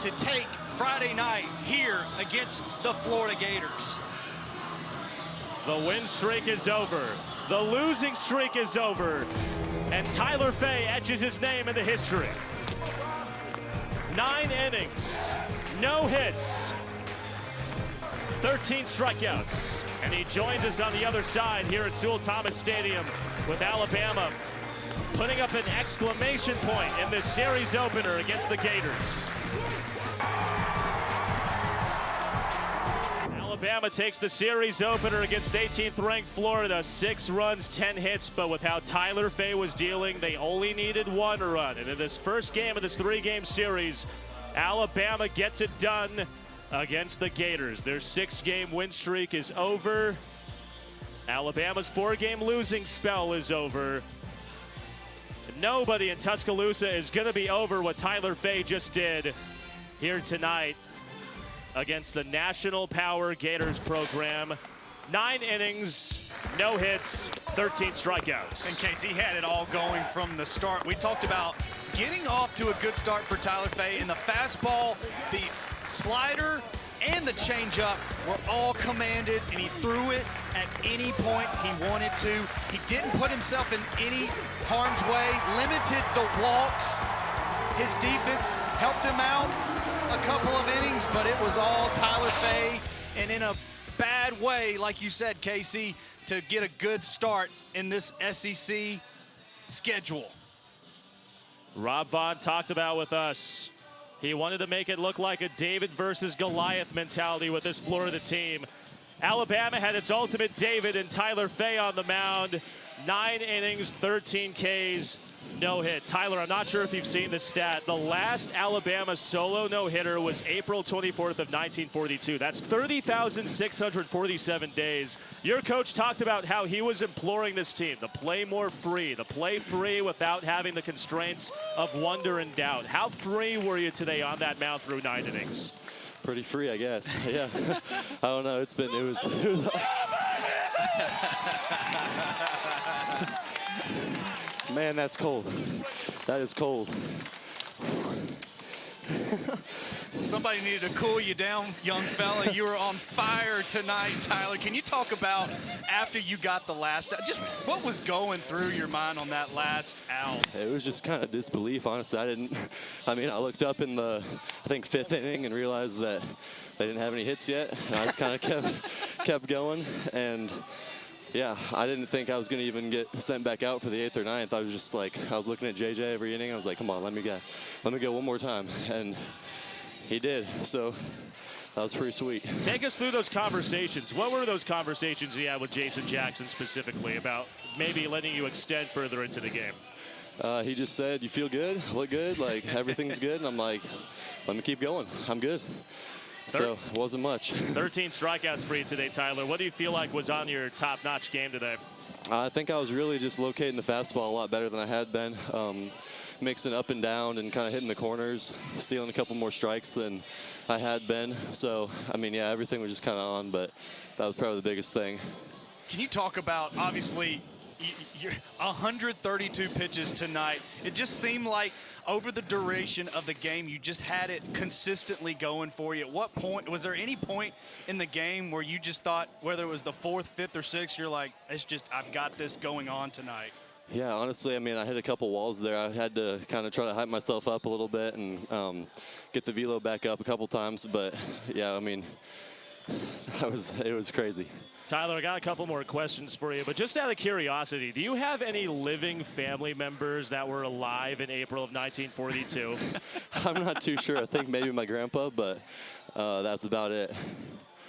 to take Friday night here against the Florida Gators. The win streak is over. The losing streak is over. And Tyler Fay etches his name into history. 9 innings, no hits, 13 strikeouts. And he joins us on the other side here at Sewell Thomas Stadium with Alabama putting up an exclamation point in this series opener against the Gators. Alabama takes the series opener against 18th ranked Florida. 6 runs, 10 hits, but with how Tyler Fay was dealing, they only needed 1 run. And in this first game of this 3-game series, Alabama gets it done against the Gators. Their 6-game win streak is over. Alabama's 4-game losing spell is over. Nobody in Tuscaloosa is going to be over what Tyler Fay just did here tonight against the National Power Gators program. 9 innings, no hits, 13 strikeouts. And Casey had it all going from the start. We talked about getting off to a good start for Tyler Fay, and the fastball, the slider, and the changeup were all commanded, and he threw it at any point he wanted to. He didn't put himself in any harm's way, limited the walks. His defense helped him out a couple of innings, but it was all Tyler Fay, and in a bad way, like you said, Casey, to get a good start in this SEC schedule. Rob Vaughn talked about with us, he wanted to make it look like a David versus Goliath mentality with this Florida team. Alabama had its ultimate David and Tyler Fay on the mound. 9 innings, 13 Ks, no hit. Tyler, I'm not sure if you've seen this stat. The last Alabama solo no-hitter was April 24th of 1942. That's 30,647 days. Your coach talked about how he was imploring this team to play more free, to play free without having the constraints of wonder and doubt. How free were you today on that mound through 9 innings? Pretty free, I guess. Yeah. I don't know. It was Man, that's cold. That is cold. Somebody needed to cool you down, young fella. You were on fire tonight, Tyler. Can you talk about after you got the last out, just what was going through your mind on that last out? It was just kind of disbelief, honestly. I looked up in the, I think, 5th inning and realized that they didn't have any hits yet. And I just kind of kept going. And yeah, I didn't think I was going to even get sent back out for the 8th or 9th. I was just like, I was looking at JJ every inning. I was like, come on, let me go one more time. And he did. So that was pretty sweet. Take us through those conversations. What were those conversations you had with Jason Jackson specifically about maybe letting you extend further into the game? He just said, you feel good, look good, like everything's good. And I'm like, let me keep going. I'm good. So it wasn't much. 13 strikeouts for you today, Tyler. What do you feel like was on your top-notch game today? I think I was really just locating the fastball a lot better than I had been. Mixing up and down and kind of hitting the corners, stealing a couple more strikes than I had been. So, I mean, yeah, everything was just kind of on, but that was probably the biggest thing. Can you talk about, obviously, you're 132 pitches tonight. It just seemed like over the duration of the game, you just had it consistently going for you. At what point, was there any point in the game where you just thought, whether it was the 4th, 5th, or 6th, you're like, it's just, I've got this going on tonight? Yeah, honestly, I mean, I hit a couple walls there. I had to kind of try to hype myself up a little bit and get the velo back up a couple times. But, yeah, I mean, it was crazy. Tyler, I got a couple more questions for you, but just out of curiosity, do you have any living family members that were alive in April of 1942? I'm not too sure. I think maybe my grandpa, but that's about it.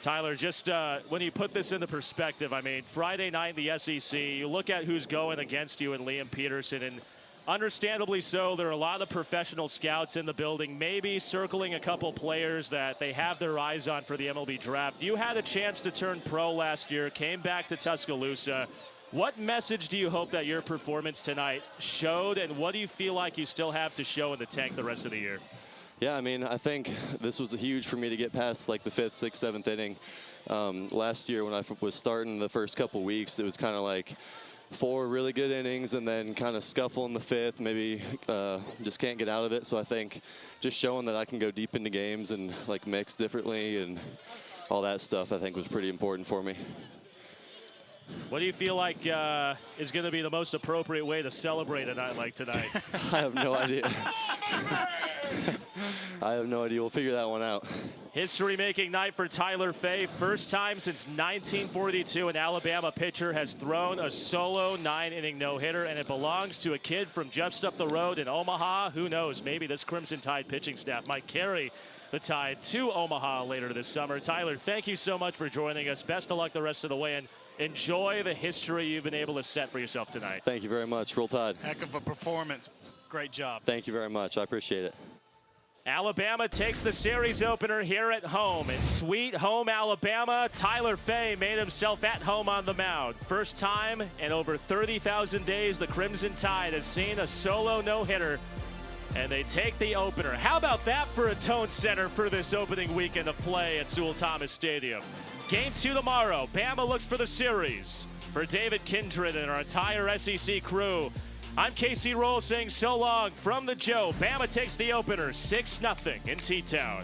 Tyler, just when you put this into perspective, I mean, Friday night in the SEC, you look at who's going against you and Liam Peterson, and understandably so, there are a lot of professional scouts in the building, maybe circling a couple players that they have their eyes on for the MLB draft. You had a chance to turn pro last year, came back to Tuscaloosa. What message do you hope that your performance tonight showed, and what do you feel like you still have to show in the tank the rest of the year? Yeah, I mean, I think this was huge for me to get past like the 5th, 6th, 7th inning. Last year when I was starting the first couple weeks, it was kind of like 4 really good innings and then kind of scuffle in the 5th, maybe just can't get out of it. So I think just showing that I can go deep into games and like mix differently and all that stuff, I think was pretty important for me. What do you feel like is going to be the most appropriate way to celebrate a night like tonight? I have no idea. I have no idea. We'll figure that one out. History-making night for Tyler Fay. First time since 1942 an Alabama pitcher has thrown a solo 9-inning no-hitter, and it belongs to a kid from just up the road in Omaha. Who knows? Maybe this Crimson Tide pitching staff might carry the Tide to Omaha later this summer. Tyler, thank you so much for joining us. Best of luck the rest of the way, and enjoy the history you've been able to set for yourself tonight. Thank you very much. Roll Tide. Heck of a performance. Great job. Thank you very much. I appreciate it. Alabama takes the series opener here at home. In sweet home Alabama, Tyler Fay made himself at home on the mound. First time in over 30,000 days the Crimson Tide has seen a solo no-hitter, and they take the opener. How about that for a tone setter for this opening weekend of play at Sewell Thomas Stadium? Game 2 tomorrow. Bama looks for the series. For David Kindred and our entire SEC crew, I'm Casey Roll saying so long from the Joe. Bama takes the opener 6-0 in T-Town.